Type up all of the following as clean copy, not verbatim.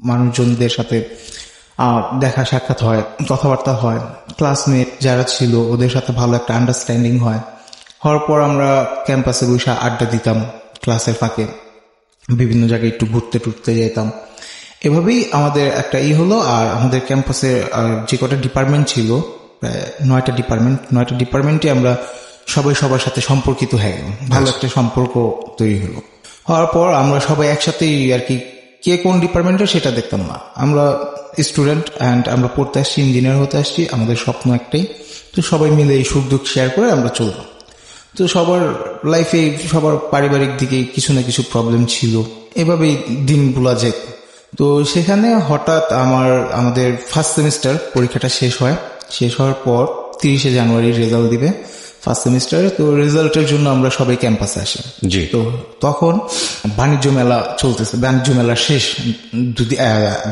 মানুষজনদের সাথে দেখা সাক্ষাৎ হয়, কথাবার্তা হয়, ক্লাসমেট যারা ছিল ওদের সাথে ভালো একটা আন্ডারস্ট্যান্ডিং হওয়ার পর আমরা ক্যাম্পাসে বসে আড্ডা দিতাম, ক্লাসের ফাঁকে বিভিন্ন জায়গায় একটু ঘুরতে টুরতে যেতাম। এভাবেই আমাদের একটা হলো। আর আমাদের ক্যাম্পাসের যে কটা ডিপার্টমেন্ট ছিল, প্রায় 9টা ডিপার্টমেন্টে আমরা সবাই সবার সাথে সম্পর্কিত হয়ে গেল, ভালো একটা সম্পর্ক তৈরি হলো। হওয়ার পর আমরা সবাই একসাথেই আর কি, কে কোন ডিপার্টমেন্টের সেটা দেখতাম না, আমরা স্টুডেন্ট অ্যান্ড আমরা পড়তে আসছি, ইঞ্জিনিয়ার হতে আসছি, আমাদের স্বপ্ন একটাই। তো সবাই মিলে এই সুখ দুঃখ শেয়ার করে আমরা চলতাম। তো সবার লাইফে সবার পারিবারিক দিকে কিছু না কিছু প্রবলেম ছিল, এভাবেই দিনগুলো যেত। তো সেখানে হঠাৎ আমাদের ফার্স্ট সেমিস্টার পরীক্ষাটা শেষ হওয়ার পর 30শে জানুয়ারি রেজাল্ট দিবে ফার্স্ট সেমিস্টারে। তো রেজাল্টের জন্য আমরা সবাই ক্যাম্পাসে আসি। তো তখন বাণিজ্য মেলা চলতেছে, বাণিজ্য মেলা শেষ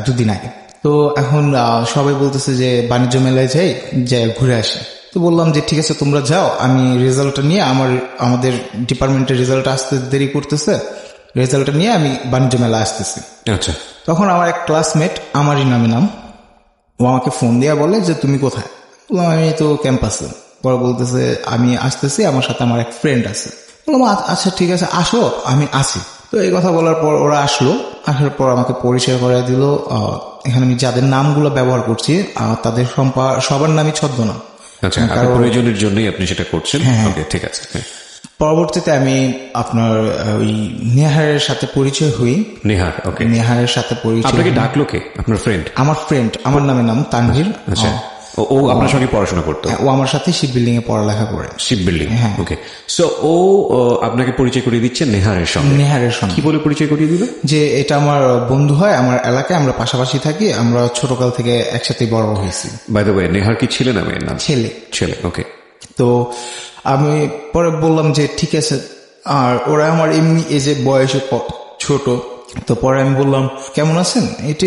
দুদিন আগে। তো এখন সবাই বলতেছে যে বাণিজ্য মেলায় যাই ঘুরে আসি। তো বললাম যে ঠিক আছে তোমরা যাও, আমি রেজাল্টটা নিয়ে আমাদের ডিপার্টমেন্টের রেজাল্ট আসতে দেরি করতেছে, রেজাল্টটা নিয়ে আমি বাণিজ্য মেলা আসতেছি। আচ্ছা। তখন আমার এক ক্লাসমেট, আমারই নাম, ও আমাকে ফোন দিয়া বলে যে তুমি কোথায়? বললাম আমি তো ক্যাম্পাসে। পরে বলতেছে আমি আসতেছি, আমার সাথে আমার এক ফ্রেন্ড আছে। বললাম আচ্ছা ঠিক আছে আসো, আমি আসি। তো এই কথা বলার পর ওরা আসার পর আমাকে পরিচয় করে দিল। এখানে আমি যাদের নামগুলো ব্যবহার করছি তাদের সবার নামই ছদ্মনাম। আচ্ছা, প্রয়োজনের জন্যই আপনি সেটা করছেন। ঠিক আছে। পরবর্তীতে আমি আপনার ওই নেহারের সাথে পরিচয় হই। নেহারের সাথে পরিচয়। আপনাকে ডাকলো কে? আপনার ফ্রেন্ড? আমার ফ্রেন্ড, আমার নাম তানভীর। আচ্ছা, ও আপনার সঙ্গে পড়াশোনা করতো? ও আমার সাথে শিপ বিল্ডিং এ পড়ালেখা করে। শিপ বিল্ডিং, ওকে। সো ও আপনাকে পরিচয় করিয়ে দিচ্ছে নেহারের সঙ্গে। কি বলে পরিচয় করিয়ে দিল? যে এটা আমার বন্ধু হয়, আমার এলাকায় আমরা পাশাপাশি থাকি, আমরা ছোটকাল থেকে একসাথে বড় হয়েছি। বাই দ্য ওয়ে, নেহার কি ছেলে না মেয়ের নাম? ছেলে। ওকে। তো আমি পরে বললাম যে ঠিক আছে। আর ওরা আমার এমনি এজে বয়সে ছোট। তো পরে আমি বললাম কেমন আছেন, এটি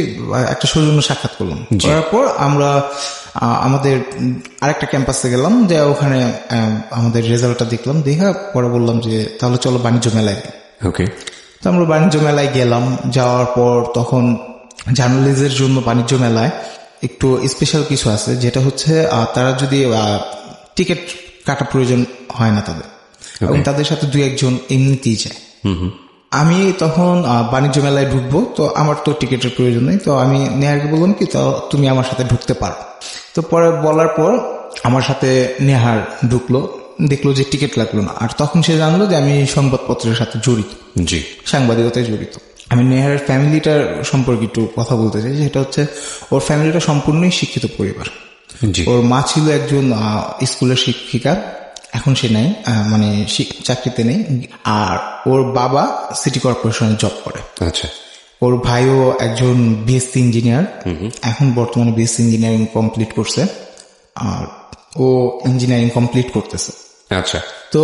একটা সৌজন্য সাক্ষাৎ করলাম। করার পর আমরা আমাদের আরেকটা ক্যাম্পাসে গেলাম, যে ওখানে আমাদের রেজাল্টটা দেখলাম। দেখা পরে বললাম যে তাহলে চলো বাণিজ্য মেলায়। ওকে। তো আমরা বাণিজ্য মেলায় গেলাম। যাওয়ার পর তখন জার্নালিস্টদের জন্য বাণিজ্য মেলায় একটু স্পেশাল কিছু আছে, যেটা হচ্ছে তারা যদি টিকিট কাটা প্রয়োজন হয় না তাদের, এবং তাদের সাথে 2-1 এমনিতেই যায়। আমি তখন বাণিজ্য মেলায় ঢুকবো, তো আমার তো টিকিটের প্রয়োজন নেই। তো আমি নেহারকে বললাম কি তো তুমি আমার সাথে ঢুকতে পারো। তো পরে বলার পর আমার সাথে নেহার ঢুকলো, দেখলো যে টিকিট লাগলো না। আর তখন সে জানলো যে আমি সংবাদপত্রের সাথে জড়িত, সাংবাদিকতায় জড়িত। আমি নেহারের ফ্যামিলিটার সম্পর্কে একটু কথা বলতে চাই। সেটা হচ্ছে ওর ফ্যামিলিটা সম্পূর্ণই শিক্ষিত পরিবার। ওর মা ছিল একজন স্কুলের শিক্ষিকা, এখন সে নেই, মানে চাকরিতে নেই। আর ওর বাবা সিটি কর্পোরেশনে জব করে। আচ্ছা। ওর ভাইও একজন বিএসসি ইঞ্জিনিয়ার, এখন বর্তমানে বিএসসি ইঞ্জিনিয়ারিং কমপ্লিট করছে, আর ও ইঞ্জিনিয়ারিং কমপ্লিট করতেছে। আচ্ছা। তো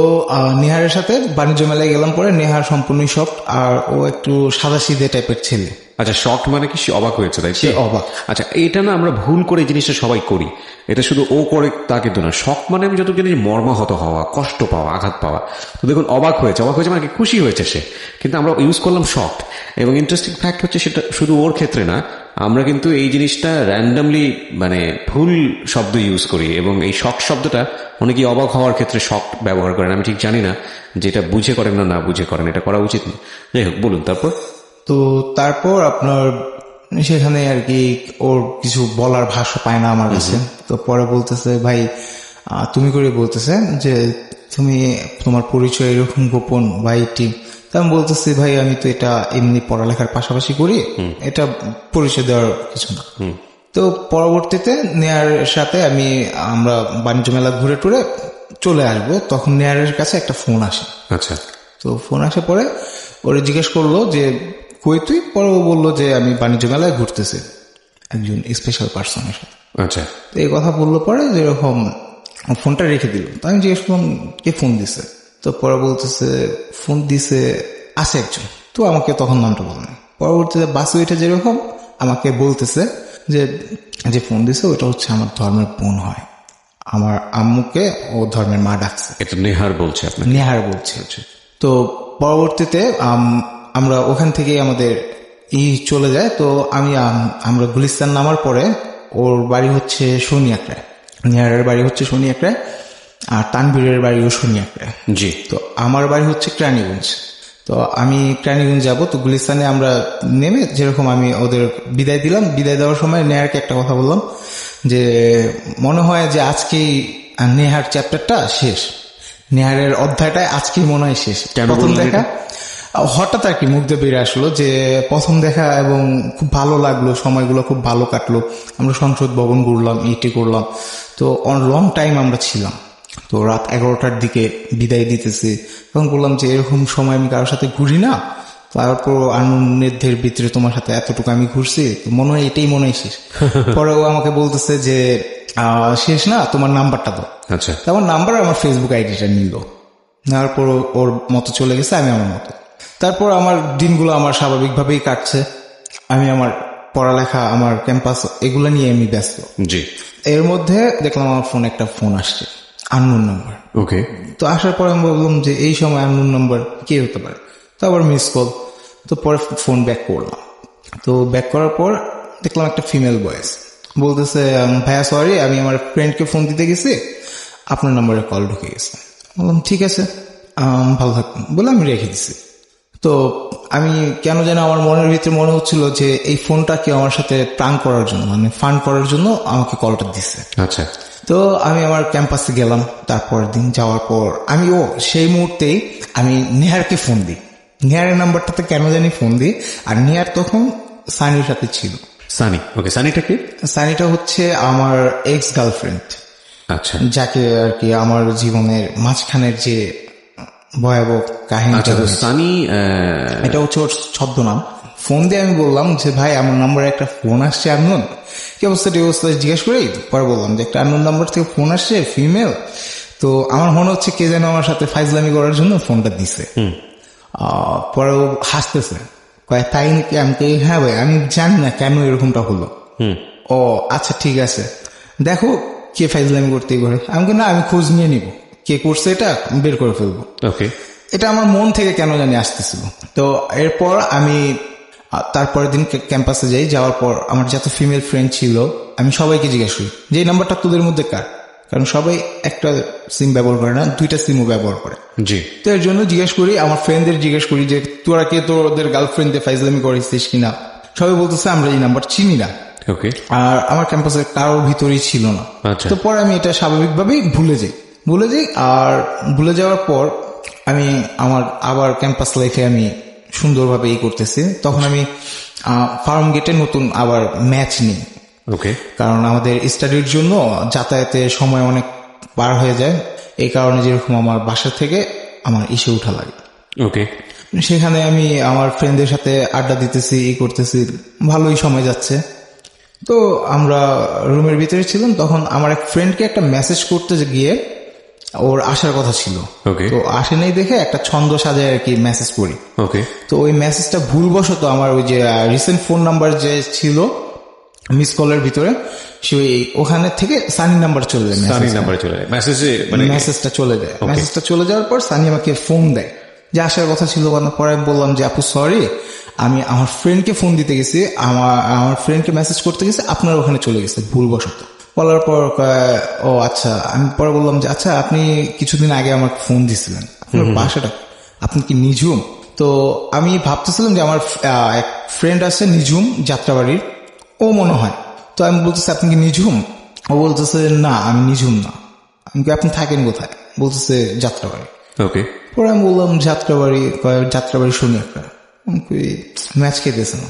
নেহারের সাথে বাণিজ্য মেলায় গেলাম। পরে নেহার সম্পূর্ণই শক, আর ও একটু সাদাসিধে টাইপের ছেলে। আচ্ছা, শক মানে কি? অবাক হয়েছে, তাই? সে অবাক। আচ্ছা, এটা না আমরা ভুল করে এই জিনিসটা সবাই করি। এটা শুধু ও করে তা কিন্তু না। শক মানে আমি যত জানি মর্মাহত হওয়া, কষ্ট পাওয়া, আঘাত পাওয়া। তো দেখুন, অবাক হয়েছে মানে কি? খুশি হয়েছে সে, কিন্তু আমরা ইউজ করলাম শক। এবং ইন্টারেস্টিং ফ্যাক্ট হচ্ছে সেটা শুধু ওর ক্ষেত্রে না, আমরা কিন্তু এই জিনিসটা র্যান্ডামলি মানে ভুল শব্দ ইউজ করি, এবং এই শক শব্দটা অনেকেই অবাক হওয়ার ক্ষেত্রে শক ব্যবহার করেন। আমি ঠিক জানি না যেটা বুঝে করেন না বুঝে করেন, এটা করা উচিত না। যাই হোক, বলুন তারপর আপনার সেখানে আর কি ওর কিছু বলার ভাষা পায় না আমার কাছে। তো পরে বলতেছে ভাই তুমি করে বলতেছে যে তোমার পরিচয় এরকম গোপন ভাই টিম। তা আমি বলতেছি ভাই আমি তো এটা এমনি পড়ালেখার পাশাপাশি করি, এটা পরিচয় দেওয়ার কিছু না। তো পরবর্তীতে নেয়ার সাথে আমরা বাণিজ্য মেলা ঘুরে টুরে চলে আসবো। তখন নেয়ারের কাছে একটা ফোন আসে। আচ্ছা। তো ফোন আসে পরে ওরে জিজ্ঞেস করলো যে কই তুই? পরে ও বললো যে আমি বাণিজ্য মেলায় ঘুরতেছি একজন স্পেশাল পার্সনের সাথে। আচ্ছা। তো এই কথা বললো পরে যেরকম ফোনটা রেখে দিল। তো আমি জিজ্ঞেস করলাম কে ফোন দিছে? তো পরে বলতেছে ফোন দিছে আছে একজন। তো আমাকে তখন নামটা বলেন। পরবর্তীতে বাসে উঠে যেরকম আমাকে বলতেছে যে ফোন দিছে ওটা হচ্ছে আমার ধর্মের বোন হয়, আমার আম্মুকে ও ধর্মের মা ডাকছে। এটা নেহার বলছে? নেহার বলছে। তো পরবর্তীতে আমরা ওখান থেকে আমাদের চলে যায়। তো আমি আমরা গুলিস্তান নামার পরে ওর বাড়ি হচ্ছে শনিয়াকড়ায়, নেহারের বাড়ি হচ্ছে শনিয়াকড়ায়, আর তানভীরের বাড়িও শনিয়াকড়ায়। জি। তো আমার বাড়ি হচ্ছে কেরানীগঞ্জ। তো আমি কেরানীগঞ্জ যাব, তো গুলিস্তানে আমরা নেমে যেরকম আমি ওদের বিদায় দিলাম, বিদায় দেওয়ার সময় নেহারকে একটা কথা বললাম যে মনে হয় যে আজকেই নেহার চ্যাপ্টারটা শেষ, নেহারের অধ্যায়টা আজকেই মনে হয় শেষ। প্রথম দেখা হঠাৎ আর কি মুখ দিয়ে বেরিয়ে আসলো যে প্রথম দেখা, এবং খুব ভালো লাগলো, সময়গুলো খুব ভালো কাটলো। আমরা সংসদ ভবন ঘুরলাম, ইটি করলাম, তো অন লং টাইম আমরা ছিলাম। তো রাত 11টার দিকে বিদায় দিতেছি, তখন বললাম যে এরকম সময় আমি কারোর সাথে ঘুরি না, তারপর আনন্দের ভিতরে তোমার সাথে এতটুকু আমি ঘুরছি, তো মনে হয় এটাই মনে হয় শেষ। পরে ও আমাকে বলতেছে যে শেষ না, তোমার নাম্বারটা দাও। আচ্ছা। আমার নাম্বার আমার ফেসবুক আইডিটা নিল, নেওয়ার পর ওর মতো চলে গেছে, আমি আমার মতো। তারপর আমার দিনগুলো আমার স্বাভাবিকভাবেই কাটছে, আমি আমার পড়ালেখা, আমার ক্যাম্পাস, এগুলো নিয়ে আমি ব্যস্ত। জি। এর মধ্যে দেখলাম আমার ফোন একটা ফোন আসছে, আননোন নাম্বার। ওকে। তো আসার পর আমি বললাম যে এই সময় আননোন নাম্বার কে হতে পারে, তো আবার মিস কল। তো পরে ফোন ব্যাক করলাম, তো ব্যাক করার পর দেখলাম একটা ফিমেল ভয়েস বলতেছে, ভাইয়া সরি, আমি আমার ফ্রেন্ডকে ফোন দিতে গেছি, আপনার নাম্বারে কল ঢুকে গেছে। বললাম ঠিক আছে, ভালো থাকবেন বলে আমি রেখে দিছি। তো আমি কেন যেন আমার মনের ভিতরে মনে হচ্ছিল যে এই ফোনটা কেউ আমার সাথে প্রাঙ্ক করার জন্য, মানে ফান করার জন্য আমাকে কলটা দিচ্ছে। আচ্ছা। তো আমি আমার ক্যাম্পাসে গেলাম, তারপর দিন যাওয়ার পর আমি সেই মুহূর্তেই আমি নেহারকে ফোন দিই, নেহারের নাম্বারটাতে কেন জানি ফোন দিই। আর নেহার তখন সানির সাথে ছিল। সানি, ওকে। সানিটা কি? সানিটা হচ্ছে আমার এক্স গার্লফ্রেন্ড। আচ্ছা। যাকে আর কি আমার জীবনের মাঝখানের যে ভয়াবহ কাহিনীটা আচ্ছা, হয়েছে, সানি এটা হচ্ছে ওর ছদ্মনাম। ফোন দিয়ে আমি বললাম যে ভাই আমার নাম্বারে একটা ফোন আসছে আননোন, কি অবস্থা জিজ্ঞেস করি। পরে বললাম যে একটা আননোন নাম্বার থেকে ফোন আসছে, ফিমেল। তো আমার মনে হচ্ছে কে যেন আমার সাথে ফাইজলামি করার জন্য ফোনটা দিছে। পরে ও হাসতেছে, কয় তাই নাকি? আমি কই হ্যাঁ ভাই, আমি জানি না কেন এরকমটা হলো। ও আচ্ছা ঠিক আছে, দেখো কে ফাইজলামি করতেই করে। আমি না, আমি খোঁজ নিয়ে নিব, কে করছে এটা বের করে ফেলবো। ওকে। এটা আমার মন থেকে কেন জানি আসতেছিল। তো এরপর আমি তারপরের দিন ক্যাম্পাসে যাই, যাওয়ার পর আমার যত ফিমেল ফ্রেন্ড ছিল আমি সবাইকে জিজ্ঞেস করি যে এই নাম্বারটা তোদের মধ্যে কার, কারণ সবাই একটা সিম ব্যবহার করে না, দুইটা সিমও ব্যবহার করে। জি। তো এর জন্য জিজ্ঞেস করি, আমার ফ্রেন্ডদের জিজ্ঞেস করি যে তোরা কে তোদের গার্লফ্রেন্ডদের ফাইজলামি করেছিস কিনা। সবাই বলতেছে আমরা এই নাম্বার চিনি না। ওকে। আর আমার ক্যাম্পাসে কারোর ভিতরেই ছিল না। আচ্ছা। তো পরে আমি এটা স্বাভাবিকভাবেই ভুলে যাই। আর ভুলে যাওয়ার পর আমি আমার আবার ক্যাম্পাস লাইফে আমি সুন্দরভাবে করতেছি। তখন আমি ফার্ম গেটে নতুন আবার ম্যাচ নিই। ওকে। কারণ আমাদের স্টাডির জন্য যাতায়াতে সময় অনেক পার হয়ে যায়, এই কারণে যেরকম আমার বাসা থেকে আমার ইসে উঠা লাগে। ওকে। সেখানে আমি আমার ফ্রেন্ডদের সাথে আড্ডা দিতেছি, করতেছি, ভালোই সময় যাচ্ছে। তো আমরা রুমের ভিতরে ছিলাম, তখন আমার এক ফ্রেন্ডকে একটা মেসেজ করতে গিয়ে ওর আসার কথা ছিল, তো আসে নাই দেখে একটা ছন্দ সাজায় আর কি মেসেজ করি। ওকে। তো ওই মেসেজটা ভুলবশত আমার ওই যে রিসেন্ট ফোন নাম্বার যে ছিল মিস কলের ভিতরে, সেই ওখানে থেকে সানি নাম্বার চলে যায়, সানি নাম্বারে চলে যায় মেসেজে, মানে মেসেজটা চলে যায়। মেসেজটা চলে যাওয়ার পর সানি আমাকে ফোন দেয় যে আসার কথা ছিল। পরে বললাম যে আপু সরি, আমি আমার ফ্রেন্ডকে ফোন দিতে গেছি, আমার ফ্রেন্ডকে মেসেজ করতে গেছি, আপনার ওখানে চলে গেছে ভুলবশত। বলার পর ও আচ্ছা। আমি পরে বললাম যে আচ্ছা আপনি কিছুদিন আগে আমার ফোন দিছিলেন, আপনার বাসাটা, আপনি কি নিঝুম? তো আমি ভাবতেছিলাম যে আমার এক ফ্রেন্ড আছে নিঝুম যাত্রাবাড়ির, ও মনে হয়। তো আমি বলতেছি আপনি কি নিঝুম? ও বলতেছে না আমি নিঝুম না। আমি কি আপনি থাকেন কোথায়? বলতেছে যাত্রাবাড়ি। ওকে। পরে আমি বললাম যাত্রাবাড়ি শুনি একটা ম্যাচ খেতেছে না,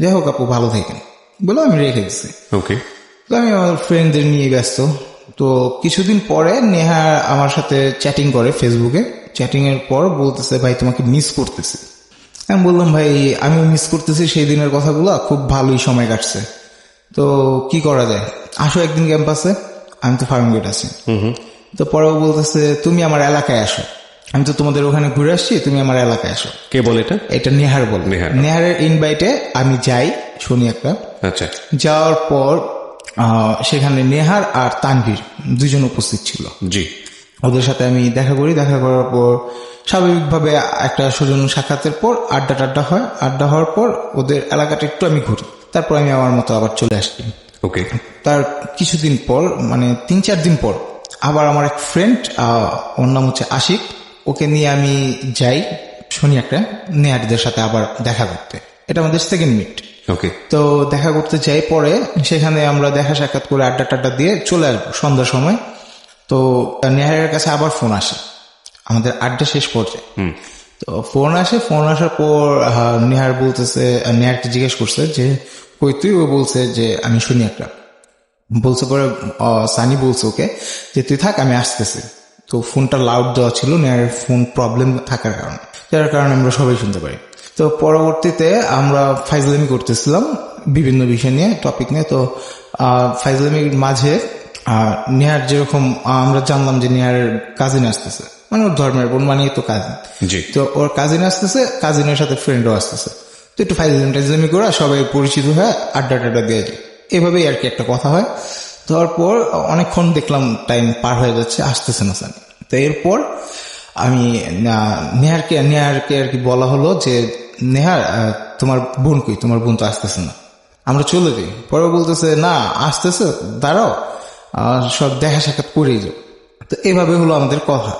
যাই হোক আপু ভালো থাকেন বলে আমি রেখে দিচ্ছি। ওকে। তো আমি আমার ফ্রেন্ডদের নিয়ে ব্যস্ত। তো কিছুদিন পরে নেহা আমার সাথে চ্যাটিং করে ফেসবুকে। চ্যাটিং এর পর বলতেছে ভাই তোমাকে মিস করতেছি। আমি বললাম ভাই আমি মিস করতেছি সেই দিনের কথাগুলো, খুব ভালোই সময় কাটছে, তো কি করা যায়, আসো একদিন ক্যাম্পাসে, আমি তো ফার্ম গেট আছি। তো পরেও বলতেছে তুমি আমার এলাকায় আসো, আমি তো তোমাদের ওখানে ঘুরে আসছি, তুমি আমার এলাকায় আসো। কে বলে এটা? এটা নেহার বলে। নেহারের ইনভাইটে আমি যাই, শুনি একটা। আচ্ছা। যাওয়ার পর সেখানে নেহার আর তানভীর দুজন উপস্থিত ছিল। জি। ওদের সাথে আমি দেখা করি, দেখা করার পর স্বাভাবিকভাবে একটা সৌজন্য সাক্ষাতের পর আড্ডা টাড্ডা হয়। আড্ডা হওয়ার পর ওদের এলাকাটা একটু আমি ঘুরি, তারপর আমি আমার মতো আবার চলে আসি। ওকে। তার কিছুদিন পর, মানে 3-4 দিন পর, আবার আমার এক ফ্রেন্ড, ওর নাম হচ্ছে আশিক, ওকে নিয়ে আমি যাই শনি একটা নেহারিদের সাথে আবার দেখা করতে। এটা আমাদের সেকেন্ড মিট। ওকে। তো দেখা করতে যাই, পরে সেখানে আমরা দেখা সাক্ষাৎ করে আড্ডা টাড্ডা দিয়ে চলে আসবো সন্ধ্যার সময়। তো নেহারের কাছে আবার ফোন আসে আমাদের আড্ডা শেষ পর্যায়ে। তো ফোন আসার পর নেহার বলতেছে, নেহারকে জিজ্ঞেস করছে যে কই তুই? ও বলছে যে আমি শুনি একটা। বলছে পরে সানি বলছে ওকে যে তুই থাক, আমি আসতেছি। তো ফোনটা লাউড দেওয়া ছিল, নেহারের ফোন প্রবলেম থাকার কারণে, যার কারণে আমরা সবাই শুনতে পারি। তো পরবর্তীতে আমরা ফাইজলামি করতেছিলাম বিভিন্ন বিষয় নিয়ে, টপিক নিয়ে। তো ফাইজলামির মাঝে নেহার যেরকম আমরা জানলাম যে নেহার কাজিন আসতেছে, মানে ওর ধর্মের বোন, মানে তো কাজিন। তো ওর কাজিন আসতেছে, কাজিনের সাথে ফ্রেন্ডও আসতেছে। তো একটু ফাইজলামি করে সবাই পরিচিত হয়ে আড্ডা টাড্ডা দিয়ে যায়। এভাবেই আর কি একটা কথা হয়। তারপর অনেকক্ষণ দেখলাম টাইম পার হয়ে যাচ্ছে, আসতেছে না সানি। তো এরপর আমি নেহারকে আর কি বলা হলো যে নেহার তোমার বোন কই? তোমার বোন তো আসতেছে না, আমরা চলে যাই। পরে বলতেছে না আসতেছে, দাঁড়াও, সব দেখা সাক্ষাৎ করেই যাও। তো এভাবে হলো আমাদের কথা।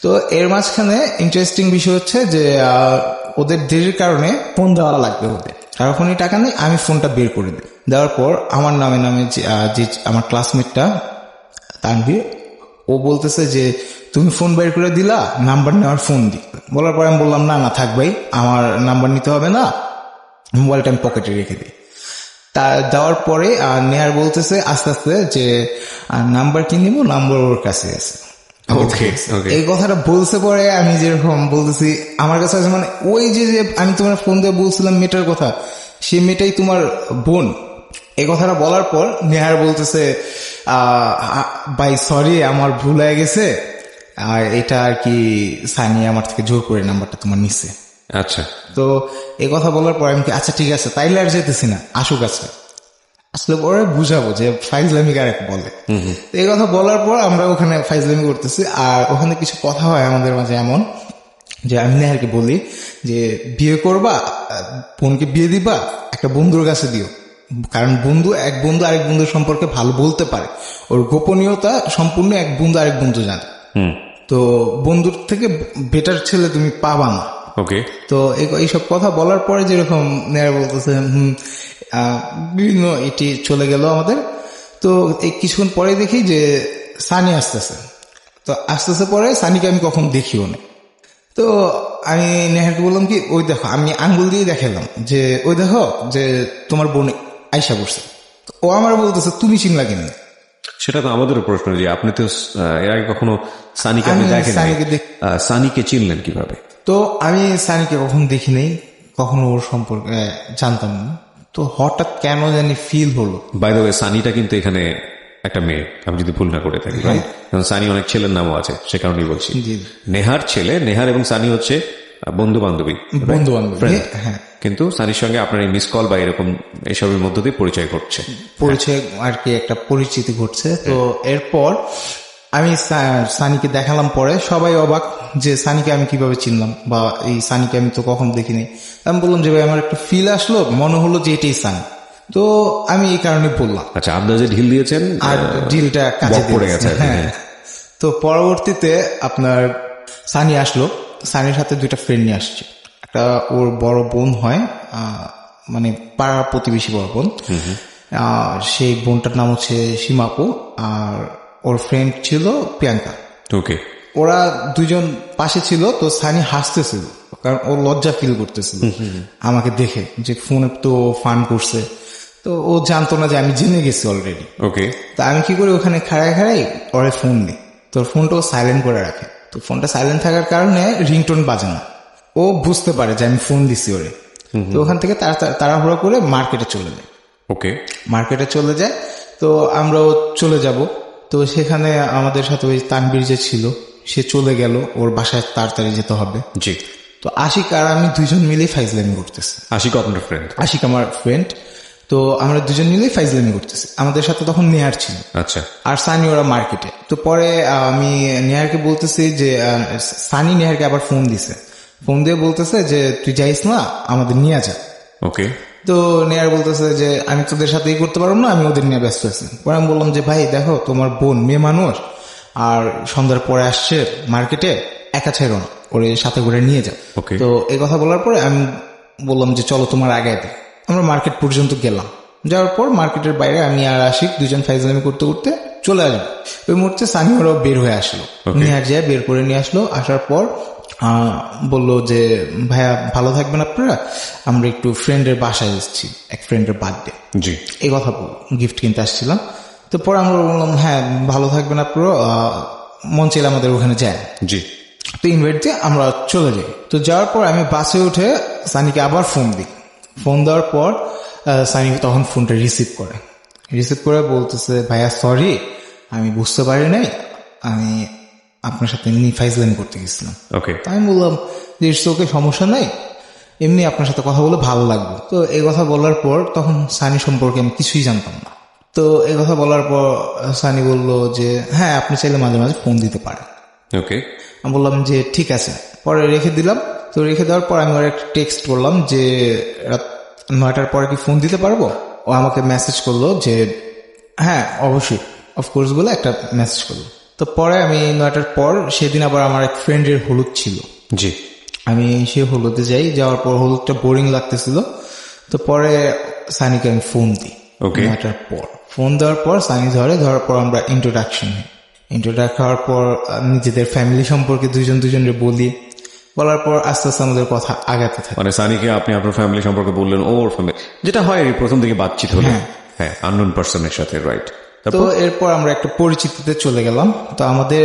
তো এর মাঝখানে ইন্টারেস্টিং বিষয় হচ্ছে যে ওদের দেরির কারণে ফোন দেওয়া লাগবে ওদের, কারো ফোনে টাকা নেই। আমি ফোনটা বের করে দিই, দেওয়ার পর আমার নামে যে আমার ক্লাসমেটটা তানভীর, ও বলতেছে যে তুমি ফোন বের করে দিলা, নাম্বার নেওয়ার ফোন দি। বলার পর আমি বললাম না থাক ভাই, আমার নাম্বার নিতে হবে না, মোবাইলটা আমি পকেটে রেখে দিই। তা দেওয়ার পরে নেহার বলতেছে আস্তে আস্তে যে নাম্বার কি নিবো, নাম্বার ওর কাছে আছে। এই কথাটা বলছে পরে আমি যেরকম বলতেছি আমার কাছে আছে, মানে ওই যে আমি তোমার ফোন দিয়ে বলছিলাম মেয়েটার কথা, সে মেয়েটাই তোমার বোন। এই কথাটা বলার পর নেহার বলতেছে ভাই সরি, আমার ভুল হয়ে গেছে, আর এটা আর কি সানি আমার থেকে জোর করে নাম্বারটা তোমার নিচ্ছে। আচ্ছা। তো এই কথা বলার পর আমি আচ্ছা ঠিক আছে, তাইলে আর যেতেছি না, আসুক আছে আসলে পরে বুঝাবো যে ফাইজলামি কারেক্ট বলে। এই কথা বলার পর আমরা ওখানে ফাইজলামি করতেছি, আর ওখানে কিছু কথা হয় আমাদের মাঝে এমন যে আমি নেহারকে বলি যে বিয়ে করবা, বোনকে বিয়ে দিবা, একটা বন্ধুর কাছে দিও, কারণ এক বন্ধু আরেক বন্ধুর সম্পর্কে ভালো বলতে পারে, ওর গোপনীয়তা সম্পূর্ণ এক বন্ধু আরেক বন্ধু জানে। তো বন্ধুর থেকে বেটার ছেলে তুমি পাবা না। ওকে। তো এইসব কথা বলার পরে যেরকম নেহার বলতেছে বিভিন্ন এটি চলে গেল আমাদের। তো এই কিছুক্ষণ পরে দেখি যে সানি আসতেছে। তো আসতেছে পরে সানিকে আমি কখন দেখিও না। তো আমি নেহারকে বললাম কি ওই দেখো, আমি আঙ্গুল দিয়ে দেখালাম যে ওই দেখো যে তোমার বোন আয়শা করছে। ও আমার বলতেছে তুমি চিনলা কেন? সেটা তো আমাদেরও প্রশ্ন যে আপনি তো এর আগে কখনো সানিকে দেখেন, সানিকে চিনলেন কিভাবে? তো আমি সানিকে কখনো দেখি নাই, কখনো ওর সম্পর্কে জানতাম না। তো হঠাৎ কেন জানি ফিল হলো। বাই দ্য ওয়ে সানিটা কিন্তু এখানে একটা মেয়ে, আমি যদি ভুল না করে থাকি, রাইট? কারণ সানি অনেক ছেলের নামও আছে, সে কারণেই বলছি। নেহার ছেলে, নেহার এবং সানি হচ্ছে বন্ধু বান্ধবী, হ্যাঁ। কিন্তু সানির সঙ্গে আপনার এই মিস কল বা এরকম এসবের মধ্য দিয়ে পরিচয় ঘটছে, আর কি একটা পরিচিতি ঘটছে। তো এরপর আমি সানিকে দেখালাম, পরে সবাই অবাক যে সানিকে আমি কিভাবে চিনলাম, বা এই সানিকে আমি তো কখনো দেখিনি। আমি বললাম যে ভাই আমার একটা ফিল আসলো, মনে হলো যে এটাই সানি। তো আমি এই কারণে বললাম। আচ্ছা, আন্দাজে ঢিল দিয়েছেন আর ডিলটা কাজে পড়ে গেছে। হ্যাঁ। তো পরবর্তীতে আপনার সানি আসলো, সানির সাথে 2টা ফ্রেন্ড নিয়ে আসছে। একটা ওর বড় বোন হয়, মানে পাড়া প্রতিবেশী বড় বোন। সেই বোনটার নাম হচ্ছে সীমাপু, আর ওর ফ্রেন্ড ছিল প্রিয়াঙ্কা। ওকে। ওরা 2জন পাশে ছিল। তো সানি হাসতেছিল, কারণ ও লজ্জা ফিল করতেছিল আমাকে দেখে, যে ফোনে তো ফান করছে। তো ও জানতো না যে আমি জেনে গেছি অলরেডি। ওকে। তা আমি কি করি, ওখানে খাড়াই ওরে ফোন দিই। তোর ফোনটা ও সাইলেন্ট করে রাখে। তো ফোনটা সাইলেন্ট থাকার কারণে রিংটোন বাজে না। ও বুঝতে পারে যে আমি ফোন দিছি ওরে। তো ওখান থেকে তাড়াহুড়া করে মার্কেটে চলে যায়। ওকে। মার্কেটে চলে যায়। তো আমরাও চলে যাব। তো সেখানে আমাদের সাথে ওই তানবীর যে ছিল, সে চলে গেল, ওর বাসায় তাড়াতাড়ি যেতে হবে। জি। তো আশিক আর আমি 2জন মিলে ফাইজলামি করতেছি। আশিক আপনার ফ্রেন্ড? আশিক আমার ফ্রেন্ড। তো আমরা দুজন মিলেই ফাইজলামি করতেছি, আমাদের সাথে তখন নেয়ার ছিল আচ্ছা আর সানি ওরা মার্কেটে। তো পরে আমি নেহারকে বলতেছি যে সানি নেহারকে আবার ফোন দিছে, ফোন দিয়ে বলতেছে যে তুই যাইস না, আমাদের নিয়ে যা। ওকে তো নেহার বলতেছে যে আমি তোদের সাথে এই করতে পারবো না, আমি ওদের নিয়ে ব্যস্ত আছি। পরে আমি বললাম যে ভাই দেখো, তোমার বোন মেয়ে মানুষ আর সন্ধ্যার পরে আসছে মার্কেটে, একা ছেড়ো না, ওরে সাথে করে নিয়ে যাও। Okay. তো এই কথা বলার পরে আমি বললাম যে চলো তোমার আগে দে। আমরা মার্কেট পর্যন্ত গেলাম, যাওয়ার পর মার্কেটের বাইরে আমি আর আশিক দুজন ফাইজলামি করতে করতে চলে আসবো। ওই মুহূর্তে সানি ওরাও বের হয়ে আসলো, নিহার যায় বের করে নিয়ে আসলো। আসার পর বললো যে ভাইয়া ভালো থাকবেন আপনারা, আমরা একটু ফ্রেন্ডের বাসায় এসেছি, এক ফ্রেন্ডের বার্থডে, জি এই কথা গিফট কিনতে আসছিলাম। তো পরে আমরা বললাম হ্যাঁ ভালো থাকবেন আপনারা, মন চাইলে আমাদের ওখানে যায়। জি তো ইনভাইট দিয়ে আমরা চলে যাই। তো যাওয়ার পর আমি বাসে উঠে সানিকে আবার ফোন দিই। ফোন দেওয়ার পর সানি তখন ফোনটা রিসিভ করে বলতেছে ভাইয়া সরি, আমি বুঝতে পারি নাই, আমি আপনার সাথে এমনি ফাইজলামি করতে গেছিলাম। ওকে তো আমি বললাম যে ইটস ওকে, সমস্যা নাই, এমনি আপনার সাথে কথা বলে ভালো লাগবে। তো এই কথা বলার পর তখন সানি সম্পর্কে আমি কিছুই জানতাম না। তো এই কথা বলার পর সানি বলল যে হ্যাঁ আপনি চাইলে মাঝে মাঝে ফোন দিতে পারেন। ওকে আমি বললাম যে ঠিক আছে। পরে রেখে দিলাম। তো রেখে দেওয়ার পর আমি ওর একটা টেক্সট করলাম যে রাত 9টার পরে কি ফোন দিতে পারবো। ও আমাকে মেসেজ করলো যে হ্যাঁ অবশ্যই অফকোর্স বলে একটা মেসেজ করলো। তো পরে আমি 9টার পর সেদিন আবার আমার এক ফ্রেন্ডের হলুদ ছিল, জি আমি সে হলুদে যাই। যাওয়ার পর হলুদটা বোরিং লাগতেছিল। তো পরে সানিকে আমি ফোন দিই। Okay. 9টার পর ফোন দেওয়ার পর সানি ধরার পর আমরা ইন্ট্রোডাকশন হওয়ার পর নিজেদের ফ্যামিলি সম্পর্কে দুজনের বলার পর আস্তে আস্তে আমাদের কথা আগাতে থাকে। মানে সানিকে আপনি আপনার ফ্যামিলি সম্পর্কে বললেন, ওর ফ্যামিলি, যেটা হয় প্রথম দিকে বাতচিত হলো, হ্যাঁ আননোন পার্সনের সাথে, রাইট। তো এরপর আমরা একটা পরিচিতিতে চলে গেলাম। তো আমাদের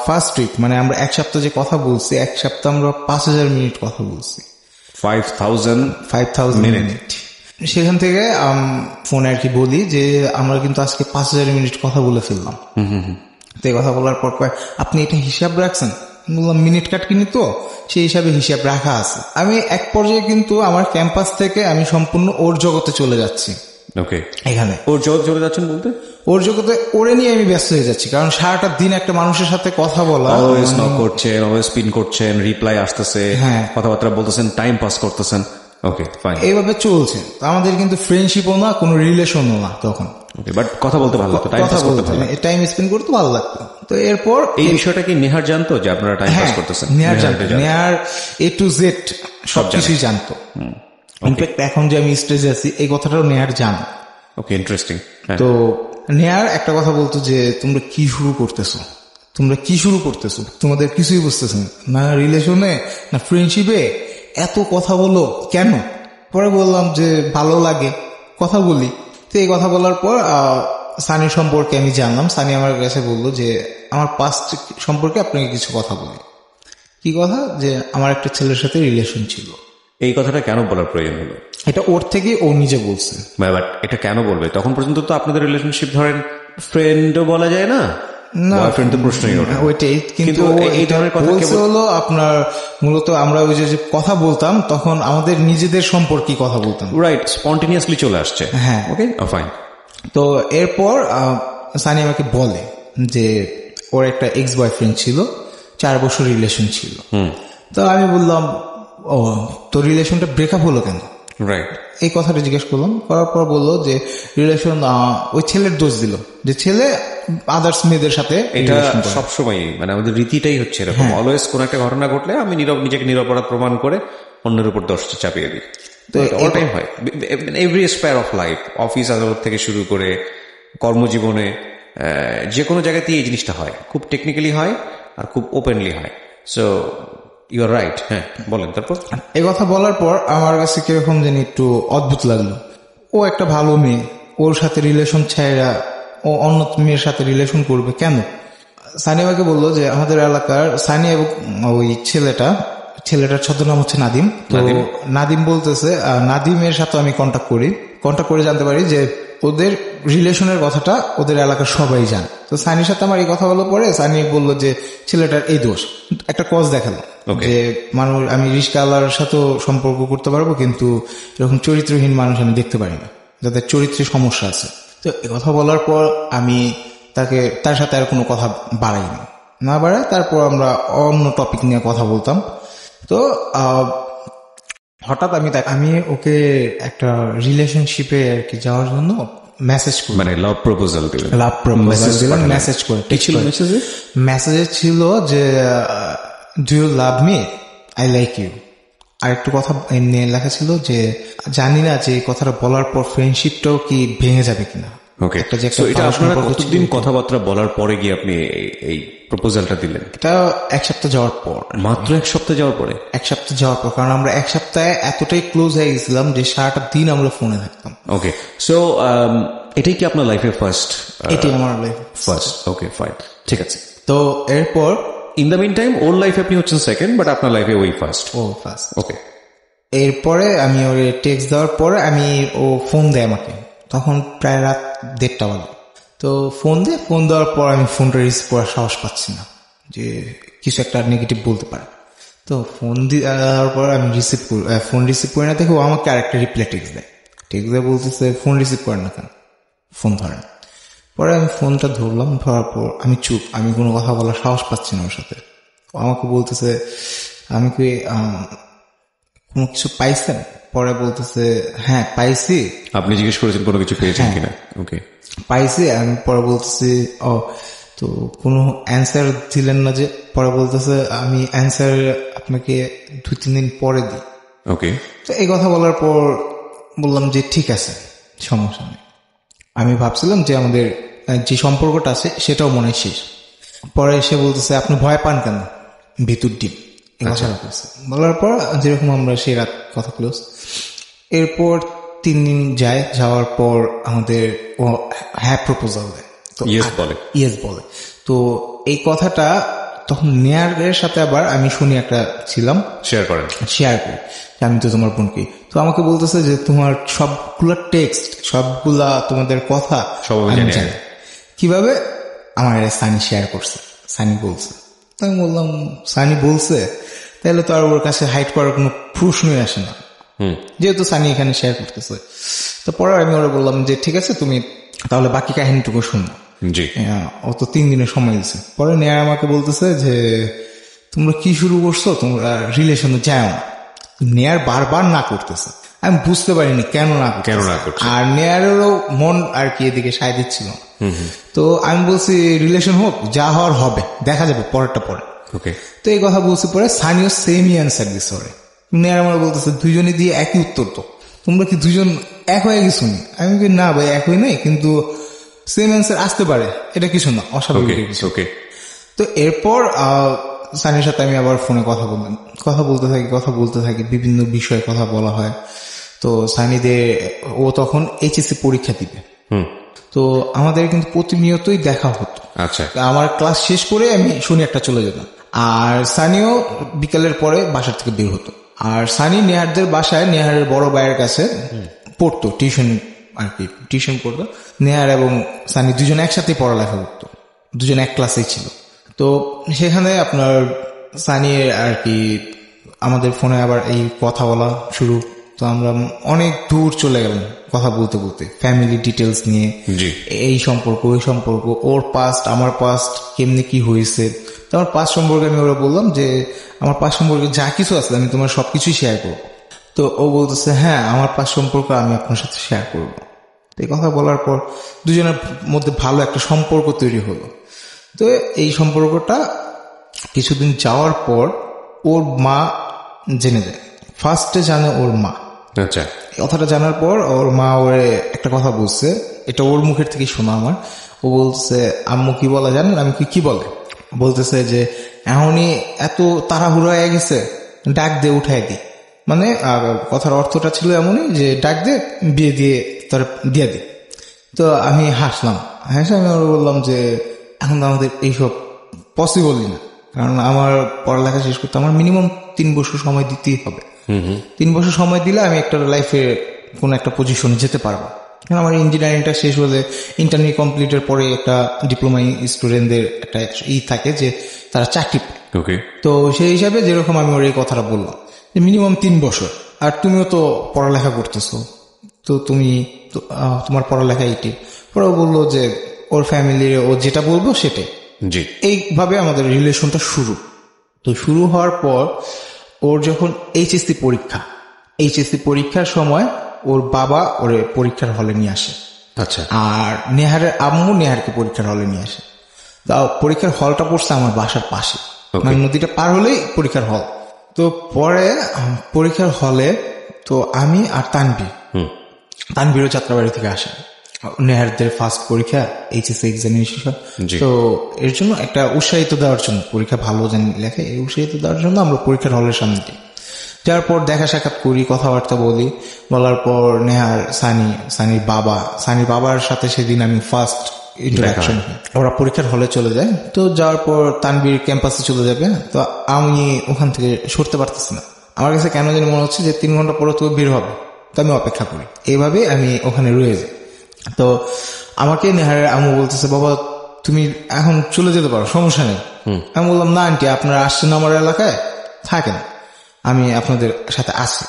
ফার্স্ট উইক মানে আমরা এক সপ্তাহ যে কথা বলছি, এক সপ্তাহ আমরা 5000 মিনিট কথা বলছি, 5000 মিনিট। সেখান থেকে ফোনে আর কি বলি যে আমরা কিন্তু আজকে 5000 মিনিট কথা বলে ফেললাম। তো এই কথা বলার পর কয় আপনি এটা হিসাব রাখছেন? বললাম মিনিট কাট কিনি তো, সেই হিসাবে হিসাব রাখা আছে। আমি এক পর্যায়ে কিন্তু আমার ক্যাম্পাস থেকে আমি সম্পূর্ণ ওর জগতে চলে যাচ্ছি। ওকে এখানে ওর জগৎ চলে যাচ্ছেন বলতে, ওর জগতে ওরে নিয়ে আমি ব্যস্ত হয়ে যাচ্ছি, কারণ সারাটা দিন একটা মানুষের সাথে কথা বলা, অলওয়েজ নক করছেন, অলওয়েজ পিন করছেন, রিপ্লাই আসতেছে, হ্যাঁ। কথাবার্তা বলতেছেন, টাইম পাস করতেছেন। ওকে ফাইন, এইভাবে চলছে। তো আমাদের কিন্তু ফ্রেন্ডশিপও না, কোনো রিলেশনও না তখন। ওকে বাট কথা বলতে ভালো লাগতো, টাইম কথা পাস করতে বলতে ভালো লাগতো। টাইম স্পেন্ড করতে ভালো লাগতো। তো এরপর এই বিষয়টা কি নেহার জানতো যে আপনারা টাইম পাস করতেছেন? নেহার জানতো, নেহার জানতো। নেহার A to Z সবকিছুই জানতো। ইনফ্যাক্ট এখন যে আমি স্টেজে আছি এই কথাটাও নেহার জানো। ওকে ইন্টারেস্টিং। তো নেহার একটা কথা বলতো যে তোমরা কি শুরু করতেছো, তোমাদের কিছুই বুঝতেছো না, রিলেশনে না ফ্রেন্ডশিপে এত কথা বলো কেন? পরে বললাম যে ভালো লাগে কথা বলি। তো এই কথা বলার পর সানি সম্পর্কে আমি জানলাম। সানি আমার কাছে বললো যে আমার পাস্ট সম্পর্কে আপনাকে কিছু কথা বলি। কি কথা? যে আমার একটা ছেলের সাথে রিলেশন ছিল। এই কথাটা কেন বলার প্রয়োজন হলো? এটা ওর থেকে ও নিজে বলছে। বাট এটা কেন বলবে? তখন পর্যন্ত তো আপনাদের রিলেশনশিপ ধরেন ফ্রেন্ডও বলা যায় না, বয়ফ্রেন্ড তো প্রশ্নই ওঠে। ওইটাই, কিন্তু এই ধরনের কথা বলছে হলো আপনার মূলত আমরা ওই যে কথা বলতাম তখন আমাদের নিজেদের সম্পর্কে কথা বলতাম, রাইট, স্পন্টেনিয়াসলি চলে আসছে। হ্যাঁ ওকে ফাইন। তো এরপর সানি আমাকে বলে যে ওর একটা এক্স বয়ফ্রেন্ড ছিল, 4 বছর রিলেশন ছিল। তো আমি বললাম ও তো রিলেশনটা ব্রেকআপ হলো কেন? রাইট, এই কথাটা জিজ্ঞেস করলাম। করার পর বললো যে রিলেশন ওই ছেলের দোষ দিল, যে ছেলে আদার্স মেয়েদের সাথে এটা সবসময় মানে আমাদের রীতিটাই হচ্ছে এরকম, অলওয়েজ কোন একটা ঘটনা ঘটলে আমি নিজেকে নিরপরাধ প্রমাণ করে অন্যের উপর দোষটা চাপিয়ে দিই। তো অল টাইম হয়, every spare of life, office আদালত থেকে শুরু করে কর্মজীবনে যে কোনো জায়গাতেই এই জিনিসটা হয়, খুব টেকনিক্যালি হয় আর খুব ওপেনলি হয়। So you are right. হ্যাঁ বলেন তারপর। এই কথা বলার পর আমার কাছে কিরকম জানি একটু অদ্ভুত লাগলো। ও একটা ভালো মেয়ে, ওর সাথে রিলেশন ছাইরা ও অন্য মেয়ের সাথে রিলেশন করবে কেন? সানি আমাকে বললো যে আমাদের এলাকার সানি এবং ওই ছেলেটার ছদ্মনাম হচ্ছে নাদিম। তো নাদিম বলতেছে, নাদিমের সাথে আমি কন্ট্যাক্ট করে জানতে পারি যে ওদের রিলেশনের কথাটা ওদের এলাকার সবাই জানে। তো সানির সাথে আমার এই কথা বলার পরে সানি বললো যে ছেলেটার এই দোষ, একটা কজ দেখালো যে মানুষ আমি রিস্কাওয়ালার সাথেও সম্পর্ক করতে পারবো কিন্তু এরকম চরিত্রহীন মানুষ আমি দেখতে পারি না। যাদের চরিত্রে সমস্যা আছে। তো এ কথা বলার পর আমি তার সাথে আর কোনো কথা বাড়াইনি, না বাড়াই তারপর আমরা অন্য টপিক নিয়ে কথা বলতাম। তো হঠাৎ আমি ওকে একটা রিলেশনশিপে আর কি যাওয়ার জন্য মেসেজ করি, মানে লাভ প্রপোজাল দিলেন? লাভ প্রপোজাল দিলাম মেসেজ করে। মেসেজে ছিল যে do you love me, I like you. আর একটু কথা এমনি লেখা ছিল যে জানি না যে কথাটা বলার পর ফ্রেন্ডশিপটাও কি ভেঙে যাবে কিনা। ওকে, সো এটা আপনারা কতদিন কথাবার্তা বলার পরে গিয়ে আপনি এই প্রপোজালটা দিলেন? এটা 1 সপ্তাহ যাওয়ার পর। মাত্র 1 সপ্তাহ যাওয়ার পরে? 1 সপ্তাহ যাওয়ার পর, কারণ আমরা 1 সপ্তাহে এতটাই ক্লোজ হয়ে গেছিলাম যে সারাটা দিন আমরা ফোনে থাকতাম। ওকে, সো এটাই কি আপনার লাইফের ফার্স্ট? এটাই আমার লাইফ ফার্স্ট। ওকে, ফাইন, ঠিক আছে। তো এরপর ইন দ্য মিন টাইম ওর লাইফে আপনি হচ্ছেন সেকেন্ড, বাট আপনার লাইফে ওই ফার্স্ট। ওকে, এরপরে আমি ওর টেক্সট দেওয়ার পরে ও ফোন দেয় আমাকে, তখন প্রায় রাত 1:30 বাজে। তো ফোন দেওয়ার পর আমি ফোনটা রিসিভ করার সাহস পাচ্ছি না যে কিছু একটা নেগেটিভ বলতে পারে। তো ফোন দেওয়ার পর আমি ফোন রিসিভ করি না দেখে ও আমাকে আরেকটা রিপ্লাই টেক্সট দেয় বলতেছে ফোন রিসিভ করেন না কেন, ফোন ধরেন। পরে আমি ফোনটা ধরলাম, ধরার পর আমি চুপ, আমি কোনো কথা বলার সাহস পাচ্ছি না ওর সাথে। ও আমাকে বলতেছে আমি কি কোনো কিছু পাইছেন? পরে বলতেছে হ্যাঁ পাইছি। আপনি জিজ্ঞেস করেছেন কোনো কিছু পেয়েছেন কিনা? ওকে, পাইছি। আমি পরে বলতেছি ও তো কোনো অ্যান্সার দিলেন না যে? পরে বলতেছে আমি অ্যান্সার আপনাকে 2-3 দিন পরে দিই। ওকে, তো এই কথা বলার পর বললাম যে ঠিক আছে, সমস্যা নেই। আমি ভাবছিলাম যে আমাদের যে সম্পর্কটা আছে সেটাও মনে হয় শেষ। পরে এসে বলতেছে আপনি ভয় পান কেন, ভিতর ডিম। বলার পর যেরকম আমরা সেই রাত কথা ক্লোজ। এরপর 3 দিন যাওয়ার পর আমাদের ও হ্যাঁ প্রপোজাল দেয়, ইয়েস বলে। তো এই কথাটা তখন নেয়ারের সাথে আবার আমি শুনি একটা ছিলাম, শেয়ার করি আমি তো তোমার বোনকে। তো আমাকে বলতেছে যে তোমার সবগুলা টেক্সট, সবগুলা তোমাদের কথা আমি জানি। কিভাবে? আমার সানি শেয়ার করছে, সানি বলছে। আমি বললাম সানি বলছে তাহলে তো আর ওর কাছে হাইড করার কোনো প্রশ্নই আসে না, যেহেতু সানি এখানে শেয়ার করতেছে। তো পরে আমি ওরা বললাম যে ঠিক আছে তুমি তাহলে বাকি কাহিনীটুকু শুনো। ও তো 3 দিনের সময় দিচ্ছে। পরে নেয়ার আমাকে বলতেছে যে তোমরা কি শুরু করছো, তোমরা রিলেশনে যাও না। নেয়ার বারবার না করতেছে, আমি বুঝতে পারিনি কেন না করছে। আর নেয়ারেরও মন আর কি এদিকে সায় দিচ্ছিল। তো আমি বলছি রিলেশন হোক, যা হওয়ার হবে, দেখা যাবে পরেরটা পরে। তো এই কথা বলছি, পরে সানিও সেমই অ্যান্সার দিচ্ছে ওরে। নেয়ার আমার বলতেছে দুইজনে দিয়ে একই উত্তর, তো তোমরা কি দুজন এক হয়ে গেছো? আমি কি না ভাই এক হয়ে নাই, কিন্তু সেম অ্যান্সার আসতে পারে, এটা কিছু না, অস্বাভাবিক কিছু। তো এরপর সানির সাথে আমি আবার ফোনে কথা বলতে থাকি বিভিন্ন বিষয়ে কথা বলা হয়। তো সানিদের ও তখন এইচএসসি পরীক্ষা দিবে, তো আমাদের কিন্তু প্রতিনিয়তই দেখা হতো। আচ্ছা, আমার ক্লাস শেষ করে আমি শনি একটা চলে যেতাম, আর সানিও বিকালের পরে বাসার থেকে বের হতো। আর সানি নেহারদের বাসায় নেহারের বড় ভাইয়ের কাছে পড়তো, টিউশন পড়তো। নেহার এবং সানি দুজন একসাথে পড়ালেখা করতো, দুজন এক ক্লাসেই ছিল। তো সেখানে আপনার সানি আর কি আমাদের ফোনে আবার এই কথা বলা শুরু। তো আমরা অনেক দূর চলে গেলাম কথা বলতে বলতে, ফ্যামিলি ডিটেলস নিয়ে, এই সম্পর্ক ওই সম্পর্ক, ওর পাস্ট আমার পাস্ট, কেমনি কি হয়েছে। তো আমার পাস্ট সম্পর্কে আমি ওরা বললাম যে আমার পাস্ট সম্পর্কে যা কিছু আছে আমি তোমার সবকিছুই শেয়ার করবো। তো ও বলতেছে হ্যাঁ আমার পাস্ট সম্পর্ক আমি আপনার সাথে শেয়ার করবো। এই কথা বলার পর দুজনের মধ্যে ভালো একটা সম্পর্ক তৈরি হলো। তো এই সম্পর্কটা কিছুদিন যাওয়ার পর ওর মা জেনে যায়, ফার্স্টে জানে ওর মা। আচ্ছা, কথাটা জানার পর ওর মা ওরে একটা কথা বলছে, এটা ওর মুখের থেকে শোনা আমার। ও বলছে আম্মু কি বলা জানেন? আমি কি বলে? বলতেছে যে এখনই এত তাড়াহুড়ো হয়ে গেছে, ডাক দিয়ে উঠায় দি। মানে কথার অর্থটা ছিল এমনই যে ডাক দিয়ে বিয়ে দিয়ে তোর দিয়ে দি। তো আমি হাসলাম, আমি ওর বললাম যে এখন তো আমাদের এইসব পসিবলই না, কারণ আমার পড়ালেখা শেষ করতে আমার মিনিমাম 3 বছর সময় দিতেই হবে। 3 বছর সময় দিলে আমি একটা লাইফে কোনো একটা পজিশনে যেতে পারবো। কারণ আমার ইঞ্জিনিয়ারিংটা শেষ হলে, ইন্টারমিডিয়েট কমপ্লিটের পরে একটা ডিপ্লোমা স্টুডেন্টদের একটা থাকে যে তারা চাকরি পায়। তো সেই হিসাবে যেরকম আমি ওর এই কথাটা বললাম যে মিনিমাম 3 বছর, আর তুমিও তো পড়ালেখা করতেছো, তো তুমি তোমার পড়ালেখা এইটি। পরে ও বললো যে ওর ফ্যামিলির ও যেটা বলবো সেটাই। জি। এইভাবে আমাদের রিলেশনটা শুরু। তো শুরু হওয়ার পর ওর যখন এইচএসসি পরীক্ষার সময় ওর বাবা ওরে পরীক্ষার হলে নিয়ে আসে। আচ্ছা। আর নেহারের আম্মু নেহারকে পরীক্ষার হলে নিয়ে আসে। তাও পরীক্ষার হলটা পড়ছে আমার বাসার পাশে, মানে নদীটা পার হলেই পরীক্ষার হল। তো পরে পরীক্ষার হলে তো আমি আর তানভীরও যাত্রাবাড়ি থেকে আসে। নেহারদের ফার্স্ট পরীক্ষা, এইচএসসি এক্সামিনেশন। তো এর জন্য একটা উৎসাহিত দেওয়ার জন্য, পরীক্ষা ভালো জানি লেখে, এই উৎসাহিত দেওয়ার জন্য আমরা পরীক্ষার হলের সামনে দিই। যাওয়ার পর দেখা সাক্ষাৎ করি, কথাবার্তা বলি। বলার পর নেহার সানির বাবার সাথে সেদিন আমি ফার্স্ট ইন্টারাকশন। ওরা পরীক্ষার হলে চলে যায়। তো যাওয়ার পর তানভীর ক্যাম্পাসে চলে যাবে। তো আমি ওখান থেকে সরতে পারতেছি না। আমার কাছে কেন জানি মনে হচ্ছে যে 3 ঘন্টা পরে তো বের হবে, তো আমি অপেক্ষা করি। এইভাবে আমি ওখানে রয়ে যাই। তো আমাকে নেহারের আম্মু বলতেছে, বাবা তুমি এখন চলে যেতে পারো, সমস্যা নেই। আমি বললাম, না আন্টি, আপনারা আসছেন আমার এলাকায়, থাকেন, আমি আপনাদের সাথে আছি।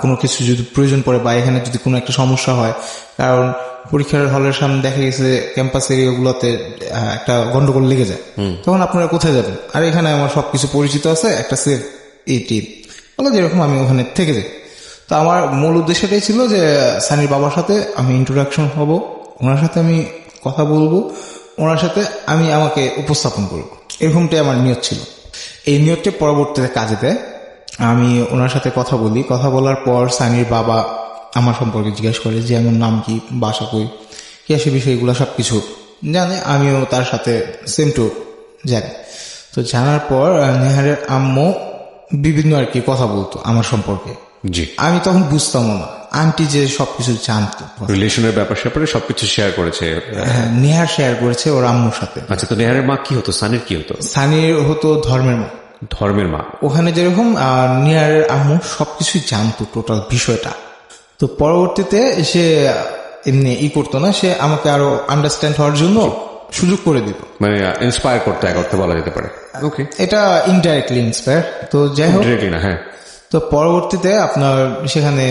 কোনো কিছু যদি প্রয়োজন পড়ে বা এখানে যদি কোনো একটা সমস্যা হয়, কারণ পরীক্ষার হলের সামনে দেখা গেছে ক্যাম্পাস এরিয়াগুলোতে একটা গন্ডগোল লেগে যায়, তখন আপনারা কোথায় যাবেন? আর এখানে আমার সবকিছু পরিচিত আছে, একটা সেফ টিম বলে, যেরকম আমি ওখানে থেকে যাই। তো আমার মূল উদ্দেশ্যটাই ছিল যে সানির বাবার সাথে আমি ইন্ট্রোডাকশন হব, ওনার সাথে আমি কথা বলবো, ওনার সাথে আমি আমাকে উপস্থাপন করব, এরকমটাই আমার নিয়ত ছিল। এই নিয়তটি পরবর্তীতে কাজে দেয়। আমি ওনার সাথে কথা বলি। কথা বলার পর সানির বাবা আমার সম্পর্কে জিজ্ঞেস করে যে আমার নাম কি, বাসা কই, কি সে বিষয়গুলো সবকিছু জানে। আমিও তার সাথে সেম টু জানি। তো জানার পর নেহারের আম্মু বিভিন্ন আর কি কথা বলতো আমার সম্পর্কে। জি। আমি তখন বুঝতাম না, আন্টি যে সবকিছু জানতো, রিলেশনের ব্যাপার স্যাপারে সবকিছু শেয়ার করেছে। হ্যাঁ, নেহার শেয়ার করেছে ওর আম্মুর সাথে। আচ্ছা, তো নেহারের মা কি হতো, সানির কি হতো? সানির হতো ধর্মের মা। ধর্মের মা। ওখানে যেরকম নেহারের আম্মু সবকিছু জানতো, টোটাল বিষয়টা। তো পরবর্তীতে সে এমনি করতো না, সে আমাকে আরো আন্ডারস্ট্যান্ড হওয়ার জন্য সুযোগ করে দিত, মানে ইন্সপায়ার করতে, এক অর্থে বলা যেতে পারে। ওকে, এটা ইনডাইরেক্টলি ইন্সপায়ার। তো যাই হোক, ডিরেক্টলি না। হ্যাঁ। তো পরবর্তীতে আপনার সেখানে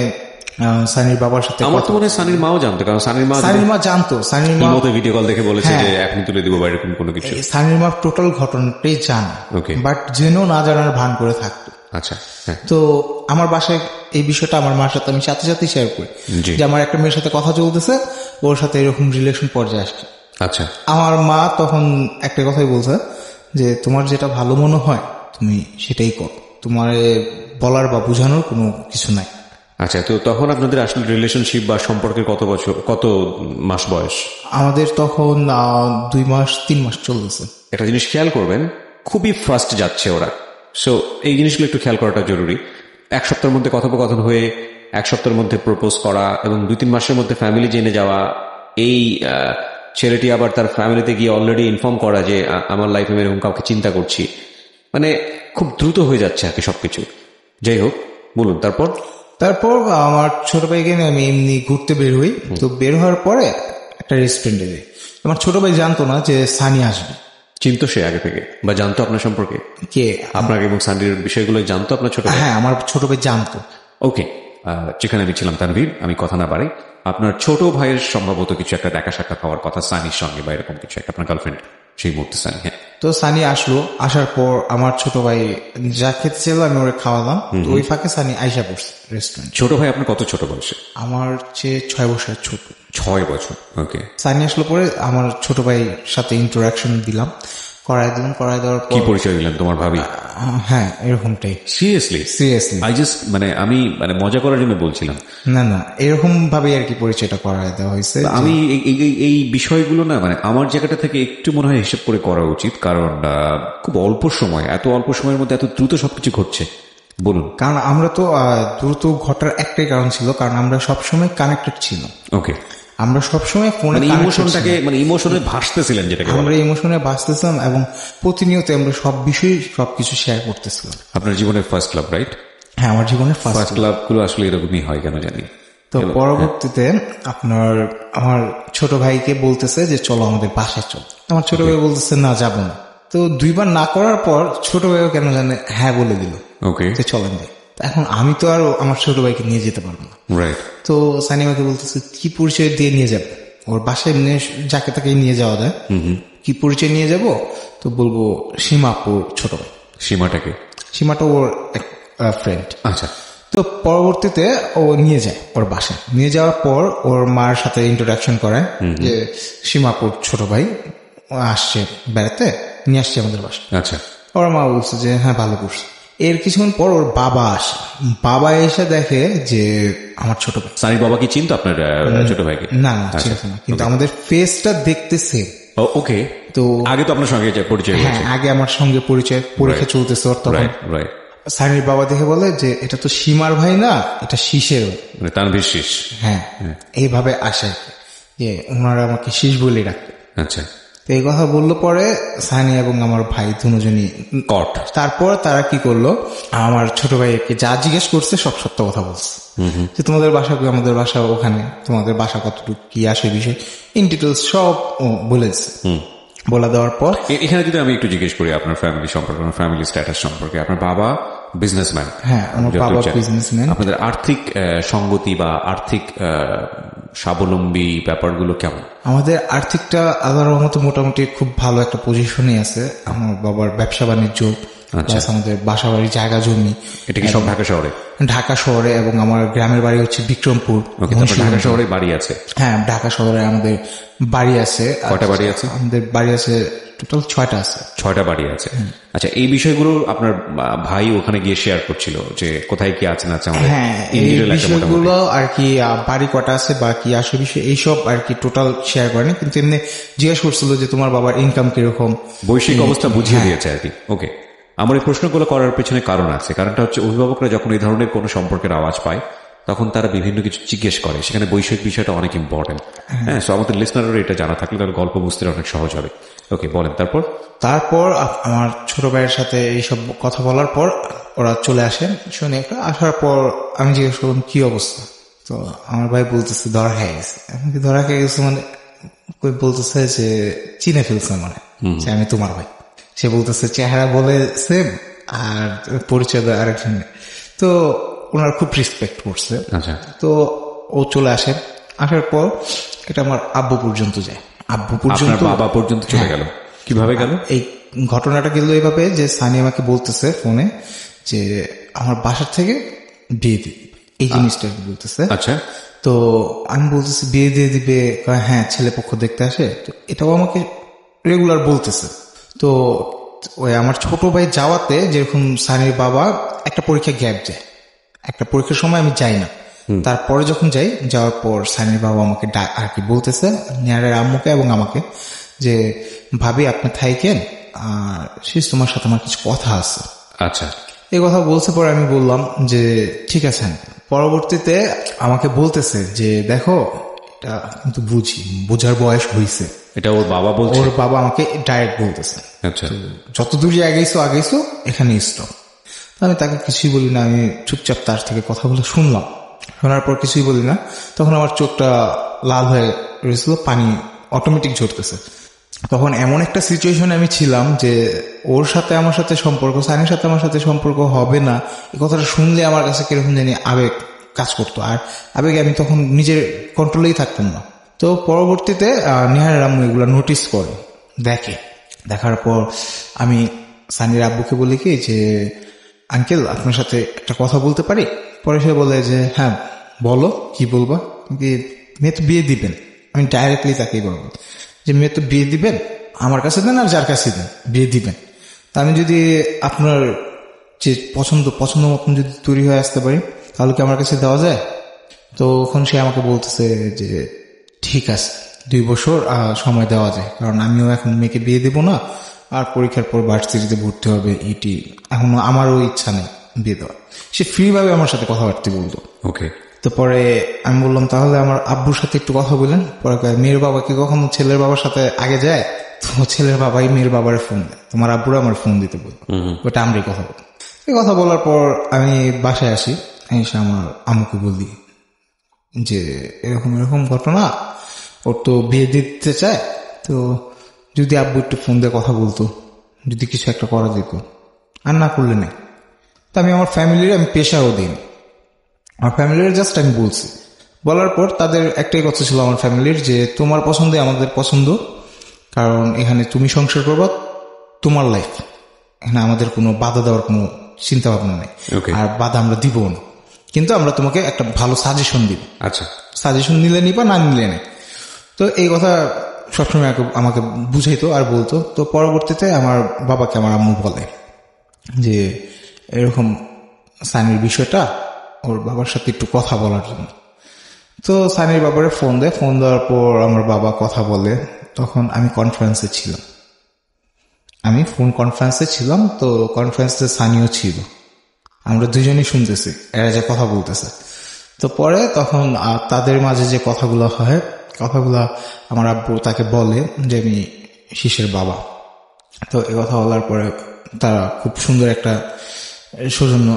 সানির বাবার সাথে আমার তো মনে হয় সানির মাও জানতো, কারণ সানির মা জানতো। সানির মা ভিডিও কল দেখে বলেছে যে এখনই তুলে দিব বা এরকম কোনো কিছু। সানির মা টোটাল ঘটনাটাই জানে, বাট জেনেও না জানার ভান করে থাকতো। আচ্ছা। তো আমার বাসায় এই বিষয়টা আমার মার সাথে আমি সাথে সাথে শেয়ার করি যে আমার একটা মেয়ের সাথে কথা চলতেছে, ওর সাথে এরকম রিলেশন পর্যায়ে আসছে। আচ্ছা। আমার মা তখন একটা কথাই বলছে যে তোমার যেটা ভালো মনে হয় তুমি সেটাই কর, তোমার বলার বা বোঝানোর কোনো কিছু নাই। আচ্ছা, তো তখন আপনাদের আসলে রিলেশনশিপ বা সম্পর্কের কত মাস বয়স? আমাদের তখন 2 মাস 3 মাস চলতেছে। একটা জিনিস খেয়াল করবেন, খুবই ফাস্ট যাচ্ছে ওরা। সো এই জিনিসগুলো একটু খেয়াল করাটা জরুরি। 1 সপ্তাহের মধ্যে কথোপকথন হয়ে 1 সপ্তাহের মধ্যে প্রপোজ করা এবং 2-3 মাসের মধ্যে ফ্যামিলি জেনে যাওয়া, এই ছেলেটি আবার তার ফ্যামিলিতে গিয়ে অলরেডি ইনফর্ম করা যে আমার লাইফে আমি এরকম কাউকে চিন্তা করছি, মানে খুব দ্রুত হয়ে যাচ্ছে আর কি সবকিছু। যাই হোক, বলুন তারপর। আমার ছোট ভাইকে নিয়ে আমি এমনি ঘুরতে বের হই। তো বের হওয়ার পরে একটা রেস্টুরেন্টে যাই। আমার ছোট ভাই জানতো না যে সানি আসবে। চিনতো সে আগে থেকে বা জানতো আপনার সম্পর্কে? কে? আপনাকে এবং সানির বিষয়গুলো জানতো আপনার ছোট ভাই? হ্যাঁ, আমার ছোট ভাই জানতো। ওকে, যেখানে আমি ছিলাম তানভীর, আমি কথা না বাড়াই, আপনার ছোট ভাইয়ের সম্ভবত কিছু একটা দেখা সাক্ষাৎ হওয়ার কথা সানির সঙ্গে বা এরকম কিছু একটা, আপনার গার্লফ্রেন্ড সেই মুহূর্তে সানি। হ্যাঁ। তো সানি আসলো, আসার পর আমার ছোট ভাই যা খেতে ছিল আমি ওরে খাওয়ালাম। তো ওই ফাঁকে সানি আইসা পড়ছে রেস্টুরেন্ট। ছোট ভাই আপনার কত ছোট বয়সে? আমার চেয়ে 6 বছরের ছোট। 6 বছর। ওকে। সানি আসলো পরে আমার ছোট ভাইয়ের সাথে ইন্টারাকশন দিলাম, করাই দেওয়ার পর কি পরিচয় দিলেন, তোমার ভাবি? হ্যাঁ, এরকমটাই। সিরিয়াসলি? আই জাস্ট আমি মজা করার জন্য বলছিলাম। না, এরকম ভাবে আর কি পরিচয়টা করায় দেওয়া হয়েছে। আমি এই বিষয়গুলো না, আমার জায়গাটা থেকে একটু মনে হয় হিসেব করে করা উচিত, কারণ খুব অল্প সময়, এত অল্প সময়ের মধ্যে এত দ্রুত সবকিছু ঘটছে। বলুন। কারণ আমরা তো দ্রুত ঘটার একটাই কারণ ছিল, কারণ আমরা সবসময় কানেক্টেড ছিলাম। ওকে। আমরা সবসময় ফোনে ইমোশনটাকে ইমোশনে ভাসতেছিলেন, যেটাকে আমরা ইমোশনে ভাসতেছিলাম এবং প্রতিনিয়ত আমরা সব বিষয়ে সবকিছু শেয়ার করতেছিলাম। আপনার জীবনের ফার্স্ট লাভ, রাইট? হ্যাঁ, আমার জীবনের ফার্স্ট লাভ গুলো আসলে এরকমই হয়, কেন জানি। তো পরবর্তীতে আমার ছোট ভাইকে বলতেছে যে চলো আমাদের বাসায় চল। আমার ছোট ভাই বলতেছে না, যাবো না। তো 2 বার না করার পর ছোট ভাইও কেন জানে হ্যাঁ বলে দিল, ওকে, চলেন যাই। এখন আমি তো আর আমার ছোট ভাইকে নিয়ে যেতে পারবো না। রাইট। তো সানি আমাকে বলতেছে কি পরিচয় দিয়ে নিয়ে যাবে, ওর বাসায় যাকে তাকে নিয়ে যাওয়া যায়, কি পরিচয় নিয়ে যাব? তো বলবো সীমাপুর ছোট ভাই। সীমাটাকে? সীমাটা ওর এক ফ্রেন্ড। আচ্ছা। তো পরবর্তীতে ও নিয়ে যায় ওর বাসায়, নিয়ে যাওয়ার পর ওর মার সাথে ইন্ট্রোডাকশন করায় যে সীমাপুর ছোট ভাই আসছে বেড়াতে, নিয়ে আসছে আমাদের বাসায়। আচ্ছা। ওর মা বলছে যে হ্যাঁ ভালো করছে। এর কিছুক্ষণ পর ওর বাবা আসে, বাবা এসে দেখে যে আমার ছোট ভাই। সানির বাবা কি চিনতো আপনার ছোট ভাইকে? না না চিনতো না, কিন্তু আমাদের ফেসটা দেখতেছে। ওকে। তো আগে তো আপনার সঙ্গে পরিচয় হ্যাঁ, হয়েছে। আগে আমার সঙ্গে পরিচয়, পরীক্ষা চলতেছে ওর তখন। রাইট। সানির বাবা দেখে বলে যে এটা তো সীমার ভাই না, এটা শীষের। মানে তানভীর শীষ। হ্যাঁ, এইভাবে আসে যে ওনারা আমাকে শীষ বলে ডাকতো। আচ্ছা। তো এই কথা বললো পরে সানি এবং আমার ভাই দুজনই কট। তারপর তারা কি করলো, আমার ছোট ভাইকে যা জিজ্ঞেস করছে সব সত্য কথা বলছে, যে তোমাদের বাসা কি, আমাদের বাসা ওখানে, তোমাদের বাসা কতটুকু, কি আসে বিষয় ইন ডিটেলস সব বলেছে। বলে দেওয়ার পর এখানে যদি আমি একটু জিজ্ঞেস করি আপনার ফ্যামিলি সম্পর্কে, আপনার ফ্যামিলি স্ট্যাটাস সম্পর্কে। আপনার বাবা বিজনেসম্যান? হ্যাঁ, আমার বাবা বিজনেসম্যান। আপনাদের আর্থিক সঙ্গতি বা আর্থিক স্বাবলম্বী ব্যাপারগুলো কেমন? আমাদের আর্থিকটা আল্লাহর রহমতে মোটামুটি খুব ভালো একটা পজিশনে আছে। আমার বাবার ব্যবসা বাণিজ্য, আমাদের বাসা বাড়ি, জায়গা জমি। এটা কি সব ঢাকা শহরে? ঢাকা শহরে, এবং আমার গ্রামের বাড়ি হচ্ছে বিক্রমপুর। ঢাকা শহরে বাড়ি আছে? হ্যাঁ, ঢাকা শহরে আমাদের বাড়ি আছে। কয়টা বাড়ি আছে? আমাদের বাড়ি আছে টোটাল 6টা আছে। 6টা বাড়ি আছে। আচ্ছা, এই বিষয়গুলো আপনার ভাই ওখানে গিয়ে শেয়ার করছিল যে কোথায় কি আছে না আছে? হ্যাঁ, এই বিষয়গুলো আর কি, বাড়ি কটা আছে বা কি আসে বিষয় এইসব আর কি টোটাল শেয়ার করেনি, কিন্তু এমনি জিজ্ঞেস করছিল যে তোমার বাবার ইনকাম কিরকম, বৈশ্বিক অবস্থা বুঝিয়ে দিয়েছে আর কি। ওকে, আমার এই প্রশ্নগুলো করার পেছনে কারণ আছে। কারণটা হচ্ছে অভিভাবকরা যখন এই ধরনের কোনো সম্পর্কের আওয়াজ পায় তখন তারা বিভিন্ন কিছু জিজ্ঞেস করে, সেখানে বৈষয়িক বিষয়টা অনেক ইম্পর্টেন্ট। হ্যাঁ, সো আমাদের লিসনাররা এটা জানা থাকলে তাহলে গল্প বুঝতে অনেক সহজ হবে। ওকে, বলেন তারপর। তারপর আমার ছোট ভাইয়ের সাথে এইসব কথা বলার পর ওরা চলে আসেন, শুনে আসার পর আমি জিজ্ঞেস করলাম কি অবস্থা। তো আমার ভাই বলতেছে ধরা খেয়ে গেছে। এমনকি ধরা খেয়ে গেছে মানে বলতেছে যে চিনে ফেলছে, মানে যে আমি তোমার ভাই। সে বলতেছে চেহারা বলেছে আর পরিচয় দেয় আরেকজন। তো ওনার খুব রেসপেক্ট করছে। আচ্ছা। তো ও চলে আসে, আসার পর এটা আমার আব্বু পর্যন্ত যায়। আব্বু পর্যন্ত, বাবা পর্যন্ত চলে গেল? কিভাবে গেল? এই ঘটনাটা গেল এইভাবে যে সানি আমাকে বলতেছে ফোনে যে আমার বাসার থেকে বিয়ে দিবে, এই জিনিসটা বলতেছে। আচ্ছা। তো আমি বলতেছি বিয়ে দিয়ে দিবে, হ্যাঁ ছেলে পক্ষ দেখতে আসে। তো এটাও আমাকে রেগুলার বলতেছে। তো ওই আমার ছোট ভাই যাওয়াতে যেরকম সানির বাবা একটা পরীক্ষা গ্যাপ যায়, একটা পরীক্ষার সময় আমি যাই না, তারপরে যখন যাই, যাওয়ার পর সানির বাবা আমাকে আর কি বলতেছে, নিয়ারের আম্মুকে এবং আমাকে, যে ভাবি আপনি থাইকেন, আর শেষ তোমার সাথে আমার কিছু কথা আছে। আচ্ছা। এই কথা বলছে পরে আমি বললাম যে ঠিক আছে। পরবর্তীতে আমাকে বলতেছে যে দেখো এটা কিন্তু বোঝার বয়স হয়েছে। এটা ওর বাবা বলছে? ওর বাবা আমাকে ডাইরেক্ট বলতেছে। আচ্ছা। যতদূর যে আগেইছো এখানে স্টপ। আমি তাকে কিছুই বলি না, আমি চুপচাপ তার থেকে কথাগুলো শুনলাম। শোনার পর কিছুই বলি না। তখন আমার চোখটা লাল হয়ে রয়েছিল, পানি অটোমেটিক ঝরতেছে। তখন এমন একটা সিচুয়েশনে আমি ছিলাম যে ওর সাথে আমার সাথে সম্পর্ক, সানির সাথে আমার সাথে সম্পর্ক হবে না, এই কথাটা শুনলে আমার কাছে কিরকম জানি আবেগ কাজ করতো। আর আবেগে আমি তখন নিজের কন্ট্রোলেই থাকতাম না। তো পরবর্তীতে নিহারের আম্মু এগুলো নোটিস করে, দেখার পর আমি সানির আব্বুকে বলি কি যে আঙ্কেল আপনার সাথে একটা কথা বলতে পারি? পরে সে বলে যে হ্যাঁ বলো, কি বলবা? মেয়ে তো বিয়ে দিবেন। আমি ডাইরেক্টলি তাকেই বলবো যে মেয়ে তো বিয়ে দিবেন, আমার কাছে দেন আর যার কাছে দেন, বিয়ে দিবেন। তা আমি যদি আপনার যে পছন্দ মতন যদি তৈরি হয়ে আসতে পারি তাহলে কি আমার কাছে দেওয়া যায়? তো ওখানে সে আমাকে বলতেছে যে ঠিক আছে 2 বছর সময় দেওয়া যায়, কারণ আমিও এখন মেয়েকে বিয়ে দেবো না, আর পরীক্ষার পর ভার্সিটিতে ভর্তি হবে, ইটি এখনো আমারও ইচ্ছা নেই বিয়ে দেওয়ার। সে ফ্রি ভাবে আমার সাথে কথাবার্তা বলতো। ওকে। তো পরে আমি বললাম তাহলে আমার আব্বুর সাথে একটু কথা বলেন। পরে মেয়ের বাবা কি কখনো ছেলের বাবার সাথে আগে যায়? তো ছেলের বাবাই মেয়ের বাবার ফোন দেয়, তোমার আব্বুরা আমার ফোন দিতে বলবো, ওটা আমরাই কথা বলবো। এই কথা বলার পর আমি বাসায় আসি, এসে আমার আম্মুকে বলি যে এরকম ঘটনা, ওর তো বিয়ে দিতে চায়, তো যদি আব্বু একটু ফোন দিয়ে কথা বলতো, যদি কিছু একটা করা যেত, আর না করলে নেই। তো আমি আমার ফ্যামিলির আমি পেশাও দিই, আমার ফ্যামিলির জাস্ট আমি বলছি। বলার পর তাদের একটাই কথা ছিল আমার ফ্যামিলির, যে তোমার পছন্দে আমাদের পছন্দ, কারণ এখানে তুমি সংসার করবা, তোমার লাইফ, এখানে আমাদের কোনো বাধা দেওয়ার কোনো চিন্তা ভাবনা নেই, Okay. আর বাধা আমরা দিব না, কিন্তু আমরা তোমাকে একটা ভালো সাজেশন দিব, আচ্ছা, সাজেশন নিলে নিবা, না নিলে নেই। তো এই কথা সবসময় আমাকে বুঝাইতো আর বলতো। তো পরবর্তীতে আমার বাবাকে আমার আম্মু বলে যে এরকম সানির বিষয়টা ওর বাবার সাথে একটু কথা বলার জন্য। তো সানির বাবারে ফোন দেয়, ফোন দেওয়ার পর আমার বাবা কথা বলে। তখন আমি কনফারেন্সে ছিলাম, আমি ফোন কনফারেন্সে ছিলাম, তো কনফারেন্সে সানিও ছিল, আমরা দুজনেই শুনতেছি এরা যে কথা বলতেছে। তো পরে তখন তাদের মাঝে যে কথাগুলো হয়, কথাগুলা আমার আব্বু তাকে বলে যে আমি শিশের বাবা। তো এই কথা বলার পরে তারা খুব সুন্দর একটা সৌজন্য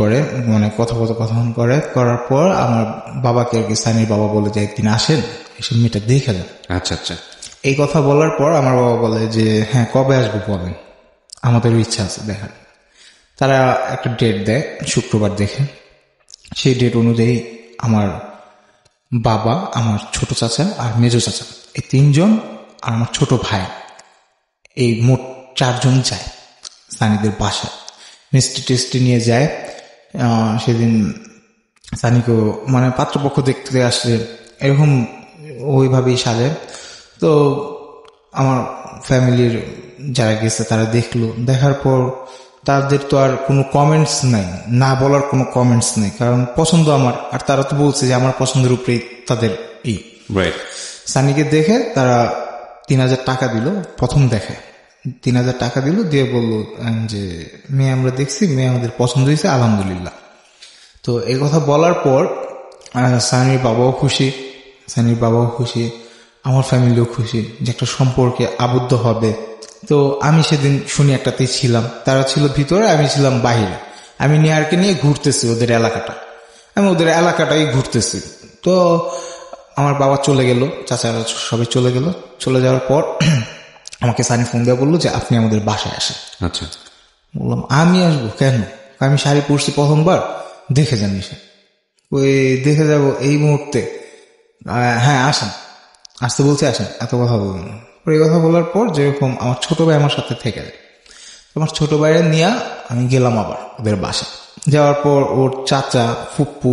করে, মানে কথোপকথন করে, করার পর আমার বাবাকে আর কি সানির বাবা বলে যে একদিন আসেন, এসব মেয়েটা দেখে যান। আচ্ছা, আচ্ছা। এই কথা বলার পর আমার বাবা বলে যে হ্যাঁ, কবে আসবো বলেন, আমাদেরও ইচ্ছা আছে দেখার। তারা একটা ডেট দেয়, শুক্রবার দেখে। সেই ডেট অনুযায়ী আমার বাবা, আমার ছোট চাচা আর মেজো চাচা, এই তিনজন আর আমার ছোট ভাই, এই মোট 4 জন যায় সানিদের বাসায়, মিষ্টি টেস্টি নিয়ে যায়। সেদিন সানিকেও মানে পাত্রপক্ষ দেখতে আসছে, এরকম ওইভাবেই সাজে। তো আমার ফ্যামিলির যারা গেছে তারা দেখলো, দেখার পর তাদের তো আর কোনো কমেন্টস নাই, না বলার কোনো কমেন্টস নেই, কারণ পছন্দ আমার, আর তারা তো বলছে যে আমার পছন্দের উপরেই তাদের রাইট। সানিকে দেখে তারা 3000 টাকা দিল, প্রথম দেখে 3000 টাকা দিল, দিয়ে বলল যে মেয়ে আমরা দেখছি, মেয়ে আমাদের পছন্দ হয়েছে, আলহামদুলিল্লাহ। তো এই কথা বলার পর সানির বাবাও খুশি, সানির বাবাও খুশি, আমার ফ্যামিলিও খুশি যে একটা সম্পর্কে আবদ্ধ হবে। তো আমি সেদিন শুনি একটাতেই ছিলাম, তারা ছিল ভিতরে, আমি ছিলাম বাহিরে। আমি নিয়ারকে নিয়ে ঘুরতেছি ওদের এলাকাটা, আমি ওদের এলাকাটাই ঘুরতেছি। তো আমার বাবা চলে গেল, চাচারা সবাই চলে গেল। চলে যাওয়ার পর আমাকে সানি ফোন দেওয়া বললো যে আপনি আমাদের বাসায় আসেন। আচ্ছা। বললাম আমি আসবো কেন, আমি শাড়ি পরছি প্রথমবার, দেখে যান এসে। ওই দেখে যাব এই মুহূর্তে, হ্যাঁ আসেন, আসতে বলছে আসেন, এত কথা বলবেন না। এই কথা বলার পর যেরকম আমার ছোট ভাই আমার সাথে থেকে যায়, আমার ছোট ভাইয়ের নিয়ে আমি গেলাম আবার ওদের বাসায়। যাওয়ার পর ওর চাচা, ফুপ্পু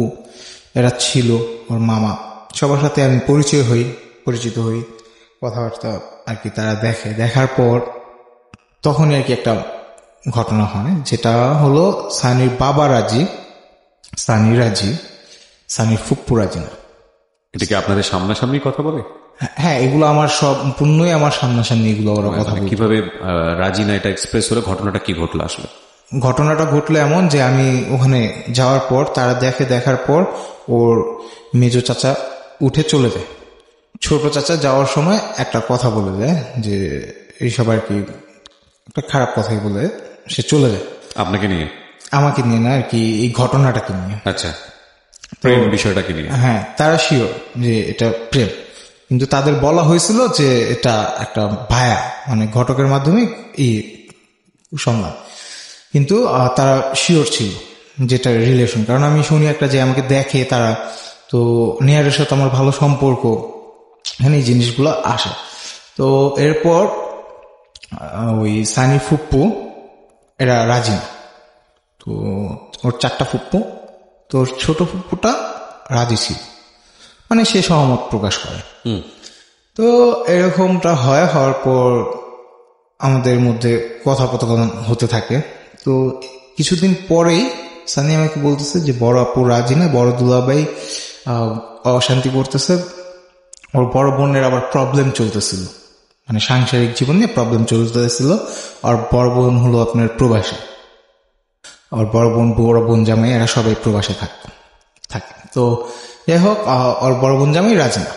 এরা ছিল, ওর মামা, সবার সাথে আমি পরিচিত হই, কথাবার্তা আর কি তারা দেখে। দেখার পর তখনই আর কি একটা ঘটনা হয়, যেটা হলো সানির বাবা রাজি, সানি রাজি, সানির ফুপ্পু রাজি না। এটা কি আপনাদের সামনাসামনি কথা বলে? হ্যাঁ, এগুলো আমার সম্পূর্ণই আমার সামনাসামনি এগুলো ওরা কথা বলে। কিভাবে রাজি না এটা এক্সপ্রেস হলো, ঘটনাটা কি ঘটলো আসলে? ঘটনাটা ঘটলো এমন যে আমি ওখানে যাওয়ার পর তারা দেখার পর ওর মেজো চাচা উঠে চলে যায়, ছোট চাচা যাওয়ার সময় একটা কথা বলে যায় যে এইসব আর কি একটা খারাপ কথাই বলে সে চলে যায়। আপনাকে নিয়ে? আমাকে নিয়ে না আর কি, এই ঘটনাটাকে নিয়ে। আচ্ছা, প্রেম বিষয়টাকে নিয়ে? হ্যাঁ, তারা শিওর যে এটা প্রেম, কিন্তু তাদের বলা হয়েছিল যে এটা একটা ভায়া, মানে ঘটকের মাধ্যমে এই সংলাপ, কিন্তু তারা শিওর ছিল যেটা রিলেশন। কারণ আমি শুনি একটা যে আমাকে দেখে তারা, তো নেহারের সাথে আমার ভালো সম্পর্ক, এখানে এই জিনিসগুলো আসে। তো এরপর ওই সানি ফুপ্পু এরা রাজি না, তো ওর 4টা ফুপ্পু, তো ওর ছোট ফুপ্পুটা রাজি ছিল, মানে সে সহমত প্রকাশ করে। তো এরকমটা হওয়ার পর আমাদের মধ্যে কথোপকথন হতে থাকে। তো কিছুদিন পরেই সানি আমাকে বলতেছে যে বড় আপু রাজি না, বড় দুলাভাই অশান্তি করতেছে, ওর বড় বোনের আবার প্রবলেম চলতেছিল, মানে সাংসারিক জীবনে প্রবলেম চলতেছিল। আর বড় বোন হলো আপনার প্রবাসী, আর বড় বোন জামাই এরা সবাই প্রবাসে থাকে। তো যাই হোক, ওর বড় বোন জামাই রাজি না,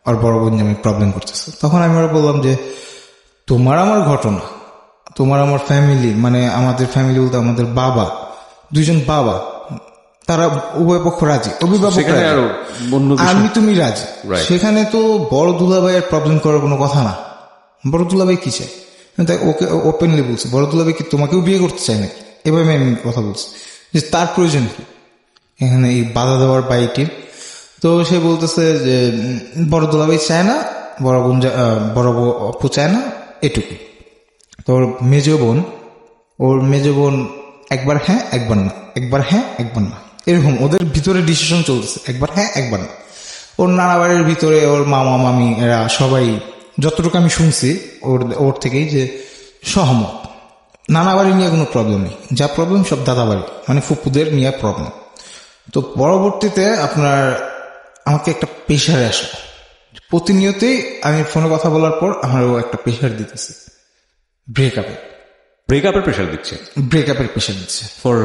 ওর বড় বোন জামাই প্রবলেম করতেছে। তখন আমি ওরা বললাম যে তোমার আমার ঘটনা, তোমার আমার ফ্যামিলি, মানে আমাদের ফ্যামিলি বলতে আমাদের বাবা, 2 জন বাবা, তারা উভয় পক্ষ রাজি, অভিভাবক আমি তুমি রাজি, সেখানে তো বড় দুলাভাইয়ের প্রবলেম করার কোনো কথা না। বড় দুলাভাই কি চাই, তাই ওকে ওপেনলি বলছি, বড় দুলাভাই কি তোমাকেও বিয়ে করতে চায় নাকি, এভাবে আমি কথা বলছি। যে তার প্রয়োজন কি এখানে এই বাধা দেওয়ার বাড়িটির। তো সে বলতেছে যে বড় দুলাভাই চায় না, বড় আপু চায় না, এটুকু। তো ওর মেজ বোন একবার হ্যাঁ একবার না, একবার হ্যাঁ একবার না, এরকম ওদের ভিতরে ডিসিশন চলতেছে, একবার হ্যাঁ একবার না। ওর নানা বাড়ির ভিতরে ওর মামা মামি এরা সবাই, যতটুকু আমি শুনছি ওর থেকেই, যে সহমত। নানা বাড়ি নিয়ে কোনো প্রবলেম নেই, যা প্রবলেম সব দাদা বাড়ি মানে ফুপুদের নিয়ে প্রবলেম। তো পরবর্তীতে আপনার আমাকে একটা প্রেশারে আসলো, প্রতিনিয়তই আমি ফোনে কথা বলার পর আমারও একটা প্রেশার দিতেছে, ব্রেকআপের প্রেশার দিচ্ছে, ব্রেকআপের প্রেশার দিচ্ছে ফর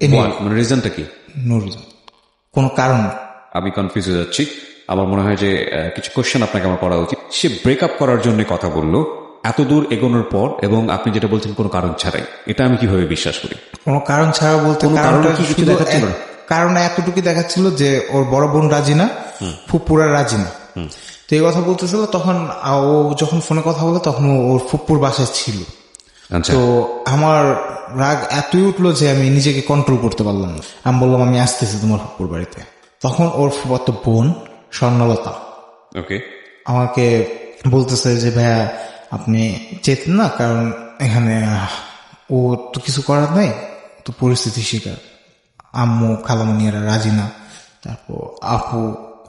এমনি মানে রিজনটা কি? নো রিজন, কোনো কারণ না। আমি কনফিউজ হয়ে যাচ্ছি। আমার মনে হয় যে কিছু কোশ্চেন আপনাকে আমার করা উচিত। সে ব্রেকআপ করার জন্য কথা বললো এত দূর এগোনোর পর, এবং আপনি যেটা বলছেন কোনো কারণ ছাড়াই, এটা আমি কিভাবে বিশ্বাস করি? কোনো কারণ ছাড়া বলতে কোনো কারণ কারণটা কি কিছু শুধু দেখাচ্ছিল না? কারণ এতটুকু দেখাচ্ছিল যে ওর বড় বোন রাজি না, ফুপুরা রাজি না। তো এই কথা বলতেছিল, তখন ও যখন ফোনে কথা বলে তখন ওর ফুপুর বাসায় ছিল। আচ্ছা, তো আমার রাগ এতই উঠলো যে আমি নিজেকে কন্ট্রোল করতে পারলাম না। আমি বললাম আমি আসতেছি তোমার ফুপুর বাড়িতে। তখন ওর ফুফাতো বোন স্বর্ণলতা ওকে, আমাকে বলতেছে যে ভাইয়া আপনি যেতেন না, কারণ এখানে ও তো কিছু করার নাই, তো পরিস্থিতি শিকার, আম্মু খালামণিয়ারা রাজি না, তারপর আপু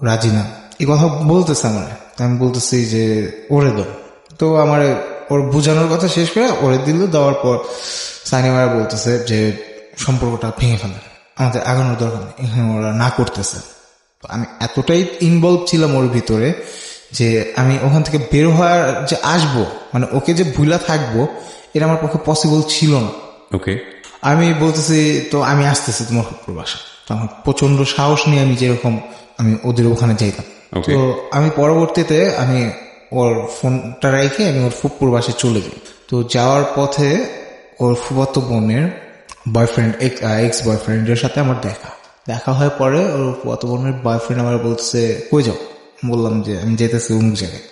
রাজি না, এই কথা বলতেছে আমার। আমি বলতেছি যে ওরে দাও। তো আমার ওর বোঝানোর কথা শেষ করে ওরে দিল, দেওয়ার পর সাইনিমারা বলতেছে যে সম্পর্কটা ভেঙে ফেলেন, আমাদের আগানোর দরকার নেই, এখানে ওরা না করতেছে। তো আমি এতটাই ইনভলভ ছিলাম ওর ভিতরে যে আমি ওখান থেকে বের হওয়ার যে আসবো, মানে ওকে যে ভুলা থাকবো, এটা আমার পক্ষে পসিবল ছিল না। ওকে, আমি বলতেছি তো আমি আসতেছি তোমার ফুপুর বাসা। তো আমার প্রচন্ড সাহস নিয়ে আমি যেরকম আমি ওদের ওখানে যাইতাম। Okay. তো আমি পরবর্তীতে আমি ওর ফোনটা রেখে আমি ওর ফুপুর বাসায় চলে যাই। তো যাওয়ার পথে ওর ফুফাতো বোনের বয়ফ্রেন্ড, এক্স বয়ফ্রেন্ডের সাথে আমার দেখা হয়। পরে ওর ফুফাতো বোনের বয়ফ্রেন্ড আমার বলতেছে কই যাও, বললাম যে আমি যেতেছি অমুক জায়গায়।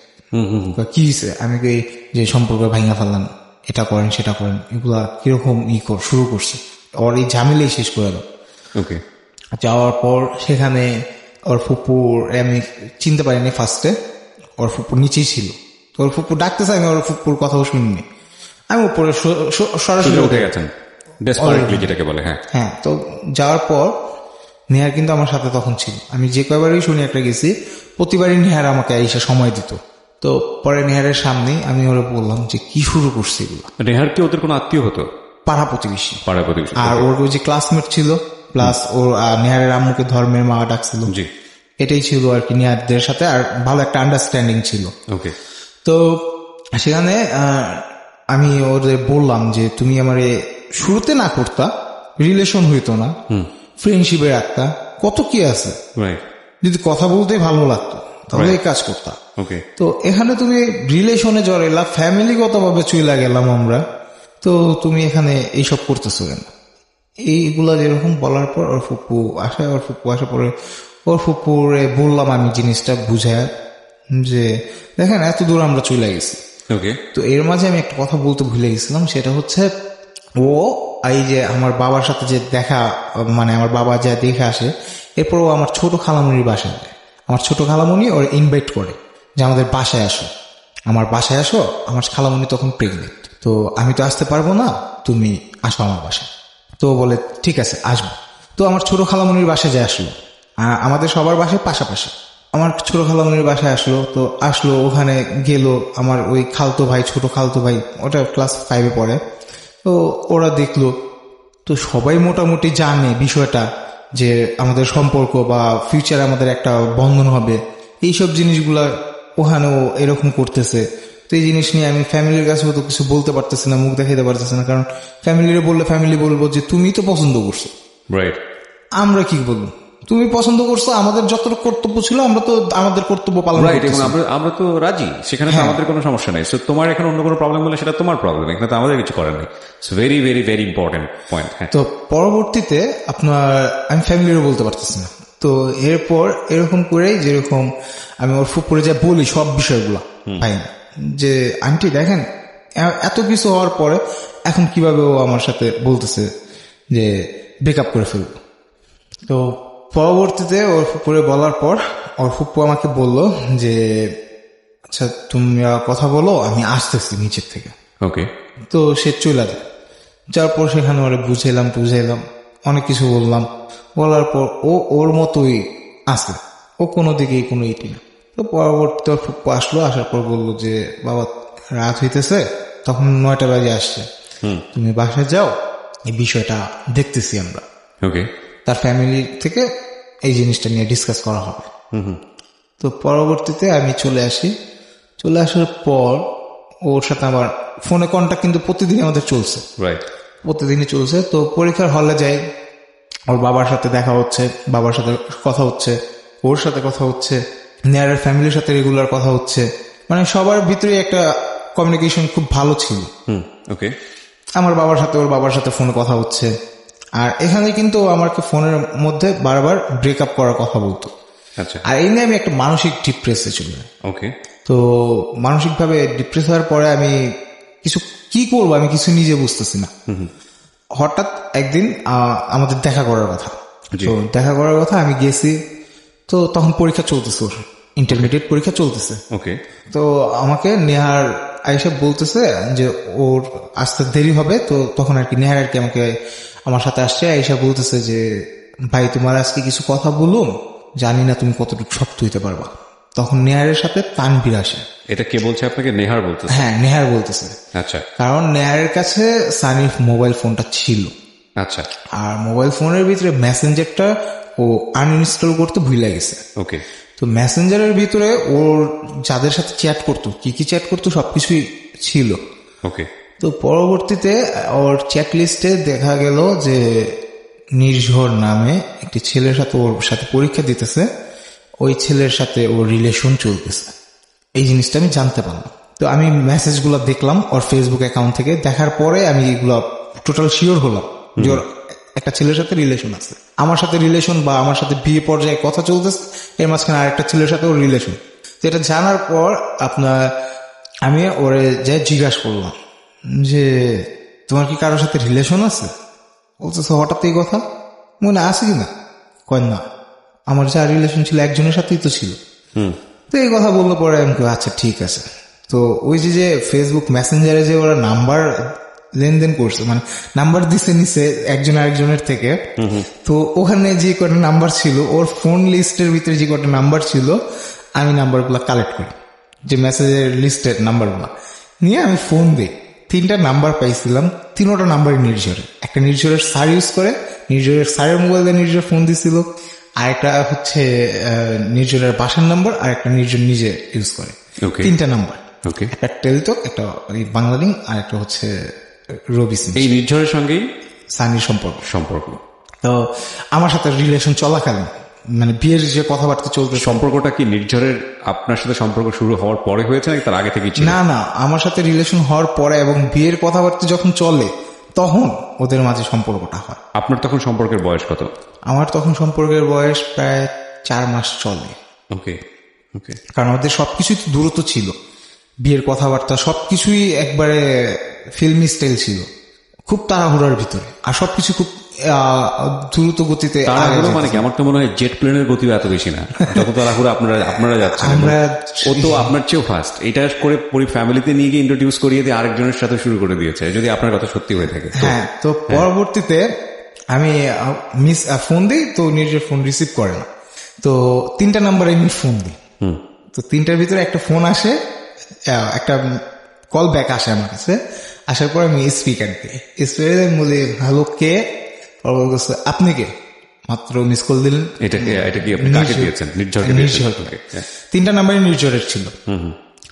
কি হয়েছে? আমি কই যে সম্পর্ক ভাঙা ফেললাম, এটা করেন সেটা করেন, এগুলা কিরকম শুরু করছে, ওর এই ঝামেলাই শেষ করে দাও। ওকে, যাওয়ার পর সেখানে ওর ফুপুর আমি চিনতে পারিনি ফার্স্টে, ওর ফুপুর নিচেই ছিল। তো ওর ফুপুর ডাকতেছে, আমি ওর ফুপুর কথাও শুনিনি, আমি উপরে সরাসরি উঠে গেছেন, ডেসপারেটলি যেটাকে বলে। হ্যাঁ হ্যাঁ। তো যাওয়ার পর নেহার কিন্তু আমার সাথে তখন ছিল, আমি যে কয়বারই শুনি একটা গেছি প্রতিবারই নেহার আমাকে এসে সময় দিত। তো পরে নেহারের সামনেই আমি ওরা বললাম যে কি শুরু করছে এগুলো। নেহার কি ওদের কোনো আত্মীয় হতো? পাড়া প্রতিবেশী। পাড়া প্রতিবেশী। আর ওর ওই যে ক্লাসমেট ছিল, প্লাস ওর নেহারের আম্মুকে ধর্মের মা ডাকছিল। জি, এটাই ছিল আর কি নেহারদের সাথে, আর ভালো একটা আন্ডারস্ট্যান্ডিং ছিল। ওকে। তো সেখানে আমি ওদের বললাম যে তুমি আমার শুরুতে না করতা, রিলেশন হইতো না, ফ্রেন্ডশিপে রাখতা, কত কি আছে, রাইট, যদি কথা বলতে ভালো লাগতো তাহলে এই কাজ করতা। ওকে। তো এখানে তুমি রিলেশনে জড়াইলা, ফ্যামিলিগত ভাবে চইলা গেলাম আমরা, তো তুমি এখানে এইসব করতেছো কেন? এইগুলা যেরকম বলার পর ওর ফুপু আসার পরে ওর ফুপুরে বললাম আমি জিনিসটা বুঝায় যে দেখেন এত দূর আমরা চলে গেছি। ওকে। তো এর মাঝে আমি একটা কথা বলতে ভুলে গেছিলাম, সেটা হচ্ছে ও এই যে আমার বাবার সাথে যে দেখা, মানে আমার বাবা যা দেখে আসে, এরপর ও আমার ছোট খালামুনির বাসায় যায়। আমার ছোট খালামুনি ওর ইনভাইট করে যে আমাদের বাসায় আসো, আমার বাসায় আসো। আমার খালামুনি তখন প্রেগনেন্ট, তো আমি তো আসতে পারবো না, তুমি আসো আমার বাসায়। তো বলে ঠিক আছে আসবো। তো আমার ছোট খালামুনির বাসায় যায় আসলো, আমাদের সবার বাসায় পাশাপাশি। আমার ছোট খালামুনির বাসায় আসলো, ওখানে গেল আমার ওই খালতো ভাই, ছোট খালতো ভাই, ওটা ক্লাস 5-এ পড়ে। তো ওরা দেখলো, তো সবাই মোটামুটি জানে বিষয়টা যে আমাদের সম্পর্ক বা ফিউচারে আমাদের একটা বন্ধন হবে, এইসব জিনিসগুলা ওখানেও এরকম করতেছে। তো এই জিনিস নিয়ে আমি ফ্যামিলির কাছেও তো কিছু বলতে পারতেছি না, মুখ দেখাইতে পারতেছি না, কারণ ফ্যামিলিরে বললে ফ্যামিলি বলবো যে তুমি তো পছন্দ করছো, রাইট। আমরা কি বলবো, তুমি পছন্দ করছো, আমাদের যতটুকু কর্তব্য ছিল আমরা তো আমাদের কর্তব্য পালন করতেছি। আমরা তো রাজি, সেখানে তো আমাদের কোনো সমস্যা নেই। সো তোমার এখানে অন্য কোনো প্রবলেম হলে সেটা তোমার প্রবলেম, এখানে তো আমাদের কিছু করার নেই। It's very very very important point. হ্যাঁ। তো পরবর্তীতে আপনার আমি ফ্যামিলিরও বলতে পারতেছি না। তো এরপর এরকম করেই যেরকম আমি ওর ফুপুরে যা বলি সব বিষয়গুলো ভাই, যে আন্টি দেখেন এত কিছু হওয়ার পরে এখন কিভাবে ও আমার সাথে বলতেছে যে ব্রেকআপ করে ফেলবো। তো পরবর্তীতে ওর ফুপুরে বলার পর ওর ফুপু আমাকে বলল যে আচ্ছা তুমি কথা বলো, আমি আসতেছি নিচের থেকে। ওকে। তো সে চলে যায়, যার পর সেখানে ওরা বুঝাইলাম অনেক কিছু বলার পর ও ওর মতোই আছে, ও কোনো দিকেই কোনো ইটি না। তো পরবর্তী ওর ফুপু আসলো, আসার পর বললো যে বাবা রাত হইতেছে, তখন 9টা বাজে আসছে, তুমি বাসায় যাও, এই বিষয়টা দেখতেছি আমরা। ওকে। তার ফ্যামিলি থেকে এই জিনিসটা নিয়ে ডিসকাস করা হবে। তো পরবর্তীতে আমি চলে আসার পর ওর সাথে আমার ফোনে কন্ট্যাক্ট কিন্তু প্রতিদিন আমাদের চলছে, প্রতিদিনই চলছে। তো পরীক্ষার হলে যাই, ওর বাবার সাথে দেখা হচ্ছে, বাবার সাথে কথা হচ্ছে, ওর সাথে কথা হচ্ছে, নেয়ারের ফ্যামিলির সাথে রেগুলার কথা হচ্ছে, মানে সবার ভিতরে একটা কমিউনিকেশন খুব ভালো ছিল। ওকে। আমার বাবার সাথে ওর বাবার সাথে ফোনে কথা হচ্ছে। আর এখানে কিন্তু আমাকে ফোনের মধ্যে বারবার ব্রেকআপ করার কথা বলতো। আচ্ছা। আর এই নিয়ে আমি একটা মানসিক ডিপ্রেসে চলে যাই। ওকে। তো মানসিকভাবে ডিপ্রেস হওয়ার পরে আমি কি করবো আমি কিছু নিজে বুঝতেছি না। হঠাৎ একদিন আমাদের দেখা করার কথা, তো দেখা করার কথা আমি গেছি। তো তখন পরীক্ষা চলতেছে, ওর ইন্টারমিডিয়েট পরীক্ষা চলতেছে। ওকে। তো আমাকে নেহার আয়েশা বলতেছে যে ওর আসতে দেরি হবে, তো তখন আর কি নেহার আর কি আমাকে আমার সাথে আসছে। আয়েশা বলতেছে যে ভাই তোমার আজকে কিছু কথা বলুন, জানি না তুমি কতটুকু শক্ত হইতে পারবা। তখন নেহারের সাথে তানভীর আসে। এটা কে বলছে আপনাকে? নেহার বলতেছে? হ্যাঁ, নেহার বলতেছে। আচ্ছা। কারণ নেহারের কাছে সানির মোবাইল ফোনটা ছিল। আচ্ছা। আর মোবাইল ফোনের ভিতরে মেসেঞ্জারটা ও আনইনস্টল করতে ভুলে গেছে। ওকে। তো মেসেঞ্জারের ভিতরে ওর যাদের সাথে চ্যাট করতো, কি চ্যাট করতো সবকিছুই ছিল। ওকে। তো পরবর্তীতে ওর চ্যাট লিস্টে দেখা গেল যে নির্ঝর নামে একটি ছেলের সাথে ওর সাথে পরীক্ষা দিতেছে, ওই ছেলের সাথে ওর রিলেশন চলতেছে। এই জিনিসটা আমি জানতে পারলাম। তো আমি মেসেজগুলো দেখলাম ওর ফেসবুক অ্যাকাউন্ট থেকে, দেখার পরে আমি এগুলো টোটাল শিওর হলাম যে ওর একটা ছেলের সাথে রিলেশন আছে। আমার সাথে রিলেশন বা আমার সাথে বিয়ে পর্যায়ে কথা চলতেছে, এর মাঝখানে আরেকটা ছেলের সাথে ওর রিলেশন। যেটা জানার পর আমি ওরে যাই জিজ্ঞাসা করলাম যে তোমার কি কারোর সাথে রিলেশন আছে? বলতেছে হঠাৎ এই কথা, মনে আছে কিনা? কয় না, আমার যা রিলেশন ছিল একজনের সাথেই তো ছিল। তো এই কথা বললো পরে আমি আচ্ছা ঠিক আছে। তো ওই যে ফেসবুক মেসেঞ্জারে যে ওরা নাম্বার লেনদেন করছে, মানে নাম্বার দিছে নিছে একজন আরেকজনের থেকে, তো ওখানে যে কটা নাম্বার ছিল ওর ফোন লিস্টের ভিতরে যে কটা নাম্বার ছিল, আমি নাম্বারগুলো কালেক্ট করি, যে মেসেজের লিস্টের নাম্বারগুলো নিয়ে আমি ফোন দিই। 3টা নাম্বার পাইছিলাম, 3টা নাম্বারই নির্ঝরের। একটা নির্ঝরের স্যার ইউজ করে, নির্ঝরের স্যারের মোবাইলে নির্ঝর ফোন দিছিল, আর একটা হচ্ছে নির্ঝরের বাসার নাম্বার, আর একটা নির্ঝর নিজে ইউজ করে। 3টা নাম্বার, একটা টেলিটক, একটা বাংলালিংক, আর একটা হচ্ছে রবি সিম। এই নির্ঝরের সঙ্গেই সানির সম্পর্ক। তো আমার সাথে রিলেশন চলাকালীন, মানে বিয়ের যে কথাবার্তা চলতে, সম্পর্কটা কি নির্ঝরের আপনার সাথে সম্পর্ক শুরু হওয়ার পরে হয়েছে নাকি তার আগে থেকেই ছিল? না, আমার সাথে রিলেশন হওয়ার পরে এবং বিয়ের কথাবার্তা যখন চলে তখন ওদের মাঝে সম্পর্কটা হয়। আপনার তখন সম্পর্কের বয়স কত? আমার তখন সম্পর্কের বয়স প্রায় 4 মাস চলে। ওকে। কারণ ওদের সবকিছুই তো দূরত্ব ছিল, বিয়ের কথাবার্তা সবকিছুই একবারে ফিল্মি স্টাইল ছিল, খুব তাড়াহুড়ার ভিতরে, আর সবকিছু খুব দ্রুত গতিতে। তাড়াহুড়ো মানে কি? আমার তো মনে হয় জেট প্লেনের গতিও এত বেশি না, যত তাড়াহুড়ো আপনারা যাচ্ছেন। ও তো আপনার চেয়েও ফাস্ট। এটা করে ফ্যামিলিতে নিয়ে গিয়ে ইন্ট্রোডিউস করিয়ে দিয়ে আরেকজনের সাথে শুরু করে দিয়েছে, যদি আপনার কথা সত্যি হয়ে থাকে। হ্যাঁ, তো পরবর্তীতে আমি ফোন দিই, তো নিজের ফোন রিসিভ করে না। তো 3টা নাম্বারে আমি ফোন দিই। তো 3টার ভিতরে একটা ফোন আসে, একটা কল ব্যাক আসে আমার কাছে। আসার পর আমি স্পিকার দিই, স্পিকারে বলি হ্যালো কে? বলতেছে আপনি কে? মাত্র মিস কল দিলেন। এটা কি আপনি কাকে দিয়েছেন? নির্ঝরকে। 3টা নাম্বারই নির্ঝরের ছিল।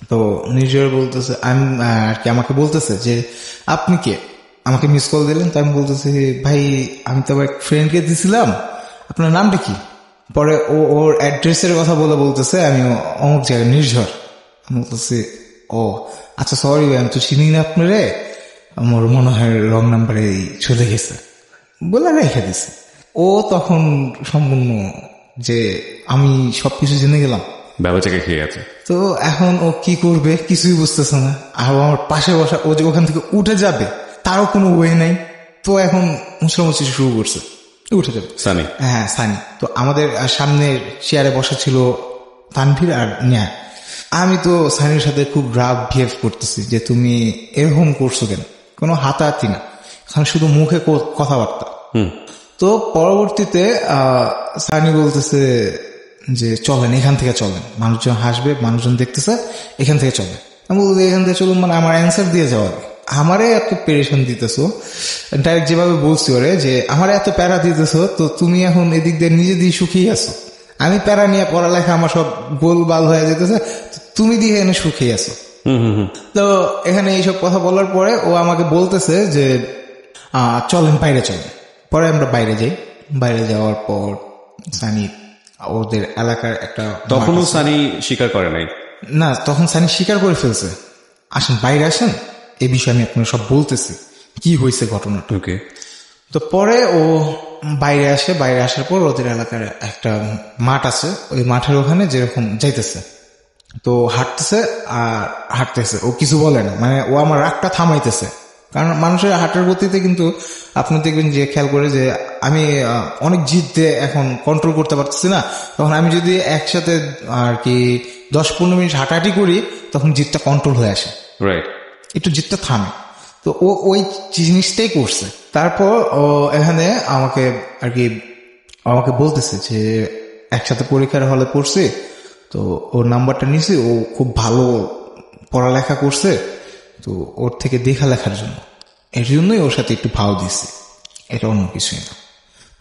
তো নির্ঝর বলতেছে আর কি আমাকে বলতেছে যে আপনি কে, আমাকে মিস কল দিলেন। তো আমি বলতেছি ভাই আমি তো আমার ফ্রেন্ডকে দিছিলাম, আপনার নামটা কি? পরে ওর অ্যাড্রেসের কথা বলতেছে আমি অমুক জায়গায় নির্ঝর। আমি বলতেছি ও আচ্ছা সরি ভাই, আমি তো চিনি না আপনারে, আমার মনে হয় রং নাম্বারে চলে গেছে বলে রেখে দিছে। ও তখন সম্পূর্ণ যে আমি সবকিছু জেনে গেলাম, ব্যবচাকে খেয়ে গেছে। তো এখন ও কি করবে কিছুই বুঝতেছে না। আর আমার পাশে বসা, ও যে ওখান থেকে উঠে যাবে তারও কোনো ওয়ে নাই। তো এখন মুছড়ামুছি শুরু করছে। উঠে যাবে। সানি। হ্যাঁ সানি। তো আমাদের সামনে চেয়ারে বসা ছিল তানভীর আর নেহা। আমি তো সানির সাথে খুব রাগ বিহেভ করতেছি যে তুমি এরকম করছো কেন, কোনো হাতাহাতি না, এখানে শুধু মুখে কথাবার্তা। তো পরবর্তীতে সানি বলতেছে যে চলেন এখান থেকে চলেন, মানুষজন হাসবে, মানুষজন দেখতেছে, এখান থেকে চলেন। আমি বলতে এখান থেকে চলুন মানে আমার অ্যান্সার দিয়ে যাওয়া, আমারে এত পেরেশান দিতেছো, ডাইরেক্ট যেভাবে বলছি ওরে যে আমার এত প্যারা দিতেছো, তো তুমি এখন এদিক দিয়ে নিজে দিয়ে সুখেই আছো, আমি প্যারা নিয়ে পড়ালেখা আমার সব গোলবাল হয়ে যেতেছে, তুমি দিয়ে এখানে সুখেই আছো। তো এখানে এইসব কথা বলার পরে ও আমাকে বলতেছে যে চলেন বাইরে চলেন। পরে আমরা বাইরে যাই। বাইরে যাওয়ার পর সানি ওদের এলাকার একটা, তখনও সানি স্বীকার করে নাই? না, তখন সানি স্বীকার করে ফেলছে। আসেন বাইরে আসেন, এই বিষয়ে আমি আপনার সব বলতেছি কি হয়েছে ঘটনাটা। ওকে। তো পরে ও বাইরে আসে, বাইরে আসার পর ওদের এলাকার একটা মাঠ আছে, ওই মাঠের ওখানে যেরকম যাইতেছে, তো হাঁটতেছে আর হাঁটতেছে, ও কিছু বলে না, মানে ও আমার রাগটা থামাইতেছে। কারণ মানুষের হাঁটার গতিতে কিন্তু আপনি দেখবেন যে খেয়াল করে যে আমি অনেক জিদ দিয়ে এখন কন্ট্রোল করতে পারতেছি না, তখন আমি যদি একসাথে আর কি 10-15 মিনিট হাঁটাহাঁটি করি তখন জিদটা কন্ট্রোল হয়ে আসে, রাইট, একটু জিদটা থামে। তো ও ওই জিনিসটাই করছে। তারপর ও এখানে আমাকে আর কি আমাকে বলতেছে যে একসাথে পরীক্ষার হলে পড়ছি, তো ওর নাম্বারটা নিয়েছি, ও খুব ভালো পড়ালেখা করছে, তো ওর থেকে দেখা লেখার জন্য, এর জন্যই ওর সাথে একটু ভাও দিছি, এটা অন্য কিছুই না।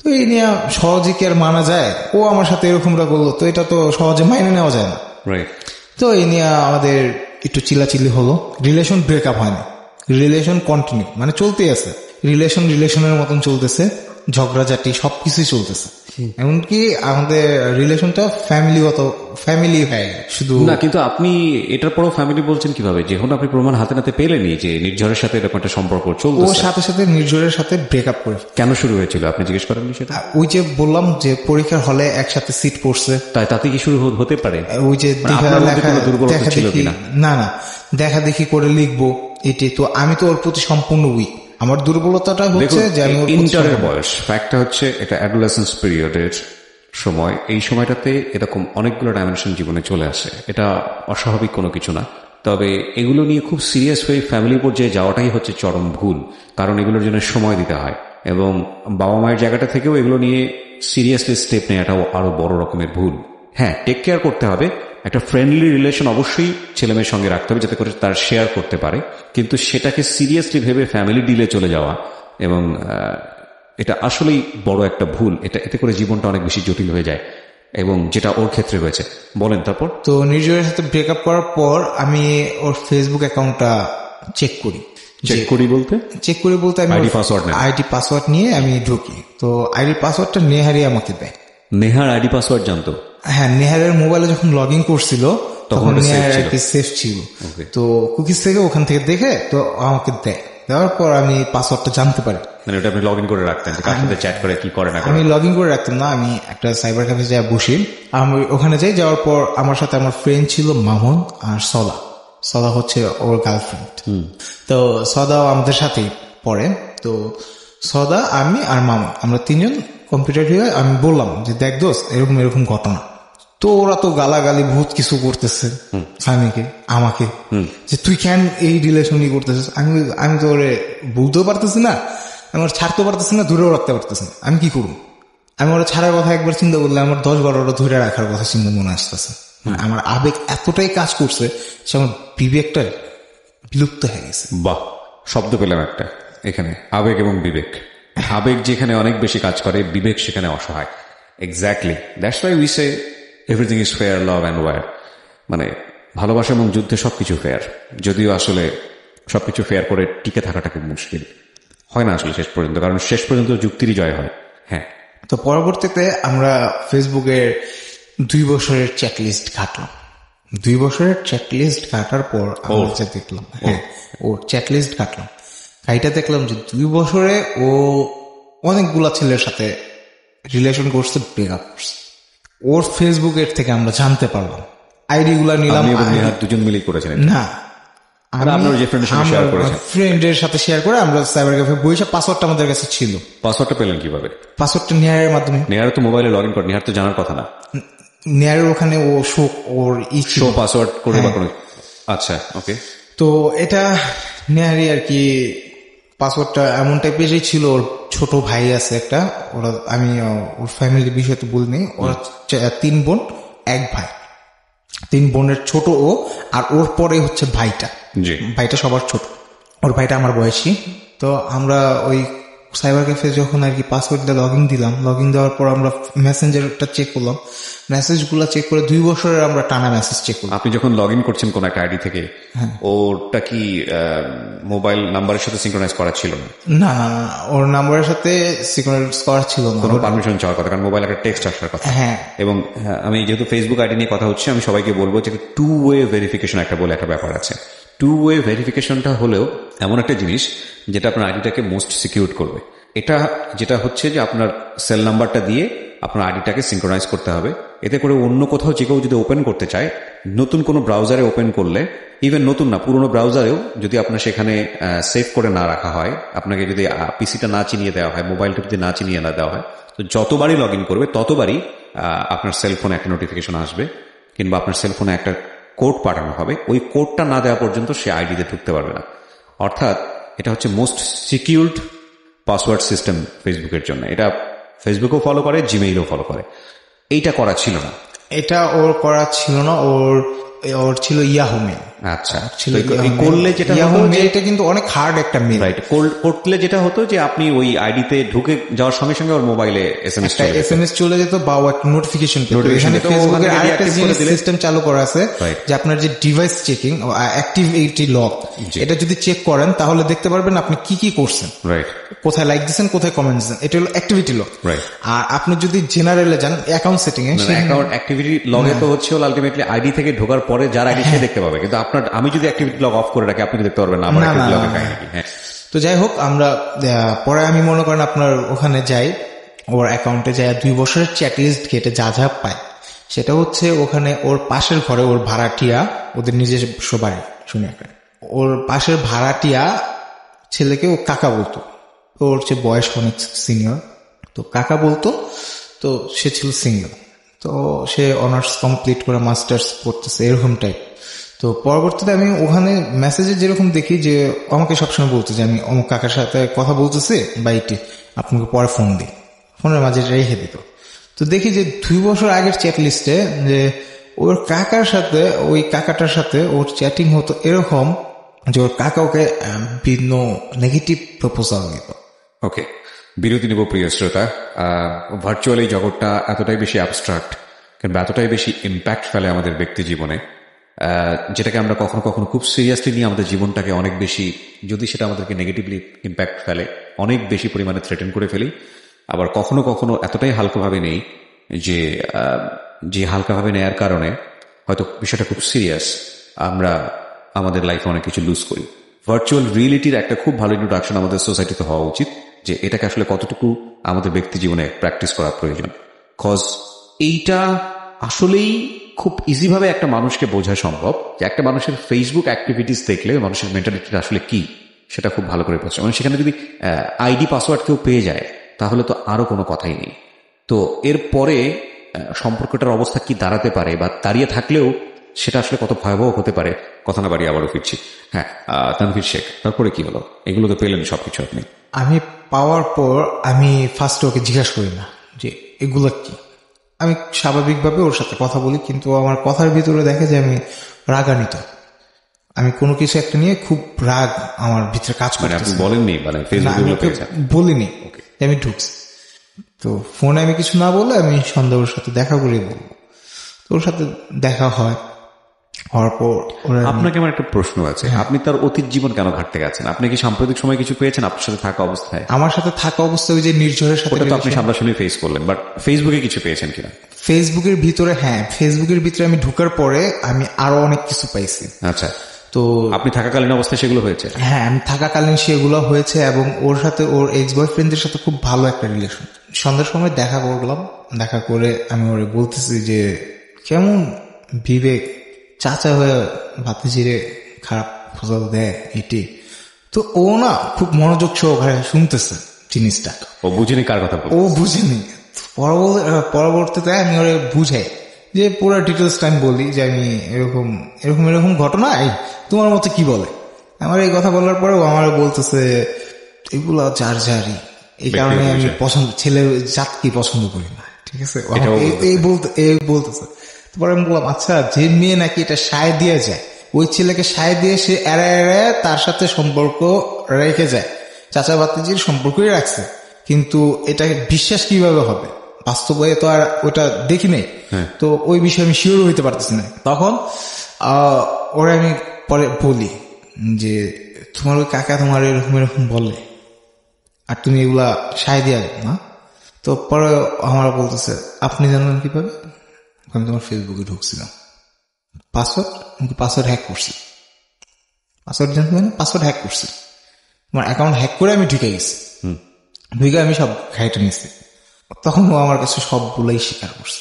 তো এই নিয়ে সহজে কি আর মানা যায়? ও আমার সাথে এরকমটা করলো, তো এটা তো সহজে মাইনে নেওয়া যায় না। রাইট। তো এই নিয়ে আমাদের একটু চিল্লাচিল্লি হলো, রিলেশন ব্রেকআপ হয়নি, রিলেশন কন্টিনিউ, মানে চলতেই আছে, রিলেশনের মতন চলতেছে, ঝগড়াঝাটি সবকিছুই চলতেছে, এমনকি আমাদের রিলেশনটা ফ্যামিলি হয়ে গেছে শুধু না। কিন্তু আপনি এটার পরও ফ্যামিলি বলছেন কিভাবে, যখন আপনি প্রমাণ হাতে নাতে পেলেনি যে নির্ঝরের সাথে এরকম একটা সম্পর্ক ওর চলতেছে? সাথে সাথে নির্ঝরের সাথে ব্রেকআপ করে। কেন শুরু হয়েছিল আপনি জিজ্ঞেস করেননি সেটা? ওই যে বললাম যে পরীক্ষার হলে একসাথে সিট পড়ছে, তাই তাতে কি শুরু হতে পারে? ওই যে আপনার মধ্যে কোনো দুর্বলতা ছিল কিনা? না দেখা দেখি করে লিখবো, এটি তো আমি তো ওর প্রতি সম্পূর্ণ উইক। আমার দুর্বলতাটা হচ্ছে যে আমি ইন্টারের বয়স, ফ্যাক্টটা হচ্ছে এটা অ্যাডোলেসেন্স পিরিয়ডের সময়, এই সময়টাতে এরকম অনেকগুলো ডাইমেনশন জীবনে চলে আসে, এটা অস্বাভাবিক কোনো কিছু না। তবে এগুলো নিয়ে খুব সিরিয়াস হয়ে ফ্যামিলি পর্যায়ে যাওয়াটাই হচ্ছে চরম ভুল, কারণ এগুলোর জন্য সময় দিতে হয়, এবং বাবা মায়ের জায়গাটা থেকেও এগুলো নিয়ে সিরিয়াসলি স্টেপ নেওয়াটাও আরো বড় রকমের ভুল। হ্যাঁ, টেক কেয়ার করতে হবে, একটা ফ্রেন্ডলি রিলেশন অবশ্যই ছেলেমেয়ের সঙ্গে রাখতে হবে যাতে করে তার শেয়ার করতে পারে, কিন্তু সেটাকে সিরিয়াসলি ভেবে ফ্যামিলি ডিলে চলে যাওয়া এবং এটা আসলেই বড় একটা ভুল। এতে করে জীবনটা অনেক বেশি জটিল হয়ে যায়, এবং যেটা ওর ক্ষেত্রে হয়েছে। বলেন তারপর। তো নির্জয়ের সাথে ব্রেকআপ করার পর আমি ওর ফেসবুক অ্যাকাউন্টটা চেক করি বলতে আমি আইডি পাসওয়ার্ড নিয়ে আমি ঢুকি। তো আইডি পাসওয়ার্ডটা নেহারি আমাকে দেয়। নেহার আইডি পাসওয়ার্ড জানতো? হ্যাঁ, নেহারের মোবাইলে যখন লগ ইন করছিল তখন নেহার সেফ ছিল, তো কুকিজ থেকে ওখান থেকে দেখে তো আমাকে দেয়। দেওয়ার পর আমি পাসওয়ার্ডটা জানতে পারি। মানে ওটা আপনি লগ ইন করে রাখতেন, কার সাথে চ্যাট করে কি করে না? আমি লগ ইন করে রাখতাম না, আমি একটা সাইবার ক্যাফে যাই বসি, আমি ওখানে যাই। যাওয়ার পর আমার সাথে আমার ফ্রেন্ড ছিল মামুন আর সদা হচ্ছে ওর গার্লফ্রেন্ড। তো সদাও আমাদের সাথেই পড়ে। তো সদা, আমি আর মামুন, আমরা তিনজন কম্পিউটার হয়ে আমি বললাম যে দেখ দোস্ত এরকম ঘটনা। তো ওরা তো গালাগালি বহুত কিছু করতেছে সানিকে, আমাকে, যে তুই কেন এই রিলেশনই করতেছিস। আমি তো ওরে বলতেও পারতেছি না, আমি ওর ছাড়তে পারতেছি না, দূরেও রাখতে পারতেছি না, আমি কি করবো? আমি ওরা ছাড়ার কথা একবার চিন্তা করলে আমার 10-12টা ধরে রাখার কথা চিন্তা মনে আসতেছে। আমার আবেগ এতটাই কাজ করছে সে আমার বিবেকটা বিলুপ্ত হয়ে গেছে। বাহ, শব্দ পেলাম একটা এখানে, আবেগ এবং বিবেক। আবেগ যেখানে অনেক বেশি কাজ করে, বিবেক সেখানে অসহায়। Exactly, that's why we say everything is fair, love and war. মানে ভালোবাসা এবং যুদ্ধে সবকিছু ফেয়ার, যদিও আসলে সবকিছু ফেয়ার করে টিকে থাকাটা খুব মুশকিল হয় না আসলে শেষ পর্যন্ত, কারণ শেষ পর্যন্ত যুক্তিরই জয় হয়। হ্যাঁ। তো পরবর্তীতে আমরা ফেসবুকের 2 বছরের চেকলিস্ট ঘাটলাম। 2 বছরের চেকলিস্ট ঘাটার পর আমরা যা দেখলাম, ওর চেকলিস্ট ঘাটলাম, এটা দেখলাম যে 2 বছরে ও অনেকগুলা ছেলের সাথে রিলেশন করছে, ব্রেকআপ করছে। ওর ফেসবুকের থেকে আমরা জানতে পারলাম, আইডি গুলা নিলাম। দুজন মিলেই করেছেন? না, আপনার যে ফ্রেন্ডের সাথে শেয়ার করেছেন, ফ্রেন্ডের সাথে শেয়ার করে আমরা সাইবার ক্যাফে বইসা পাসওয়ার্ডটা আমাদের কাছে ছিল। পাসওয়ার্ডটা পেলেন কিভাবে? পাসওয়ার্ডটা নেয়ারের মাধ্যমে। নেহার তো মোবাইলে লগ ইন করে, নেহার তো জানার কথা না। নেয়ারের ওখানে ও ওর শো পাসওয়ার্ড করে বা কোনো, আচ্ছা ওকে। তো এটা নেহারি আর কি পাসওয়ার্ডটা এমন টাইপেরই ছিল। ওর ছোট ভাই আছে একটা, ওরা আমি ওর ফ্যামিলির বিষয়ে তো বলিনি, ওরা 3 বোন 1 ভাই, 3 বোনের ছোট ও, আর ওর পরে হচ্ছে ভাইটা, ভাইটা সবার ছোট, ওর ভাইটা আমার বয়সী। তো আমরা ওই সাইবার ক্যাফে যখন আর কি পাসওয়ার্ড দিয়ে লগ ইন দিলাম, লগ ইন দেওয়ার পর আমরা মেসেঞ্জারটা চেক করলাম, মেসেজগুলো চেক করে 2 বছরের আমরা টানা মেসেজ চেক করলাম। আপনি যখন লগ ইন করছেন কোন একটা আইডি থেকে, ওটা কি মোবাইল নাম্বারের সাথে সিঙ্ক্রোনাইজ করা ছিল না? না, ওর নাম্বারের সাথে সিঙ্ক্রোনাইজ করা ছিল না, কোনো পারমিশন চাওয়ার কথা, কারণ মোবাইল একটা টেক্সট আসার কথা। হ্যাঁ, এবং আমি যেহেতু ফেসবুক আইডি নিয়ে কথা হচ্ছে, আমি সবাইকে বলবো যে 2-way ভেরিফিকেশন একটা বলে একটা ব্যাপার আছে। 2-way ভেরিফিকেশনটা হলেও এমন একটা জিনিস যেটা আপনার আইডিটাকে মোস্ট সিকিউর করবে। এটা যেটা হচ্ছে যে আপনার সেল নাম্বারটা দিয়ে আপনার আইডিটাকে সিঙ্ক্রোনাইজ করতে হবে। এতে করে অন্য কোথাও যে কেউ যদি ওপেন করতে চায়, নতুন কোনো ব্রাউজারে ওপেন করলে, ইভেন নতুন না পুরোনো ব্রাউজারেও যদি আপনার সেখানে সেভ করে না রাখা হয়, আপনাকে যদি পিসিটা না চিনিয়ে দেওয়া হয়, মোবাইলটা যদি না চিনিয়ে না দেওয়া হয়, তো যতবারই লগ ইন করবে ততবারই আপনার সেলফোনে একটা নোটিফিকেশন আসবে, কিংবা আপনার সেলফোনে একটা কোড পাঠানো হবে। ওই কোডটা না দেওয়া পর্যন্ত সে আইডিতে ঢুকতে পারবে না। অর্থাৎ এটা হচ্ছে মোস্ট সিকিউরড পাসওয়ার্ড সিস্টেম ফেসবুকের জন্য। এটা ফেসবুকও ফলো করে, জিমেইলও ফলো করে। এইটা করা ছিল না, এটা ওর করা ছিল না, ওর ছিল ইয়াহু মেল। আচ্ছা, করলে যেটা এটা কিন্তু অনেক হার্ড একটা মেল। রাইট, করলে যেটা হতো যে আপনি ওই আইডিতে ঢুকে যাওয়ার সঙ্গে সঙ্গে ওর মোবাইলে এসএমএস চলে যেত বা একটা নোটিফিকেশন পেত। এখানে ফেসবুকের আরেকটা সিস্টেম চালু করা আছে যে আপনার যে ডিভাইস চেকিং, অ্যাক্টিভিটি লগ, এটা যদি চেক করেন তাহলে দেখতে পারবেন আপনি কি কি করছেন, রাইট, কোথায় লাইক দিচ্ছেন, কোথায় কমেন্ট দিচ্ছেন। এটা হলো অ্যাক্টিভিটি লগ। আর আপনি যদি জেনারেলে যান অ্যাকাউন্ট সেটিং এ, অ্যাকাউন্ট অ্যাক্টিভিটি লগে তো হচ্ছে আলটিমেটলি আইডি থেকে ঢোকার পরে যার আইডি সে দেখতে পাবে, কিন্তু আপনার আমি যদি অ্যাক্টিভিটি লগ অফ করে রাখি আপনি দেখতে পারবেন না আমার অ্যাক্টিভিটি লগে কাহিনী। হ্যাঁ, তো যাই হোক, আমরা পরে আমি মনে করেন আপনার ওখানে যাই, ওর অ্যাকাউন্টে যাই, 2 বছরের চ্যাট লিস্ট ঘেটে যা যা পাই, সেটা হচ্ছে ওখানে ওর পাশের ঘরে ওর ভাড়াটিয়া, ওদের নিজস্ব বাড়ি, শুনে ওর পাশের ভাড়াটিয়া ছেলেকে ও কাকা বলতো। ওর চেয়ে বয়স অনেক সিনিয়র, তো কাকা বলতো। তো সে ছিল সিঙ্গেল, তো সে অনার্স কমপ্লিট করে মাস্টার্স করতেছে, এরকম টাইপ। তো পরবর্তীতে আমি ওখানে মেসেজে যেরকম দেখি যে আমাকে সবসময় বলতো যে আমি অমুক কাকার সাথে কথা বলতেছি বাইটে, আপনাকে পরে ফোন দিই, ফোনের মাঝে রেখে দিত। তো দেখি যে 2 বছর আগের চ্যাট লিস্টে যে ওর কাকার সাথে, ওই কাকাটার সাথে ওর চ্যাটিং হতো এরকম যে ওর কাকা ওকে ভিন্ন নেগেটিভ প্রপোজাল দিত। ওকে, বিরতি নেব প্রিয় শ্রোতা। ভার্চুয়াল এই জগৎটা এতটাই বেশি অ্যাবস্ট্রাক্ট কিংবা এতটাই বেশি ইম্প্যাক্ট ফেলে আমাদের ব্যক্তি জীবনে, যেটাকে আমরা কখনো কখনো খুব সিরিয়াসলি নিয়ে আমাদের জীবনটাকে অনেক বেশি, যদি সেটা আমাদেরকে নেগেটিভলি ইম্প্যাক্ট ফেলে, অনেক বেশি পরিমাণে থ্রেটেন করে ফেলি। আবার কখনো কখনো এতটাই হালকাভাবে নেই যে হালকাভাবে নেয়ার কারণে হয়তো বিষয়টা খুব সিরিয়াস, আমরা আমাদের লাইফে অনেক কিছু লুজ করি। ভার্চুয়াল রিয়েলিটির একটা খুব ভালো ইন্ট্রোডাকশন আমাদের সোসাইটিতে হওয়া উচিত, যে এটাকে আসলে কতটুকু আমাদের ব্যক্তি জীবনে প্র্যাকটিস করা প্রয়োজন। কজ এইটা আসলেই খুব ইজিভাবে একটা মানুষকে বোঝা সম্ভব যে একটা মানুষের ফেসবুক অ্যাক্টিভিটিস দেখলে মানুষের মেন্টালিটিটা আসলে কি, সেটা খুব ভালো করে বোঝা। মানে সেখানে যদি আইডি পাসওয়ার্ড কেউ পেয়ে যায় তাহলে তো আরো কোনো কথাই নেই। তো এরপরে সম্পর্কটার অবস্থা কি দাঁড়াতে পারে, বা দাঁড়িয়ে থাকলেও সেটা আসলে কত ভয়াবহ হতে পারে, কথা না বাড়িয়ে আবারও ফিরছি। হ্যাঁ, তানভীর শেখ, তারপরে কি হলো? এগুলো তো পেলেন সবকিছু আপনি। আমি পাওয়ার পর আমি ফার্স্টে ওকে জিজ্ঞাসা করি না যে এগুলো কি। আমি স্বাভাবিকভাবে ওর সাথে কথা বলি, কিন্তু আমার কথার ভিতরে দেখে যে আমি রাগান্বিত, আমি কোনো কিছু একটা নিয়ে খুব রাগ আমার ভিতরে কাজ করে। আপনি বলেননি, মানে ফেসবুকে বলিনি, আমি ঢুকছি। তো ফোনে আমি কিছু না বলে আমি সন্ধ্যা ওর সাথে দেখা করে বলবো। তো ওর সাথে দেখা হয়, হওয়ার পর আপনাকে আমার একটা প্রশ্ন আছে, আপনি তার অতীত জীবন কেন ঘাটতে গেছেন? আপনি কি সাম্প্রতিক সময় কিছু পেয়েছেন আপনার সাথে থাকা অবস্থায়? আমার সাথে থাকা অবস্থায় ওই যে নির্ঝরের সাথে তো আপনি সামনাসামনি ফেস করলেন, বাট ফেসবুকে কিছু পেয়েছেন কিনা? ফেসবুকের ভিতরে, হ্যাঁ, ফেসবুকের ভিতরে আমি ঢুকার পরে আমি আরো অনেক কিছু পাইছি। আচ্ছা, তো আপনি থাকাকালীন অবস্থায় সেগুলো হয়েছে? হ্যাঁ, আমি থাকাকালীন সেগুলো হয়েছে, এবং ওর সাথে ওর এক্স বয়ফ্রেন্ডের সাথে খুব ভালো একটা রিলেশন। সন্ধ্যার সময় দেখা করলাম, দেখা করে আমি ওরে বলতেছি যে কেমন বিবেক, চাচা হয়ে ভাতিজিরে খারাপ ফজল দেখ এটি। তো ও না খুব মনোযোগ সহকারে শুনতেছে জিনিসটা, ও বুঝিনি কার কথা বল। ও বুঝেনি। পরবর্তীতে আমি ওরে বুঝাই যে পুরো ডিটেলসটা আমি বলি যে আমি এরকম এরকম এরকম ঘটনা, এই তোমার মতে কি বলে। আমার এই কথা বলার পরে ও আমার বলতেছে এগুলা যার যারই, এই কারণে আমি ছেলে জাতকে পছন্দ করি না, ঠিক আছে। এই বলতেছে। তারপরে আমি বললাম আচ্ছা, যে মেয়ে নাকি এটা সায় দিয়ে যায়, ওই ছেলেকে সায় দিয়ে সে এড়ায় তার সাথে সম্পর্ক রেখে যায়, চাচা ভাতিজির সম্পর্কই রাখছে, কিন্তু এটা বিশ্বাস কিভাবে হবে, বাস্তবে তো আর ওটা দেখি নাই, তো ওই বিষয়ে আমি শিওর হইতে পারতেছি না। তখন ওরা আমি পরে বলি যে তোমার ওই কাকা তোমার এরকম এরকম বলে আর তুমি এগুলা সায় দিয়া না। তো পরে আমরা বলতেছে আপনি জানলেন কিভাবে? আমি তোমার ফেসবুকে ঢুকছিলাম, পাসওয়ার্ড হ্যাক করছি। পাসওয়ার্ড জানতে মানে পাসওয়ার্ড হ্যাক করছি, তোমার অ্যাকাউন্ট হ্যাক করে আমি ঢুকে গেছি, ঢুকে আমি সব ঘাইটে নিছি। তখন ও আমার কাছে সবগুলাই স্বীকার করছে।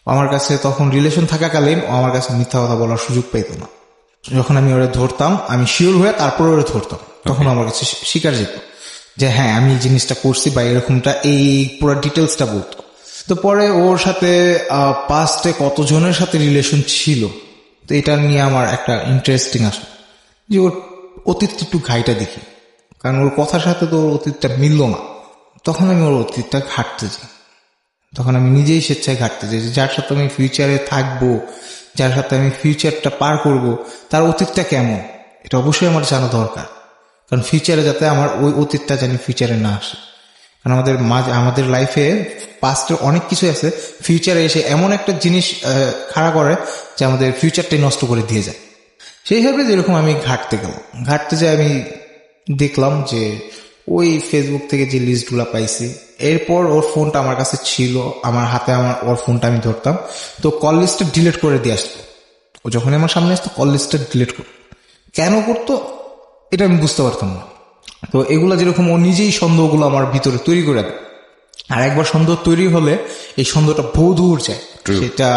আমার কাছে তখন রিলেশন থাকাকালীন ও আমার কাছে মিথ্যা কথা বলার সুযোগ পেত না। যখন আমি ওরা ধরতাম, আমি শিওর হয়ে তারপরে ওরা ধরতাম, তখন আমার কাছে স্বীকার যেত যে হ্যাঁ আমি এই জিনিসটা করছি বা এরকমটা, এই পুরো ডিটেলসটা বলতো। তো পরে ওর সাথে পাস্টে কতজনের সাথে রিলেশন ছিল, তো এটা নিয়ে আমার একটা ইন্টারেস্টিং আসে যে ওর অতীতটা একটু ঘাইটা দেখি, কারণ ওর কথার সাথে তো ওর অতীতটা মিলল না। তখন আমি ওর অতীতটা ঘাটতে যাই, তখন আমি নিজেই স্বেচ্ছায় ঘাটতে চাই যে যার সাথে আমি ফিউচারে থাকবো, যার সাথে আমি ফিউচারটা পার করব, তার অতীতটা কেমন এটা অবশ্যই আমার জানা দরকার। কারণ ফিউচারে যাতে আমার ওই অতীতটা জানি ফিউচারে না আসে। কারণ আমাদের লাইফে পাস্টের অনেক কিছু আছে, ফিউচারে এসে এমন একটা জিনিস খাড়া করে যে আমাদের ফিউচারটাই নষ্ট করে দিয়ে যায়। সেই হিসাবে যেরকম আমি ঘাটতে যাই আমি দেখলাম যে ওই ফেসবুক থেকে যে লিস্টগুলো পাইছি, এরপর ওর ফোনটা আমার কাছে ছিল, আমার হাতে ওর ফোনটা আমি ধরতাম, তো কল লিস্টটা ডিলিট করে দিয়ে আসতো। ও যখন আমার সামনে আসতো কল লিস্টটা ডিলিট করতো। কেন করতো এটা আমি বুঝতে পারতাম না। তো এগুলা যেরকম ও নিজেই সন্দেহগুলো আমার ভিতরে তৈরি করে দেয়, আর একবার সন্দেহ তৈরি হলে এই সন্দেহটা বহু দূর যায়, সেটা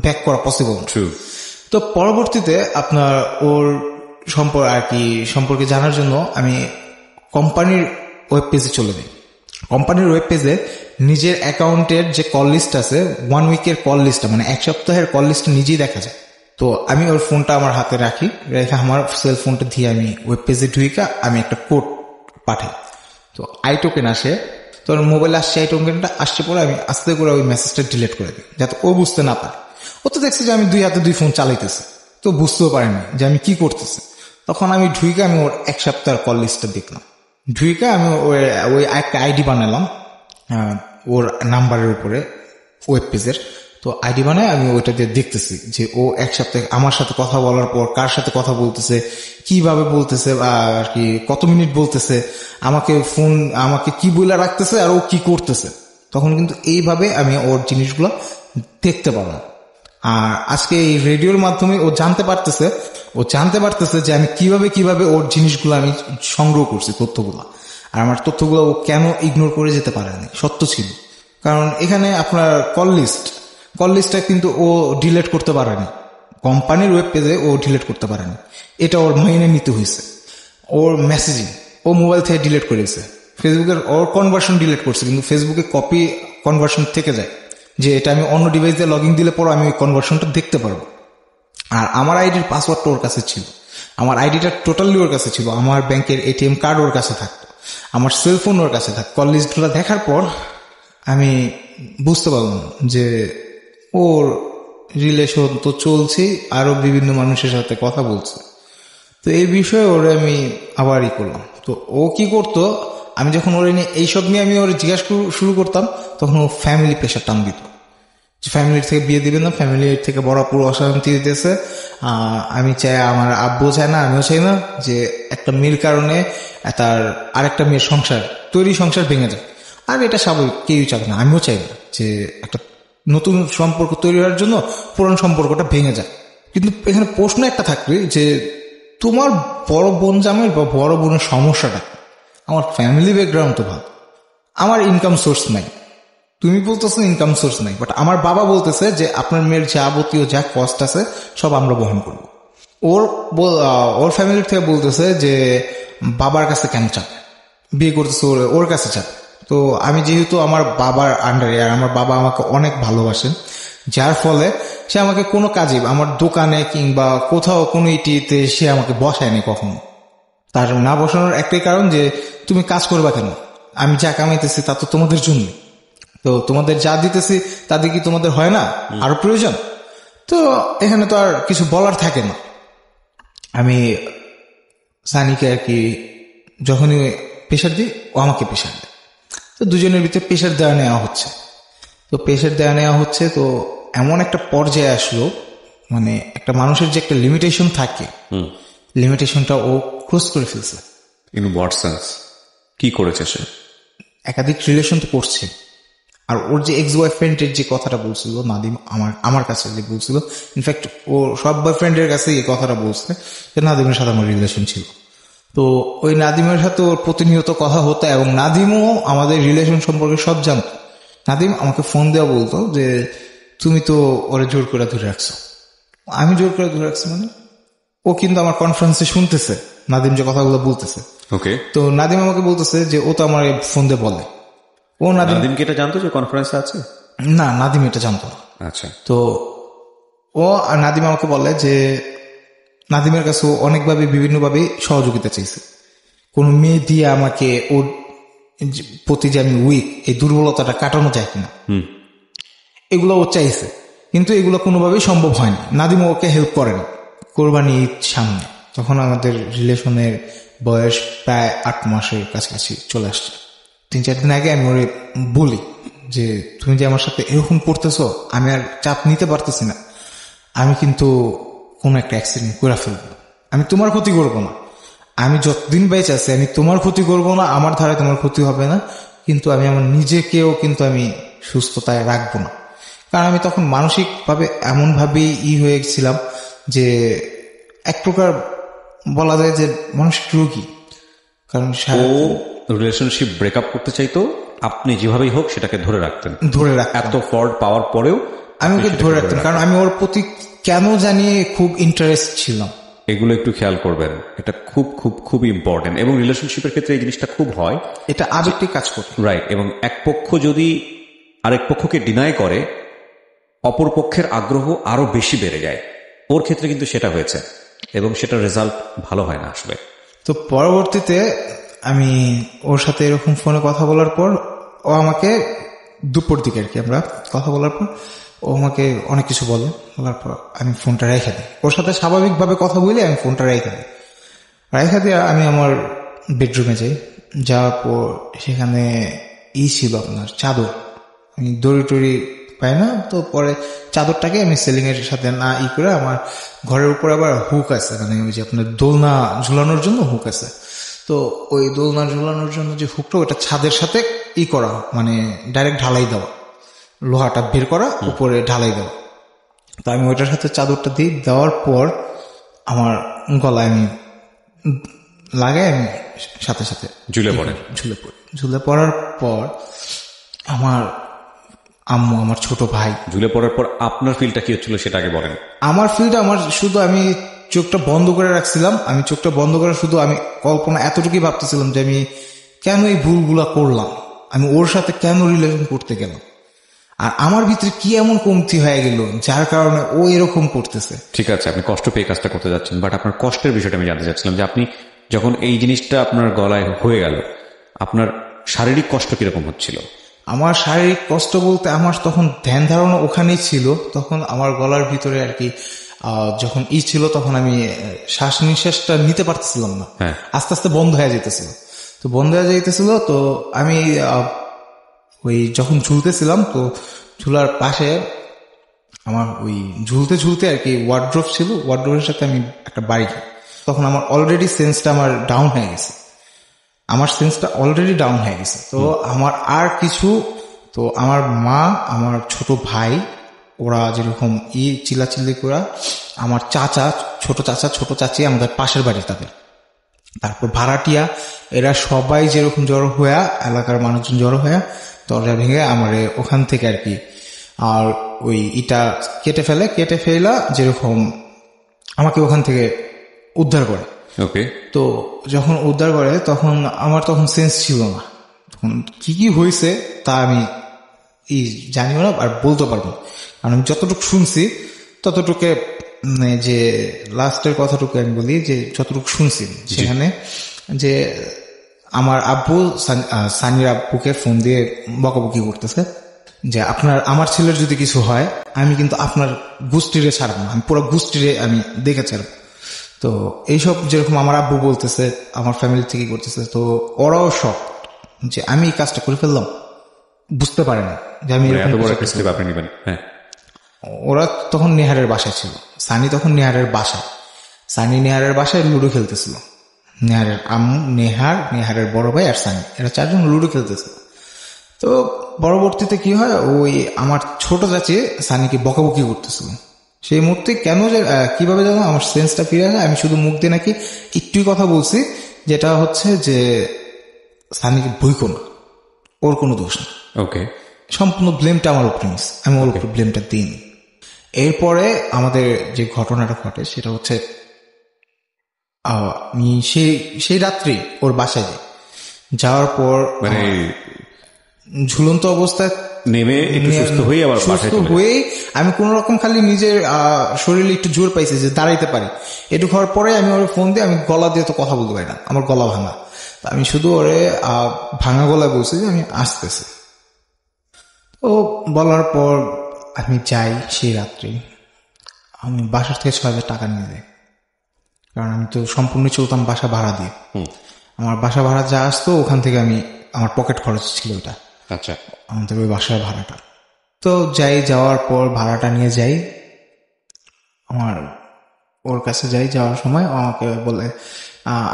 ব্যাক করা পসিবল না। তো পরবর্তীতে আপনার ওর সম্পর্কে জানার জন্য আমি কোম্পানির ওয়েব পেজে চলে যাই। কোম্পানির ওয়েব পেজে নিজের অ্যাকাউন্টের যে কল লিস্ট আছে, 1 উইকের কল লিস্টটা, মানে 1 সপ্তাহের কল লিস্টটা নিজেই দেখা যায়। তো আমি ওর ফোনটা আমার হাতে রেখে আমার সেল ফোনটা দিয়ে আমি ওয়েব পেজে ঢুইকা আমি একটা কোড পাঠাই। তো আই টোকেন আসে, তো মোবাইলে আসছে আই টোকেনটা, আসছে পরে আমি আস্তে করে ওই মেসেজটা ডিলিট করে দিই যাতে ও বুঝতে না পারে। ও তো দেখছে যে আমি 2 হাতে 2 ফোন চালাইতেছি, তো বুঝতেও পারেনি যে আমি কি করতেছি। তখন আমি ঢুইকা আমি ওর 1 সপ্তাহের কল লিস্টটা দেখলাম, ঢুইকা আমি ওই একটা আইডি বানালাম ওর নাম্বারের উপরে ওয়েব পেজের। তো আইডি বানায় আমি ওইটা দিয়ে দেখতেছি যে ও 1 সপ্তাহে আমার সাথে কথা বলার পর কার সাথে কথা বলতেছে, কিভাবে বলতেছে, আর কি কত মিনিট বলতেছে, আমাকে কি বলে রাখতেছে আর ও কি করতেছে। তখন কিন্তু এইভাবে আমি ওর জিনিসগুলো দেখতে পারলাম। আর আজকে এই রেডিওর মাধ্যমে ও জানতে পারতেছে যে আমি কিভাবে ওর জিনিসগুলো আমি সংগ্রহ করছি, তথ্যগুলো। আর আমার তথ্যগুলো ও কেন ইগনোর করে যেতে পারেনি, সত্য ছিল। কারণ এখানে আপনার কল লিস্টটা কিন্তু ও ডিলিট করতে পারেনি, কোম্পানির ওয়েব পেজে ও ডিলিট করতে পারেনি, এটা ওর মেনে নিতে হয়েছে। ওর মেসেজিং ও মোবাইল থেকে ডিলিট করেছে, ফেসবুকের ওর কনভার্সন ডিলিট করছে, কিন্তু ফেসবুকে কপি কনভার্সন থেকে যায় যে এটা আমি অন্য ডিভাইস দিয়ে লগ ইন দিলে পর আমি ওই কনভার্সনটা দেখতে পারবো। আর আমার আইডির পাসওয়ার্ডটা ওর কাছে ছিল, আমার আইডিটা টোটালি ওর কাছে ছিল, আমার ব্যাংকের এটিএম কার্ড ওর কাছে থাকতো, আমার সেলফোন ওর কাছে থাকতো। কল লিস্টগুলো দেখার পর আমি বুঝতে পারলাম যে ওর রিলেশন তো চলছে, আরো বিভিন্ন মানুষের সাথে কথা বলছে। তো এই বিষয়ে ওরে আমি আবার করলাম। তো ও কি করতো, আমি যখন ওরে নিয়ে এইসব নিয়ে আমি ওরে জিজ্ঞাসা শুরু করতাম, তখন ও ফ্যামিলি প্রেশার টান দিত যে ফ্যামিলির থেকে বিয়ে দিবে না, ফ্যামিলির থেকে বড় পুরো অশান্তি দিতেছে। আমি চাই, আমার আব্বুও চায় না, আমিও চাই না যে একটা মেয়ের কারণে তার আরেকটা মেয়ের সংসার ভেঙে যায়। আর এটা স্বাভাবিক, কেউই চায় না, আমিও চাই না যে একটা নতুন সম্পর্ক তৈরি হওয়ার জন্য পুরান সম্পর্কটা ভেঙে যায়। কিন্তু এখানে প্রশ্ন একটা থাকবে যে তোমার বড় বোন জামাইয়ের বা বড় বোনের সমস্যাটা, আমার ফ্যামিলি ব্যাকগ্রাউন্ড তো ভালো, আমার ইনকাম সোর্স নাই, তুমি বলতেছো ইনকাম সোর্স নাই, বাট আমার বাবা বলতেছে যে আপনার মেয়ের যাবতীয় যা কষ্ট আছে সব আমরা বহন করব। ওর ফ্যামিলির থেকে বলতেছে যে বাবার কাছে কেন চাবে, বিয়ে করতেছে ওর কাছে চাবে। তো আমি যেহেতু আমার বাবার আন্ডারে, আর আমার বাবা আমাকে অনেক ভালোবাসেন, যার ফলে সে আমাকে কোনো কাজে, আমার দোকানে কিংবা কোথাও কোনো ইটিতে সে আমাকে বসায়নি কখনো। তার না বসানোর একটাই কারণ যে তুমি কাজ করবা কেন, আমি যা কামাইতেছি তা তো তোমাদের জন্য, তো তোমাদের যা দিতেছি তাতে কি তোমাদের হয় না আরো প্রয়োজন? তো এখানে তো আর কিছু বলার থাকে না। আমি সানিকে আর কি যখনই প্রেশার দিই, ও আমাকে প্রেশার দেয়। তো দুজনের ভিতরে প্রেশার দেওয়া নেওয়া হচ্ছে। তো এমন একটা পর্যায়ে আসলো, মানে একটা মানুষের যে একটা লিমিটেশন থাকে, লিমিটেশনটা ও ক্রস করে ফেলছে। In what sense? কি করেছে সে? একাধিক রিলেশন তো করছে। আর ওর যে এক্স বয়ফ্রেন্ডের যে কথাটা বলছিল নাদিম, আমার কাছে যে বলছিল, ইনফ্যাক্ট ও সব বয়ফ্রেন্ডের কাছে এই কথাটা বলছে যে নাদিমের সাথে আমার রিলেশন ছিল। তো ওই নাদিমের সাথে ওর প্রতিনিয়ত কথা হতো, এবং নাদিমও আমাদের রিলেশন সম্পর্কে সব জানতো। নাদিম আমাকে ফোন দেওয়া বলতো যে তুমি তো ওরে জোর করে ধরে রাখছো। আমি জোর করে ধরে রাখছি মানে? ও কিন্তু আমার কনফারেন্সে শুনতেছে নাদিম যে কথাগুলো বলতেছে। ওকে। তো নাদিম আমাকে বলতেছে যে ও তো আমার ফোন দিয়ে বলে। নাদিম কি এটা জানতো যে কনফারেন্সে আছে? না, নাদিম এটা জানতো না। আচ্ছা। তো নাদিম আমাকে বলে যে নাদিমের কাছে অনেকভাবে বিভিন্নভাবে সহযোগিতা চাইছে, কোন মেয়ে দিয়ে আমাকে ওর প্রতি যে আমি উইক, এই দুর্বলতাটা কাটানো যায় কিনা, এগুলো ও চাইছে, কিন্তু এগুলো কোনোভাবেই সম্ভব হয়নি। নাদিম ওকে হেল্প করেনি। কোরবানি ঈদ সামনে, তখন আমাদের রিলেশনের বয়স প্রায় 8 মাসের কাছাকাছি চলে আসছে। 3-4 দিন আগে আমি ওরে বলি যে তুমি যে আমার সাথে এরকম করতেছো, আমি আর চাপ নিতে পারতেছি না, আমি কিন্তু কোন একটা অ্যাক্সিডেন্ট করে ফেলবো, আমি তোমার ক্ষতি করবো না, আমি যতদিন বেঁচে আছি আমি তোমার ক্ষতি করবো না, আমার ধারে তোমার ক্ষতি হবে না, কিন্তু আমি আমার নিজেকেও কিন্তু আমি সুস্থতায় রাখবো না। কারণ আমি তখন মানসিকভাবে এমনভাবেই হয়ে গেছিলাম যে এক প্রকার বলা যায় যে মানসিক রোগী। কারণ ও রিলেশনশিপ ব্রেকআপ করতে চাইতো, আপনি যেভাবেই হোক সেটাকে ধরে রাখতেন। এত ফল্ট পাওয়ার পরেও আমি ওকে ধরে রাখতাম, কারণ আমি ওর প্রতি কেন জানি খুব ইন্টারেস্ট ছিলাম। এগুলো একটু খেয়াল করবেন, এটা খুব খুব খুব ইম্পর্টেন্ট। এবং রিলেশনশিপের ক্ষেত্রে এই জিনিসটা খুব হয়, এটা আবেগটি কাজ করে। রাইট। এবং এক পক্ষ যদি আরেক পক্ষকে ডিনাই করে, অপর পক্ষের আগ্রহ আরো বেশি বেড়ে যায়। ওর ক্ষেত্রে কিন্তু সেটা হয়েছে, এবং সেটার রেজাল্ট ভালো হয় না আসলে। তো পরবর্তীতে আমি ওর সাথে এরকম ফোনে কথা বলার পর, ও আমাকে দুপুর দিকে আর কি আমরা কথা বলার পর ও আমাকে অনেক কিছু বলার পর আমি ফোনটা রেখে দিই। ওর সাথে স্বাভাবিকভাবে কথা বলে আমি ফোনটা রেখে দিয়ে আমি আমার বেডরুমে যাওয়ার পর সেখানে ছিল আপনার চাদর, আমি দড়ি টড়ি পাই না, তো পরে চাদরটাকে আমি সেলিং এর সাথে না করে, আমার ঘরের উপর আবার হুক আছে, মানে ওই যে আপনার দোলনা ঝুলানোর জন্য হুক আছে, তো ওই দোলনা ঝুলানোর জন্য যে হুকটা, ওটা ছাদের সাথে করা, মানে ডাইরেক্ট ঢালাই দেওয়া, লোহাটা বের করা উপরে ঢালাই দেওয়া। তো আমি ওইটার সাথে চাদরটা দেওয়ার পর আমার গলায় আমি লাগাই, আমি সাথে সাথে ঝুলে পড়ার পর আমার আম্মু, আমার ছোট ভাই। ঝুলে পড়ার পর আপনার ফিলটা কি হচ্ছিল সেটা আগে বলেন। আমার ফিলটা, শুধু আমি চোখটা বন্ধ করে রাখছিলাম, আমি চোখটা বন্ধ করে শুধু আমি কল্পনা এতটুকুই ভাবতেছিলাম যে আমি কেন এই ভুলগুলা করলাম, আমি ওর সাথে কেন রিলেশন করতে গেলাম, আর আমার ভিতরে কি এমন কমতি হয়ে গেল যার কারণে ও এরকম করতেছে। ঠিক আছে, আপনি কষ্ট পেয়ে কাজটা করতে যাচ্ছেন, বাট আপনার কষ্টের বিষয়টা আমি জানতে চাচ্ছিলাম যে আপনি যখন এই জিনিসটা আপনার গলায় হয়ে গেল, আপনার শারীরিক কষ্ট কিরকম হচ্ছিল? আমার শারীরিক কষ্ট বলতে আমার তখন ধ্যান ধারণা ওখানেই ছিল, তখন আমার গলার ভিতরে আর কি যখন ছিল, তখন আমি শ্বাস নিঃশ্বাসটা নিতে পারতেছিলাম না, আস্তে আস্তে বন্ধ হয়ে যেতেছিল। তো আমি ওই যখন ঝুলতেছিলাম, তো ঝুলার পাশে আমার ওই ঝুলতে আর কি ওয়ার্ড্রোব ছিল, ওয়ার্ড্রোবের সাথে আমি একটা বাড়ি খাই। তখন আমার অলরেডি সেন্সটা আমার ডাউন হয়ে গেছে, তো আমার আর কিছু, তো আমার মা, আমার ছোট ভাই, ওরা যেরকম চিল্লাচিল্লি করা, আমার চাচা, ছোট চাচি আমাদের পাশের বাড়ি তাদের, তারপর ভাড়াটিয়া, এরা সবাই যেরকম জড়ো হইয়া, এলাকার মানুষজন জড়ো হইয়া দরজা ভেঙে আমার ওখান থেকে আর কি আর ওই ইটা কেটে ফেলা যেরকম আমাকে ওখান থেকে উদ্ধার করে। ওকে। তো যখন উদ্ধার করে তখন আমার তখন সেন্স ছিল না, তখন কি কি হয়েছে তা আমি জানিও না আর বলতে পারবো না। কারণ আমি যতটুকু শুনছি ততটুকু, যে লাস্টের কথাটুকু আমি বলি, যে যতটুকু শুনছি সেখানে যে আমার আব্বু সানির আব্বুকে ফোন দিয়ে বকাবকি করতেছে যে আমার ছেলের যদি কিছু হয় আমি কিন্তু আপনার গোষ্ঠীরে ছাড়বো না, আমি পুরো গোষ্ঠীরে আমি দেখে ছাড়বো। তো এইসব যেরকম আমার আব্বু বলতেছে, আমার ফ্যামিলি থেকে করতেছে, তো ওরাও শক যে আমি এই কাজটা করে ফেললাম, বুঝতে পারে না যে আমি এরকম এত বড় কিছু একটা স্টেপ আপনি নেবেন। হ্যাঁ, ওরা তখন নেহারের বাসায় ছিল, সানি তখন নেহারের বাসায়, সানি নেহারের বাসায় লুডো খেলতেছিল। নেহারের আম্মু, নেহারের বড় ভাই আর সানি, এরা চারজন লুডো খেলতেছিল। তো পরবর্তীতে কি হয়, ওই আমার ছোট চাচি সানিকে বকাবকি করতেছিল। সেই মুহূর্তে কেন যে কিভাবে যেন আমার সেন্সটা ফিরে আসে, আমি শুধু মুখ দিয়ে নাকি একটুই কথা বলছি, যেটা হচ্ছে যে সানিকে বইকো না, ওর কোনো দোষ না। ওকে। সম্পূর্ণ ব্লেমটা আমার উপরে নিস, আমি ওর উপর ব্লেমটা দিইনি। এরপরে আমাদের যে ঘটনাটা ঘটে সেটা হচ্ছে আমি সেই রাত্রি ওর বাসায় যাই। যাওয়ার পর মানে ঝুলন্ত অবস্থায় নেমে একটু সুস্থ হয়ে আবার সুস্থ হয়ে আমি কোন রকম খালি নিজের শরীরে একটু জোর পাইছি যে দাঁড়াইতে পারি। একটু হওয়ার পরে আমি ওর ফোন দিয়ে, আমি গলা দিয়ে তো কথা বলতে পারি না, আমার গলা ভাঙা। আমি শুধু ওরে ভাঙা গলায় বলছি যে আমি আসতেছি। ও বলার পর আমি যাই সেই রাত্রি। আমি বাসার থেকে 6,000 টাকা নিয়ে যাই, কারণ আমি তো সম্পূর্ণ চলতাম বাসা ভাড়া দিয়ে। আমার বাসা ভাড়া যা আসতো ওখান থেকে আমি, আমার পকেট খরচ ছিল ওইটা। আচ্ছা। আমাদের ওই বাসার ভাড়াটা। তো যাওয়ার পর ভাড়াটা নিয়ে যাই, আমার ওর কাছে যাওয়ার সময় আমাকে বলে,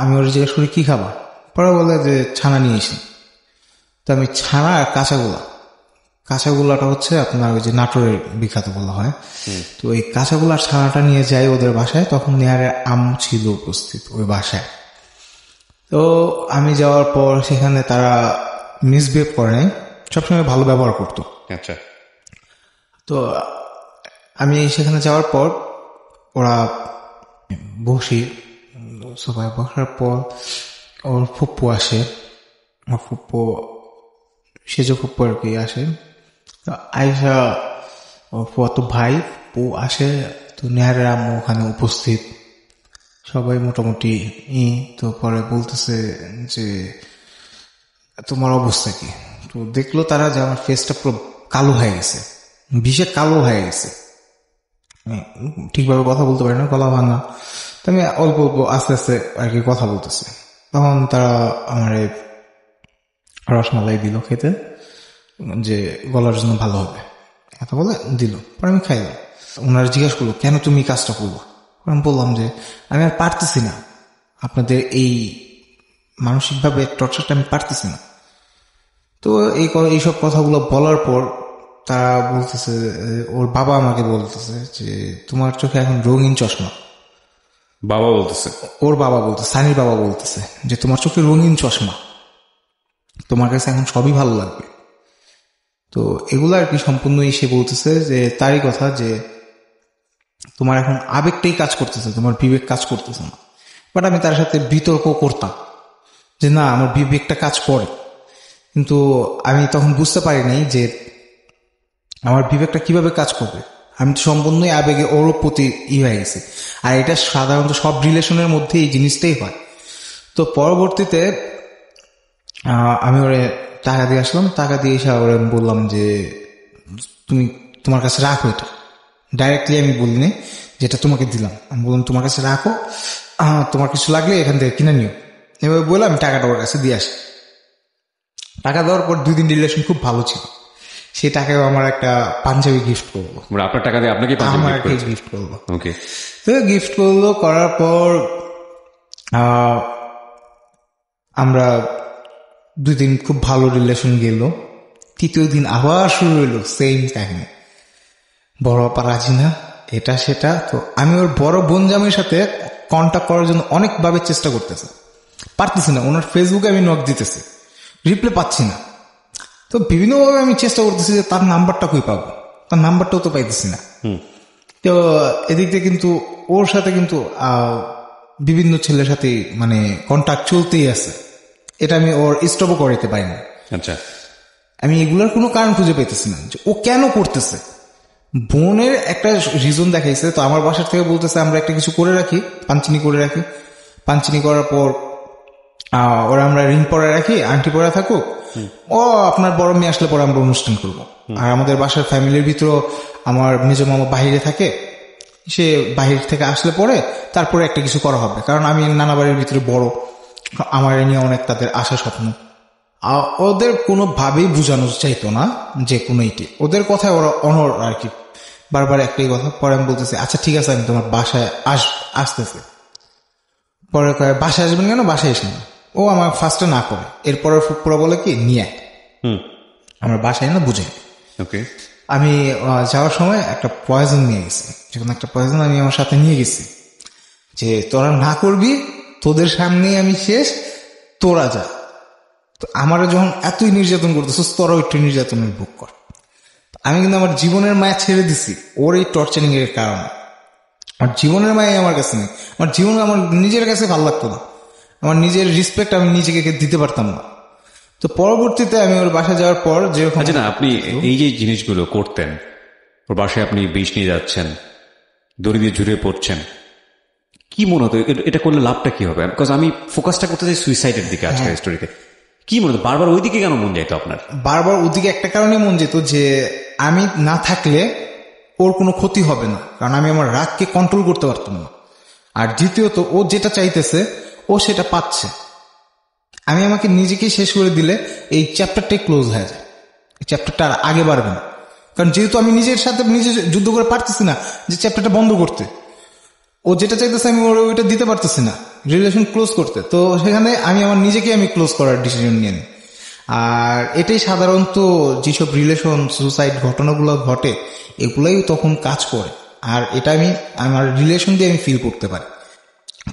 আমি ওর জিজ্ঞেস করি কি খাবা, পরে বলে যে ছানা নিয়ে এসি। তো আমি ছানা আর কাঁচাগোলাটা হচ্ছে আপনার ওই যে নাটোরের বিখ্যাত বলা হয়। তো এই কাঁচাগোলার ছানাটা নিয়ে যাই ওদের বাসায়, তখন নেহারের আম্মু ছিল উপস্থিত ওই বাসায়। তো আমি যাওয়ার পর সেখানে তারা মিসবিহেভ করে নাই, সবসময় ভালো ব্যবহার করতো। আচ্ছা। তো আমি সেখানে যাওয়ার পর ওরা বসি, সবাই বসার পর ওর ফুপ্পু আসে, ওর ফুপ্পু সেজ ফুপ্পু আর কি আসে। তো আয়সা ওর ফুয়াতো ভাই পু আসে, তো নেহারের আম্মু ওখানে উপস্থিত, সবাই মোটামুটি তো পরে বলতেছে যে তোমার অবস্থা কি। তো দেখলো তারা যে আমার ফেসটা পুরো কালো হয়ে গেছে, বিষে কালো হয়ে গেছে, ঠিকভাবে কথা বলতে পারি না, গলা ভাঙা। তো আমি অল্প অল্প আস্তে আস্তে আর কি কথা বলতেছে। তখন তারা আমার রসমালাই দিল খেতে, যে গলার জন্য ভালো হবে, এত বলে দিল। পরে আমি খাইলাম। ওনারা জিজ্ঞাসা করলো কেন তুমি কাজটা করবো। আমি বললাম যে আমি আর পারতেছি না, আপনাদের এই মানসিকভাবে টর্চারটা আমি পারতেছি না। তো এইসব কথাগুলো বলার পর তারা বলতেছে, ওর বাবা আমাকে বলতেছে যে তোমার চোখে এখন রঙিন চশমা। বাবা বলতেছে? ওর বাবা বলতেছে, সানির বাবা বলতেছে যে তোমার চোখে রঙিন চশমা, তোমার কাছে এখন সবই ভালো লাগবে। তো এগুলো আর কি সম্পূর্ণই সে বলতেছে যে তারই কথা, যে তোমার এখন আবেগটাই কাজ করতেছে, তোমার বিবেক কাজ করতেছে না। বাট আমি তার সাথে বিতর্ক করতাম যে না, আমার বিবেকটা কাজ করে, কিন্তু আমি তখন বুঝতে পারি নাই যে আমার বিবেকটা কিভাবে কাজ করবে। আমি তো সম্পূর্ণই আবেগে ওর প্রতি হয়ে গেছি, আর এটা সাধারণত সব রিলেশনের মধ্যে এই জিনিসটাই হয়। তো পরবর্তীতে আমি ওরে টাকা দিয়ে আসলাম, টাকা দিয়ে এসে ওরে বললাম যে তুমি তোমার কাছে রাখো এটা। ডাইরেক্টলি আমি বলিনি যেটা তোমাকে দিলাম, আমি বললাম তোমার কাছে রাখো, তোমার কিছু লাগলে এখান থেকে কিনে নিও। এভাবে বলে আমি টাকাটা ওর কাছে দিয়ে আসি। টাকা দেওয়ার পর 2 দিন রিলেশন খুব ভালো ছিল। সেই টাকায় আমার একটা পাঞ্জাবি গিফট করবো, আপনার টাকা দিয়ে আপনাকে আমার গিফট করবো। ওকে। তো গিফট করলো, করার পর আমরা 2 দিন খুব ভালো রিলেশন গেল। 3য় দিন আবার শুরু হইলো সেম কাহিনী, বড় আপা রাজি না, এটা সেটা। তো আমি ওর বড় বোন জামাইয়ের সাথে কন্ট্যাক্ট করার জন্য অনেকভাবে চেষ্টা করতেছি, পারতেছি না। ওনার ফেসবুকে আমি নক দিতেছি, রিপ্লাই পাচ্ছি না। তো বিভিন্নভাবে আমি চেষ্টা করতেছি যে তার নাম্বারটা কই পাবো, তার নাম্বারটাও তো পাইতেছি না। তো এদিক দিয়ে কিন্তু ওর সাথে কিন্তু বিভিন্ন ছেলের সাথে মানে কন্টাক্ট চলতেই আছে, এটা আমি ওর স্টপও করাইতে পারি না। আচ্ছা, আমি এগুলোর কোনো কারণ খুঁজে পেতেছি না যে ও কেন করতেছে। বোনের একটা রিজন দেখাইছে, তো আমার বাসার থেকে বলতেছে আমরা একটা কিছু করে রাখি, পাঞ্চিনি করে রাখি, পাঞ্চিনি করার পর ওরা আমরা রিং পরে রাখি, আংটি পরে থাকুক, ও আপনার বড় মেয়ে আসলে পরে আমরা অনুষ্ঠান করব। আর আমাদের বাসার ফ্যামিলির ভিতর আমার মেজ মামা বাহিরে থাকে, সে বাহির থেকে আসলে পরে তারপরে একটা কিছু করা হবে, কারণ আমি নানা বাড়ির ভিতরে বড়, আমার এ নিয়ে অনেক তাদের আশা স্বপ্ন। ওদের কোনোভাবেই বোঝানো চাইতো না যে কোনো ইটি, ওদের কথায় ওরা অনর আর কি, বারবার একটাই কথা। পরে আমি বলতেছি আচ্ছা ঠিক আছে আমি তোমার বাসায় আসতেছি। পরে কয় বাসায় আসবেন কেন, বাসায় এসে না। ও আমার ফার্স্টে না করে, এরপরে ফুপুরা বলে কি নিয়ে আমার বাসায় না বুঝে। ওকে, আমি যাওয়ার সময় একটা পয়জন নিয়ে গেছি, যখন একটা পয়জন আমি আমার সাথে নিয়ে গেছি যে তোরা না করবি, তোদের সামনেই আমি শেষ, তোরা যা। তো আমার যখন এতই নির্যাতন করতেছিস, তোরাও একটু নির্যাতনের ভোগ কর। আমি কিন্তু আমার জীবনের মায়া ছেড়ে দিছি ওর এই টর্চারিং এর কারণে। আমার জীবনের মায়া আমার কাছে নেই, আমার জীবন আমার নিজের কাছে ভালো লাগতো না, আমার নিজের রেসপেক্ট আমি নিজেকে দিতে পারতাম না। তো পরবর্তীতে আমি ওর বাসায় যাওয়ার পর যেরকম আচ্ছা না, আপনি এই যে জিনিসগুলো করতেন, ওর বাসায় আপনি বিষ নিয়ে যাচ্ছেন, দড়ি দিয়ে ঝুড়ে পড়ছেন, কি মনে হতো এটা করলে লাভটা কি হবে? বিকজ আমি ফোকাসটা করতে চাই সুইসাইডের দিকে আজকের স্টোরিতে। কি মনে হতো বারবার ওইদিকে কেন মন যাইতো আপনার? বারবার ওদিকে একটা কারণে মন যেত যে আমি না থাকলে ওর কোনো ক্ষতি হবে না, কারণ আমি আমার রাগকে কন্ট্রোল করতে পারতাম না। আর দ্বিতীয়ত ও যেটা চাইতেছে ও সেটা পাচ্ছে, আমি আমাকে নিজেকে শেষ করে দিলে এই চ্যাপ্টারটাই ক্লোজ হয়ে যায়, এই চ্যাপ্টারটা আর আগে বাড়বে না। কারণ যেহেতু আমি নিজের সাথে নিজে যুদ্ধ করে পারতেছি না যে চ্যাপ্টারটা বন্ধ করতে, ও যেটা চাইতেছে আমি ওইটা দিতে পারতেছি না রিলেশন ক্লোজ করতে, তো সেখানে আমি আমার নিজেকে আমি ক্লোজ করার ডিসিশন নিয়ে নিই। আর এটাই সাধারণত যেসব রিলেশন সুসাইড ঘটনাগুলো ঘটে এগুলাই তখন কাজ করে, আর এটা আমি আমার রিলেশন দিয়ে আমি ফিল করতে পারি।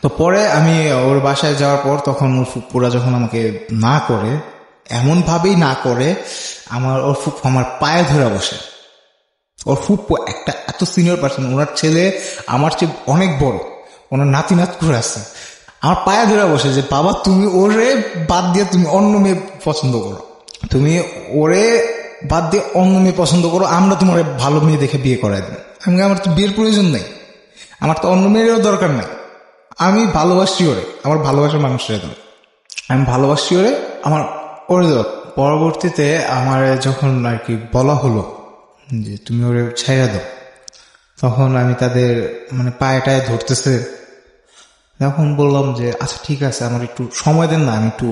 তো পরে আমি ওর বাসায় যাওয়ার পর তখন ওর ফুপ্পুরা যখন আমাকে না করে, এমন ভাবেই না করে, ওর ফুপ্পু আমার পায়ে ধরে বসে। ওর ফুপ্পু একটা এত সিনিয়র পার্সন, ওনার ছেলে আমার চেয়ে অনেক বড়, ওনার নাতি করে আছে, আমার পায়ে ধরে বসে যে বাবা তুমি ওরে বাদ দিয়ে তুমি অন্য মেয়ে পছন্দ করো, তুমি ওরে বাদ দিয়ে অন্য মেয়ে পছন্দ করো, আমরা তোমার ভালো মেয়ে দেখে বিয়ে করাই দিই। আমি আমার তো বিয়ের প্রয়োজন নেই, আমার তো অন্য মেয়েরও দরকার নাই, আমি ভালোবাসি ওরে, আমার ভালোবাসার মানুষের দেব, আমি ভালোবাসি ওরে, আমার ওরে দেব। পরবর্তীতে আমার যখন আর কি বলা হলো যে তুমি ওরে ছাইড়া দাও, তখন আমি তাদের মানে পায়েটায় ধরতেছে, তখন বললাম যে আচ্ছা ঠিক আছে আমার একটু সময় দেন না, আমি একটু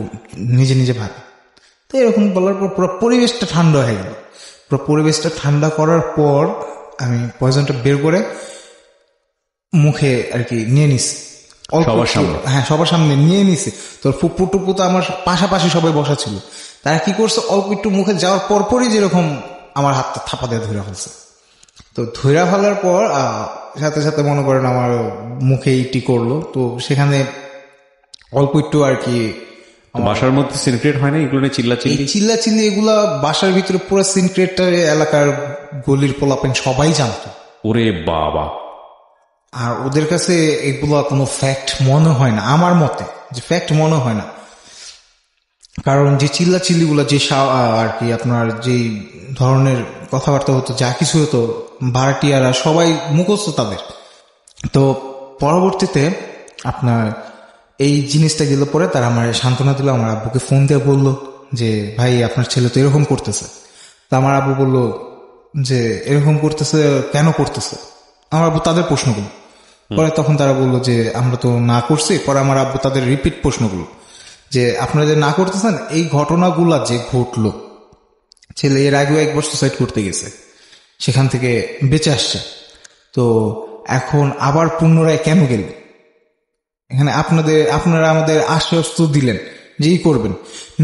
নিজে নিজে ভাবি। তো এরকম বলার পর পুরো পরিবেশটা ঠান্ডা হয়ে গেল। পুরো পরিবেশটা ঠান্ডা করার পর আমি পয়জনটা বের করে মুখে আর কি নিয়ে নিছি, সবার সামনে? হ্যাঁ সবার সামনে নিয়ে নিছি। তোর ফুপ্পু টুপ্পু তো আমার পাশাপাশি সবাই বসা ছিল, তারা কি করছে অল্প একটু মুখে যাওয়ার পরপরই যেরকম আমার হাতটা থাপা দিয়ে ধরে ফেলছে। তো ধৈরা ফেলার পর সাথে সাথে মনে করেন আমার মুখে ইটি করলো, তো সেখানে অল্প একটু আর কি বাসার মধ্যে সিনক্রেট হয় না এগুলো নিয়ে চিল্লাচিল্লি এগুলা বাসার ভিতরে পুরো সিনক্রেটটা এলাকার গলির পোলাপেন সবাই জানতো। ওরে বাবা! আর ওদের কাছে এগুলা কোনো ফ্যাক্ট মনে হয় না, আমার মতে যে ফ্যাক্ট মনে হয় না, কারণ যে চিল্লাচিল্লিগুলা যে আর কি আপনার যেই ধরনের কথাবার্তা হতো, যা কিছু হতো, ভাড়াটিয়ারা সবাই মুখস্থ তাদের। তো পরবর্তীতে আপনার এই জিনিসটা গেল পরে তারা আমার সান্ত্বনা দিল, আমার আব্বুকে ফোন দিয়ে বললো যে ভাই আপনার ছেলে তো এরকম করতেছে। তা আমার আব্বু বললো যে এরকম করতেছে কেন করতেছে, আমার আব্বু তাদের প্রশ্নগুলো পরে, তখন তারা বললো যে আমরা তো না করছি। পরে আমার আব্বু তাদের রিপিট প্রশ্নগুলো যে আপনারা যে না করতেছেন, এই ঘটনাগুলা যে ঘটলো, ছেলে এর আগেও একবার সুসাইড করতে গেছে, সেখান থেকে বেঁচে আসছে, তো এখন আবার পুনরায় কেন গেল এখানে? আপনারা আমাদের আশ্বস্ত দিলেন যেই করবেন,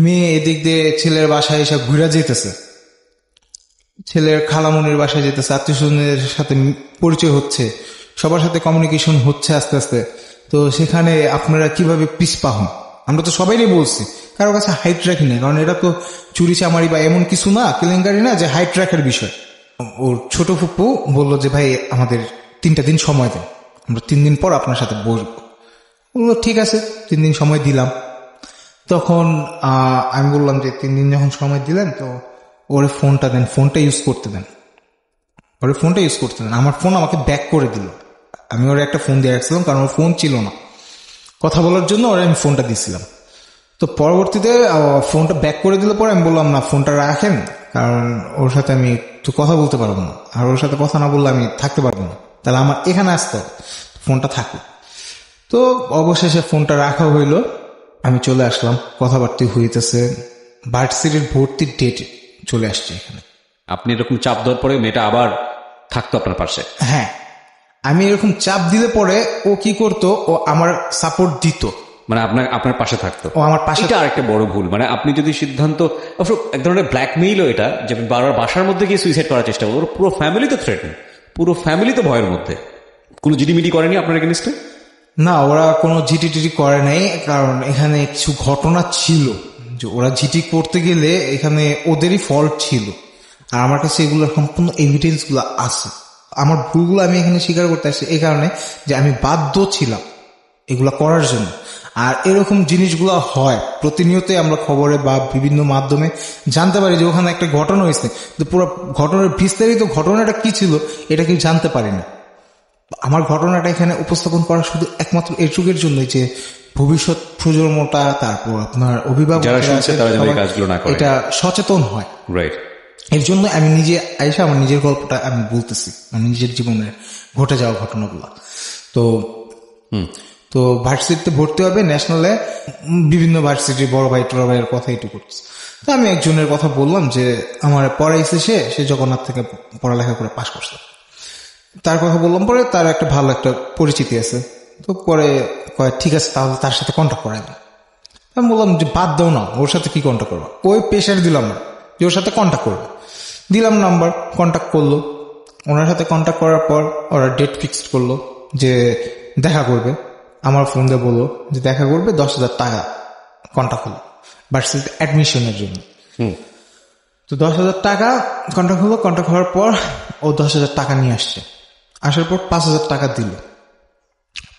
মেয়ে এদিক দিয়ে ছেলের বাসায় এসে ঘুরে যেতেছে, ছেলের খালামনির বাসায় যেতেছে, আত্মীয় স্বজনের সাথে পরিচয় হচ্ছে, সবার সাথে কমিউনিকেশন হচ্ছে আস্তে আস্তে, তো সেখানে আপনারা কিভাবে পিছপা হন? আমরা তো সবাইই বলছি কারো কাছে হাইট রাখি না, কারণ এটা তো চুরি চামারি বা এমন কিছু না, কেলেঙ্কারি না যে হাইট রাখার বিষয়। ওর ছোট ফুপ্পু বললো যে ভাই আমাদের 3টা দিন সময় দেন, আমরা 3 দিন পর আপনার সাথে বসবো। বললো ঠিক আছে, 3 দিন সময় দিলাম। তখন আমি বললাম যে 3 দিন যখন সময় দিলেন তো ওরে ফোনটা দেন, ফোনটা ইউজ করতে দেন, ওরে ফোনটা ইউজ করতে দেন। আমার ফোন আমাকে ব্যাক করে দিল। আমি ওর একটা ফোন দিয়ে রাখছিলাম কারণ ওর ফোন ছিল না, কথা বলার জন্য ওরে আমি ফোনটা দিছিলাম। তো পরবর্তীতে ফোনটা ব্যাক করে দিলে পরে আমি বললাম না, ফোনটা রাখেন, কারণ ওর সাথে আমি একটু কথা বলতে পারবো না, আর ওর সাথে কথা না বললে আমি থাকতে পারবো না, তাহলে আমার এখানে আসতে হবে, ফোনটা থাকুক। তো অবশেষে ফোনটা রাখা হইলো, আমি চলে আসলাম, কথাবার্তা হইতেছে, ভার্সিটির ভর্তির ডেট চলে আসছে এখানে। আপনি এরকম চাপ দেওয়ার পরে মেয়েটা আবার থাকতো আপনার পাশে? হ্যাঁ, আমি এরকম চাপ দিলে পরে ও কি করতো, ও আমার সাপোর্ট দিত, মানে আপনার পাশে থাকতো। ও আমার পাশে। এটা আরেকটা বড় ভুল, মানে আপনি যদি সিদ্ধান্ত, অবশ্য এক ধরনের ব্ল্যাকমেইলও এটা, যে আপনি বারবার বাসার মধ্যে গিয়ে সুইসাইড করার চেষ্টা করবো, পুরো ফ্যামিলি তো থ্রেটেন, পুরো ফ্যামিলি তো ভয়ের মধ্যে। কোনো জিডিমিডি করেনি আপনার এগেনস্টে? না, ওরা কোনো জিটি টিটি করে নাই, কারণ এখানে কিছু ঘটনা ছিল যে ওরা জিটি করতে গেলে এখানে ওদেরই ফল্ট ছিল, আর আমার কাছে এগুলোর সম্পূর্ণ এভিডেন্স গুলো আছে। আমার ভুলগুলো আমি এখানে স্বীকার করতে আসছি এই কারণে যে আমি বাধ্য ছিলাম এগুলা করার জন্য। আর এরকম জিনিসগুলো হয় প্রতিনিয়তই, আমরা খবরে বা বিভিন্ন মাধ্যমে জানতে পারি যে ওখানে একটা ঘটনা হয়েছে, তো পুরো ঘটনার বিস্তারিত ঘটনাটা কি ছিল এটা কি জানতে পারি না। আমার ঘটনাটা এখানে উপস্থাপন করা শুধু একমাত্র এটুকের জন্যই যে ভবিষ্যৎ প্রজন্মটা, তারপর আপনার যারা শুনছে তারা যেন এই অভিভাবক কাজগুলো না করে, এটা সচেতন হয়। রাইট। এর জন্য আমি নিজে আইসা আমার নিজের গল্পটা আমি বলতেছি, আমার নিজের জীবনের ঘটে যাওয়া ঘটনাগুলো। তো ভার্সিটিতে ভর্তি হবে ন্যাশনালে, বিভিন্ন ভার্সিটির বড় ভাই টোড়া ভাইয়ের কথা এটু করতেছে। তো আমি একজনের কথা বললাম যে আমার পড়াইছে, সে জগন্নাথ থেকে পড়ালেখা করে পাশ করছে, তার কথা বললাম। পরে তার একটা ভালো একটা পরিচিতি আছে, তো পরে কয় ঠিক আছে তাহলে তার সাথে কন্ট্যাক্ট করাই না। আমি বললাম যে বাদ দাও না, ওর সাথে কি কন্ট্যাক্ট করবো, ওই প্রেশার দিলাম না যে ওর সাথে কন্ট্যাক্ট করবে, দিলাম নাম্বার, কন্ট্যাক্ট করলো। ওনার সাথে কন্ট্যাক্ট করার পর ওরা ডেট ফিক্সড করলো যে দেখা করবে। আমার ফোন দিয়ে বললো যে দেখা করবে, 10,000 টাকা কন্ট্যাক্ট হলো ভার্সিটিতে অ্যাডমিশনের জন্য। তো 10,000 টাকা কন্ট্যাক্ট হলো। কন্ট্যাক্ট হওয়ার পর ও 10,000 টাকা নিয়ে আসছে, আসার পর 5,000 টাকা দিল।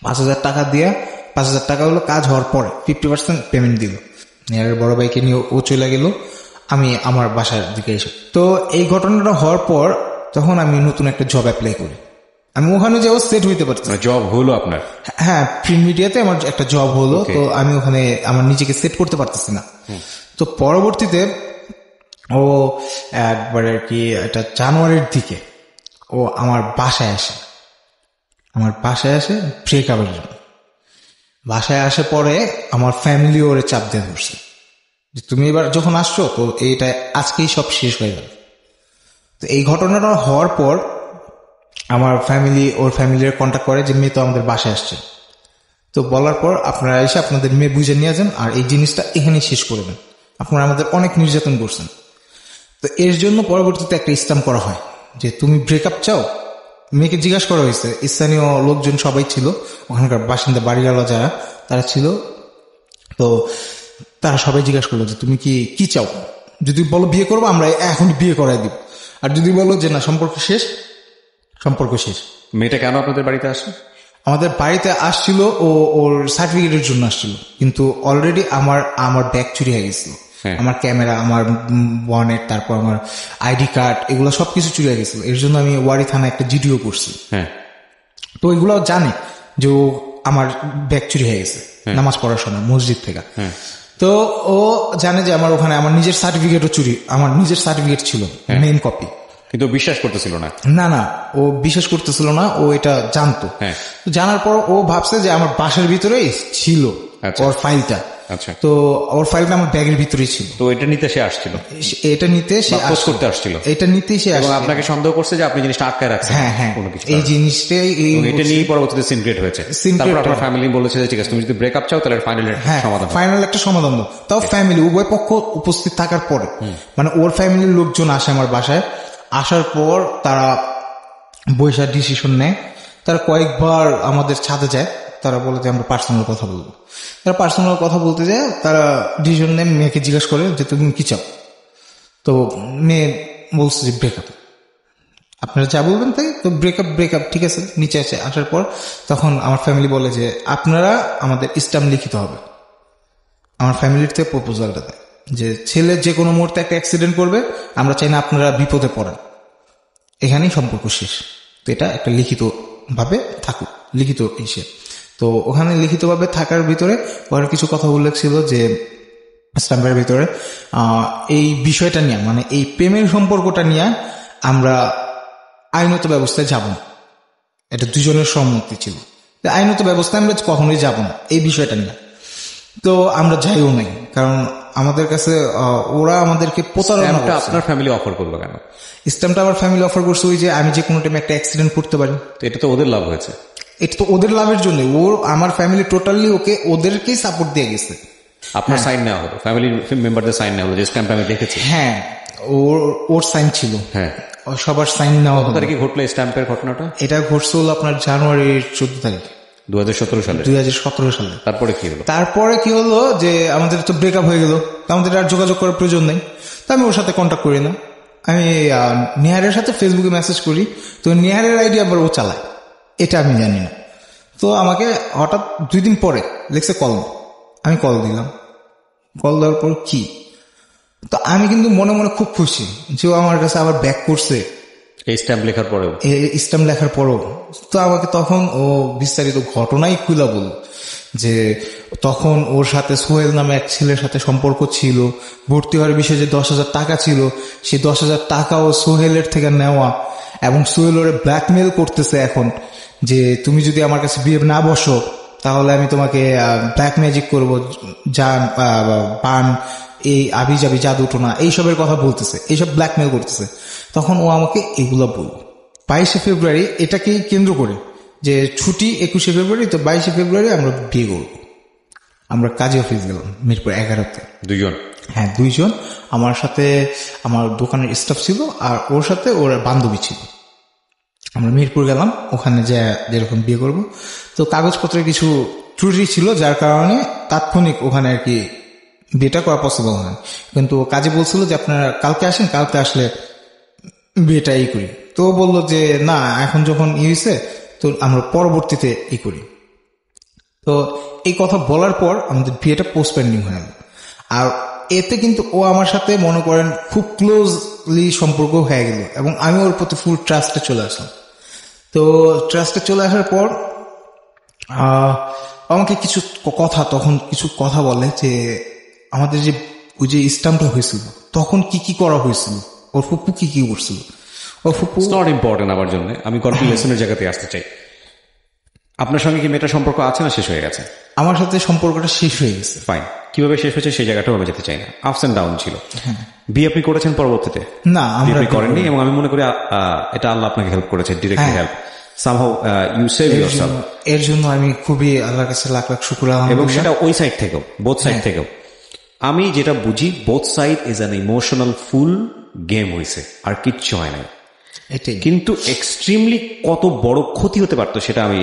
5,000 টাকা দিয়ে 5,000 টাকা হলো কাজ হওয়ার পরে 50% পেমেন্ট দিল। এর বড় ভাইকে নিয়ে ও চলে গেল, আমি আমার বাসার দিকে এসে। তো এই ঘটনাটা হওয়ার পর তখন আমি নতুন একটা জব অ্যাপ্লাই করি। আমি ওখানে যেও সেট হইতে পারছি। জব হলো আপনার? হ্যাঁ, প্রিন্ট মিডিয়াতে আমার একটা জব হলো। তো আমি ওখানে আমার নিজেকে সেট করতে পারতেছি না। তো পরবর্তীতে ও একবারে আর কি এটা জানুয়ারির দিকে ও আমার বাসায় আসে, ব্রেকআপের জন্য। বাসায় আসে পরে আমার ফ্যামিলি ওরে চাপ দিয়ে ধরছে যে তুমি এবার যখন আসছো তো এইটা আজকেই সব শেষ হয়ে যাবে। তো এই ঘটনাটা হওয়ার পর আমার ওর ফ্যামিলির কন্ট্যাক্ট করে যে মেয়ে তো আমাদের বাসায় আসছে, তো বলার পর আপনারা এসে আপনাদের মেয়ে বুঝে নিয়ে যান আর এই জিনিসটা এখানেই শেষ করে দেন, আপনারা আমাদের অনেক নির্যাতন করছেন। তো এর জন্য পরবর্তীতে একটা স্ট্যাম্প করা হয় যে তুমি ব্রেকআপ চাও। মেয়েকে জিজ্ঞাসা করা হয়েছে, স্থানীয় লোকজন সবাই ছিল, ওখানকার বাসিন্দা বাড়িওয়ালা যারা তারা ছিল, তো তারা সবাই জিজ্ঞাসা করলো যে তুমি কি চাও। যদি বলো বিয়ে করবো আমরা এখন বিয়ে করাই দিব, আর যদি বলো যে না সম্পর্ক শেষ। মেয়েটা কেন আপনাদের বাড়িতে আসে? আমাদের বাড়িতে আসছিল ওর সার্টিফিকেটের জন্য আসছিল, কিন্তু অলরেডি আমার ব্যাগ চুরি হয়ে গেছিল। আমার ক্যামেরা, আমার ওয়ানেট, তারপর আমার আইডি কার্ড, এগুলো সবকিছু চুরি হয়ে গেছিল। এর জন্য আমি ওয়ারি থানায় একটা জিডিও করছি। তো এগুলো জানে যে আমার ব্যাগ চুরি হয়ে গেছে নামাজ পড়ার সময় মসজিদ থেকে। তো ও জানে যে আমার ওখানে আমার নিজের সার্টিফিকেটও চুরি, আমার নিজের সার্টিফিকেট ছিল মেইন কপি, কিন্তু বিশ্বাস করতেছিল না। না, ও বিশ্বাস করতেছিল না, ও এটা জানতো। জানার পর ও ভাবছে যে আমার বাসার ভিতরেই ছিল ওর ফাইলটা। তো ওর ফাইলটা আমার ব্যাগের ভিতরেই ছিল। তো এটা নিতে সে আসছিল, এটা নিতে সে খোঁজ করতে আসছিল, এটা নিতেই সে এবং আপনাকে সন্দেহ করছে যে আপনি জিনিসটা আটকায় রাখছেন। হ্যাঁ, এই জিনিসটাই, এটা নিয়ে পরবর্তীতে সিন ক্রিয়েট হয়েছে। তারপর আপনার ফ্যামিলি বলেছে যে ঠিক আছে তুমি যদি ব্রেকআপ চাও তাহলে ফাইনাল একটা সমাধান দাও। তাও ফ্যামিলি উভয় পক্ষ উপস্থিত থাকার পরে, মানে ওর ফ্যামিলির লোকজন আসে আমার বাসায়। আসার পর তারা বৈশা ডিসিশন নেয়। তারা কয়েকবার আমাদের ছাদে যায়, তারা বলে যে আমরা পার্সোনাল কথা বলবো। তারা পার্সোনাল কথা বলতে যায়, তারা ডিসিশন নেয়, মেয়েকে জিজ্ঞাসা করে যে তুমি কি চাও। তো মেয়ে বলছে যে ব্রেকআপ। আপনারা যা বলবেন তাই তো, ব্রেকআপ ঠিক আছে। নিচে আসার পর তখন আমার ফ্যামিলি বলে যে আপনারা আমাদের স্ট্যাম্প লিখিত হবে। আমার ফ্যামিলির থেকে প্রপোজালটা দেয় যে ছেলে যে কোনো মুহূর্তে একটা অ্যাক্সিডেন্ট করবে, আমরা চাই না আপনারা বিপদে পড়েন, এখানেই সম্পর্ক শেষ। তো এটা একটা লিখিত ভাবে থাকুক, লিখিত ইসে। তো ওখানে লিখিতভাবে থাকার ভিতরে ওর কিছু কথা উল্লেখ ছিল যে স্ট্যাম্পের ভিতরে এই বিষয়টা নিয়ে, মানে এই প্রেমের সম্পর্কটা নিয়ে আমরা আইনত ব্যবস্থায় যাব না। এটা দুজনের সম্মতি ছিল, আইনত ব্যবস্থায় আমরা কখনোই যাব না এই বিষয়টা নিয়ে। তো আমরা যাইও নাই, কারণ আমাদের কাছে ওরা আমাদেরকে প্রতারণা করছে। আপনার ফ্যামিলি অফার করলো কেন স্ট্যাম্পটা? আমার ফ্যামিলি অফার করছে ওই যে আমি যে কোনো টাইমে একটা অ্যাক্সিডেন্ট করতে পারি। তো এটা তো ওদের লাভ হয়েছে। এটা তো ওদের লাভের জন্য, আমার ফ্যামিলি টোটালি ওদেরকেই সাপোর্ট দিয়ে গেছে। আপনার সাইন নেওয়া হলো, ফ্যামিলির মেম্বারদের সাইন নেওয়া হলো, যে স্ট্যাম্প আমি দেখেছি। হ্যাঁ, ওর সাইন ছিল। হ্যাঁ, সবার সাইন নেওয়া হলো। তারিখে ঘটলো স্ট্যাম্পের ঘটনাটা? এটা ঘটছে হলো আপনার জানুয়ারির 14 তারিখ 2017 সালে। 2017 সালে। তারপরে কি হলো? তারপরে কি হলো যে আমাদের তো ব্রেকআপ হয়ে গেল, আমাদের আর যোগাযোগ করার প্রয়োজন নেই। তো আমি ওর সাথে কন্ট্যাক্ট করি না, আমি নেহারের সাথে ফেসবুকে মেসেজ করি। তো নেহারের আইডি আবার ও চালায়, এটা আমি জানি না। তো আমাকে হঠাৎ 2 দিন পরে লিখছে কল। আমি কল দিলাম, কল দেওয়ার পর কি, তো আমি কিন্তু মনে মনে খুব খুশি যে ও আমার কাছে আবার ব্যাক করছে এই স্ট্যাম্প লেখার পরেও। স্ট্যাম্প লেখার পরেও। তো আমাকে তখন ও বিস্তারিত ঘটনাই খুলে বলল যে তখন ওর সাথে সোহেল নামে এক ছেলের সাথে সম্পর্ক ছিল, ভর্তি হওয়ার বিষয়ে যে 10,000 টাকা ছিল, সেই 10,000 টাকাও সোহেলের থেকে নেওয়া, এবং সোহেল ওরে ব্ল্যাকমেল করতেছে এখন যে তুমি যদি আমার কাছে বিয়ে না বসো তাহলে আমি তোমাকে ব্ল্যাক ম্যাজিক করবো, বান, এই আবি যাবি জাদু টোনা এইসবের কথা বলতেছে, এইসব ব্ল্যাকমেল করতেছে। তখন ও আমাকে এগুলো বলল 22শে ফেব্রুয়ারি, এটাকেই কেন্দ্র করে যে ছুটি 21শে ফেব্রুয়ারি, তো 22শে ফেব্রুয়ারি আমরা বিয়ে করবো। আমরা কাজী অফিস গেলাম মিরপুর 11-তে। 2 জন? হ্যাঁ, 2 জন। আমার সাথে আমার দোকানের স্টাফ ছিল, আর ওর সাথে ওর বান্ধবী ছিল। আমরা মিরপুর গেলাম, ওখানে যে যেরকম বিয়ে করব। তো কাগজপত্রের কিছু ত্রুটি ছিল, যার কারণে তাৎক্ষণিক ওখানে আর কি বিয়েটা করা পসিবল হয়। কিন্তু কাজী বলছিল যে আপনারা কালকে আসেন, কালকে আসলে বিয়েটা করি। তো বললো যে না, এখন যখন হয়েছে তো আমরা পরবর্তীতে করি। তো এই কথা বলার পর আমাদের বিয়েটা পোস্টপেন্ডিং হয়ে গেল। আর এতে কিন্তু ও আমার সাথে মনে করেন খুব ক্লোজলি সম্পর্ক হয়ে গেল, এবং আমি ওর প্রতি ফুল ট্রাস্টে চলে আসলাম। তো ট্রাস্টে চলে আসার পর আমাকে কিছু কথা বলে যে আমাদের যে ওই যে স্ট্যাম্পটা হয়েছিল তখন কি করা হয়েছিল, ওর ফুপু কি করছিল। ওর ফুপু নট ইম্পর্টেন্ট আমার জন্য, আমি কনফিউশনের জায়গাতে আসতে চাই। আপনার সঙ্গে কি মেয়েটা সম্পর্ক আছে না শেষ হয়ে গেছে? আমার সাথে সম্পর্কটা শেষ হয়ে গেছে। ফাইন, কিভাবে শেষ হয়েছে সেই জায়গাটাও আমি যেতে চাই না। আপস এন্ড ডাউন ছিল। বিয়ে আপনি করেছেন পরবর্তীতে? না, আমরা করেননি, এবং আমি মনে করি এটা আল্লাহ আপনাকে হেল্প করেছে, directly help. somehow you save yourself। এর জন্য আমি খুবই আল্লাহর কাছে লাখ লাখ শুকর, এবং সেটা ওই সাইড থেকেও, বোথ সাইড থেকেও। আমি যেটা বুঝি, both side is an emotional fool game হয়েছে, আর কিচ্ছু হয় নাই। কিন্তু এক্সট্রিমলি কত বড় ক্ষতি হতে পারতো সেটা আমি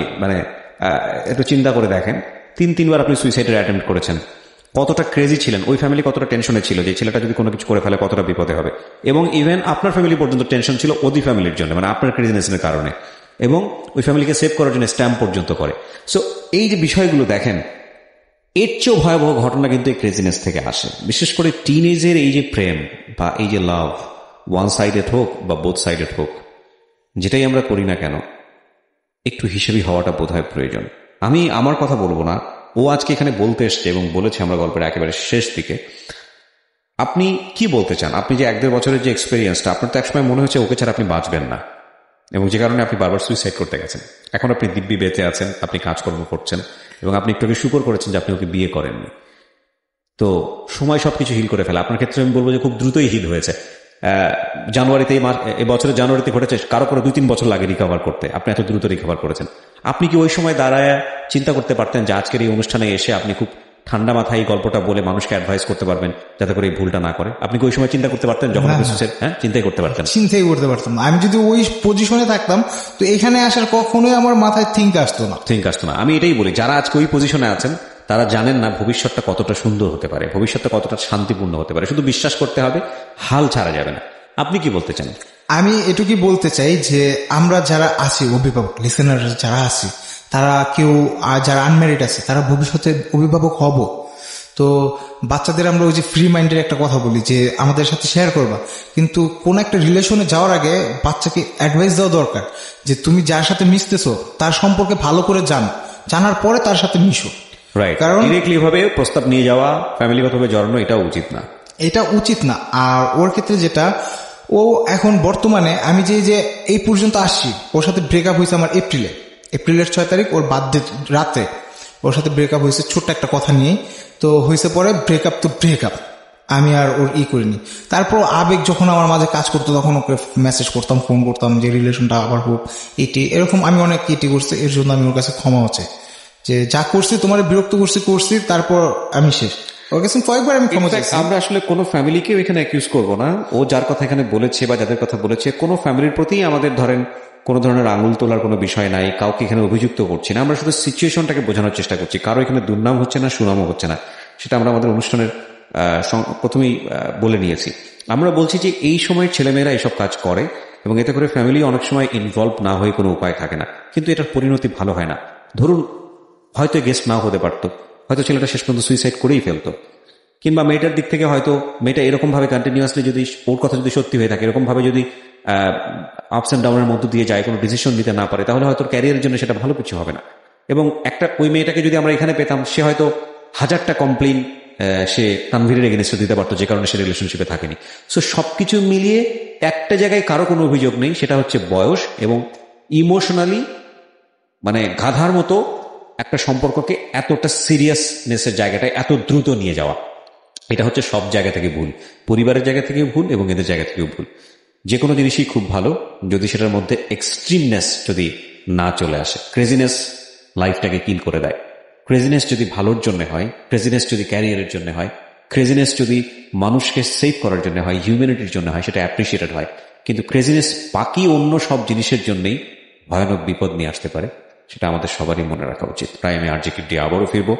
একটু চিন্তা করে দেখেন। 3-3বার আপনি সুইসাইডের অ্যাটেম্প্ট করেছেন, কতটা ক্রেজি ছিলেন, ওই ফ্যামিলি কতটা টেনশনে ছিল যে ছেলেটা যদি কোনো কিছু করে ফেলে কতটা বিপদে হবে। এবং ইভেন আপনার ফ্যামিলি পর্যন্ত টেনশন ছিল ওদি ফ্যামিলির জন্য, মানে আপনার ক্রেজিনেসের কারণে, এবং ওই ফ্যামিলিকে সেভ করার জন্য স্ট্যাম্প পর্যন্ত করে। সো এই যে বিষয়গুলো দেখেন, এর চেয়েও ভয়াবহ ঘটনা কিন্তু এই ক্রেজিনেস থেকে আসে। বিশেষ করে টিনেজের এই যে প্রেম বা এই যে লাভ, ওয়ান সাইডেড হোক বা বোথ সাইডেড হোক, যেটাই আমরা করি না কেন, একটু হিসেবি হওয়াটা বোধহয় প্রয়োজন। আমি আমার কথা বলবো না, ও আজকে এখানে বলতে এসছে এবং বলেছে আমরা গল্পের একেবারে শেষ দিকে। আপনি কি বলতে চান? আপনি যে 1-1.5 বছরের যে এক্সপেরিয়েন্সটা, আপনার তো একসময় মনে হচ্ছে ওকে ছাড়া আপনি বাঁচবেন না, এবং যে কারণে আপনি বারবার সুইসাইড করতে গেছেন। এখন আপনি দিব্যি বেঁচে আছেন, আপনি কাজকর্ম করছেন, এবং আপনি একটু শুকর করেছেন যে আপনি ওকে বিয়ে করেননি। তো সময় সবকিছু হিল করে ফেলে। আপনার ক্ষেত্রে আমি বলবো যে খুব দ্রুতই হিল হয়েছে। জানুয়ারিতে, এই বছরের জানুয়ারিতে ঘটেছে, কারো 2-3 বছর লাগে রিকভার করতে, আপনি এত দ্রুত রিকভার করেছেন। আপনি কি ওই সময় দাঁড়ায় চিন্তা করতে পারতেন যে আজকের এই অনুষ্ঠানে এসে আপনি খুব ঠান্ডা মাথায় এই গল্পটা বলে মানুষকে অ্যাডভাইস করতে পারবেন যাতে করে এই ভুলটা না করে? আপনি কি ওই সময় চিন্তা করতে পারতেন যখন চিন্তাই করতে পারতেন? চিন্তাই করতে পারতাম। আমি যদি ওই পজিশনে থাকতাম তো এখানে আসার কখনোই আমার মাথায় থিঙ্ক আসতো না। আমি এটাই বলি, যারা আজকে ওই পজিশনে আছেন তারা জানেন না ভবিষ্যৎটা কতটা সুন্দর হতে পারে, ভবিষ্যৎটা কতটা শান্তিপূর্ণ হতে পারে। শুধু বিশ্বাস করতে হবে, হাল ছাড়া যাবে না। আপনি কি বলতে চান? আমি এটুকুই বলতে চাই যে আমরা যারা আছি অভিভাবক, লিসেনার যারা আছি, তারা কেউ যারা আনম্যারিড আছে তারা ভবিষ্যতে অভিভাবক হব। তো বাচ্চাদের আমরা ওই যে ফ্রি মাইন্ডের একটা কথা বলি যে আমাদের সাথে শেয়ার করবা, কিন্তু কোন একটা রিলেশনে যাওয়ার আগে বাচ্চাকে অ্যাডভাইস দেওয়া দরকার যে তুমি যার সাথে মিশতেছো তার সম্পর্কে ভালো করে জানার পরে তার সাথে মিশো। রাইট, কারণ ডিরেক্টলি ভাবে প্রস্তাব নিয়ে যাওয়া, ফ্যামিলিগতভাবে জড়ানো, এটা উচিত না। এটা উচিত না। আর ওর ক্ষেত্রে যেটা, ও এখন বর্তমানে আমি যে এই পর্যন্ত আসছি, ওর সাথে ব্রেকআপ হয়েছে আমার এপ্রিলের 6 তারিখ ওর বার্থডে রাতে ওর সাথে ব্রেকআপ হয়েছে ছোট্ট একটা কথা নিয়ে। তো হয়েছে পরে ব্রেকআপ তো ব্রেকআপ, আমি আর ওর করিনি। তারপর আবেগ যখন আমার মাঝে কাজ করতো তখন ওকে মেসেজ করতাম, ফোন করতাম যে রিলেশনটা আবার হোক, এরকম আমি অনেক করছি। এর জন্য আমি ওর কাছে ক্ষমা হচ্ছে যে যা করছি তোমার বিরক্ত করছি, তারপর আমি শেষ। ওর কাছে কয়েকবার আমি ক্ষমা চাইছি। আমরা আসলে কোনো ফ্যামিলিকেও এখানে অ্যাকিউজ করবো না। ও যার কথা এখানে বলেছে বা যাদের কথা বলেছে, কোনো ফ্যামিলির প্রতি আমাদের ধরেন কোনো ধরনের আঙুল তোলার কোনো বিষয় নাই, কাউকে এখানে অভিযুক্ত করছি না। আমরা শুধু সিচুয়েশনটাকে বোঝানোর চেষ্টা করছি। কারো এখানে দুর্নাম হচ্ছে না, সুনামও হচ্ছে না, সেটা আমরা আমাদের অনুষ্ঠানের প্রথমেই বলে নিয়েছি। আমরা বলছি যে এই সময় ছেলেমেয়েরা এইসব কাজ করে এবং এতে করে ফ্যামিলি অনেক সময় ইনভলভ না হয়ে কোনো উপায় থাকে না, কিন্তু এটার পরিণতি ভালো হয় না। ধরুন হয়তো গেস্ট নাও হতে পারতো, হয়তো ছেলেটা শেষ পর্যন্ত সুইসাইড করেই ফেলতো, কিংবা মেয়েটার দিক থেকে হয়তো মেয়েটা এরকম ভাবে কন্টিনিউয়াসলি যদি ওর কথা যদি সত্যি হয়ে থাকে, এরকম ভাবে যদি আপস অ্যান্ড ডাউনের মধ্য দিয়ে যায়, কোনো ডিসিশন নিতে না পারে, তাহলে হয়তো ক্যারিয়ারের জন্য সেটা ভালো কিছু হবে না। এবং ওই মেয়েটাকে যদি আমরা এখানে পেতাম, সে হয়তো 1000টা কমপ্লেইন সে তানভীরের এগেনস্টে দিতে পারতো, যে কারণে সে রিলেশনশিপে থাকেনি। সো সবকিছু মিলিয়ে একটা জায়গায় কারো কোনো অভিযোগ নেই, সেটা হচ্ছে বয়স এবং ইমোশনালি মানে গাধার মতো একটা সম্পর্ককে এতটা সিরিয়াসনেসের জায়গাটায় এত দ্রুত নিয়ে যাওয়া, এটা হচ্ছে সব জায়গা থেকে ভুল। পরিবারের জায়গা থেকেও ভুল এবং এদের জায়গা থেকেও ভুল। যে কোনো জিনিসই খুব ভালো যদি সেটার মধ্যে এক্সট্রিমনেস যদি না চলে আসে। ক্রেজিনেস লাইফটাকে কিল করে দেয়। ক্রেজিনেস যদি ভালোর জন্য হয়, ক্রেজিনেস যদি ক্যারিয়ারের জন্য হয়, ক্রেজিনেস যদি মানুষকে সেভ করার জন্য হয়, হিউম্যানিটির জন্য হয়, সেটা অ্যাপ্রিসিয়েটেড হয়। কিন্তু ক্রেজিনেস বাকি অন্য সব জিনিসের জন্যই ভয়ানক বিপদ নিয়ে আসতে পারে, সেটা আমাদের সবারই মনে রাখা উচিত। তাই আমি আরজে কিডি আবারও ফিরবো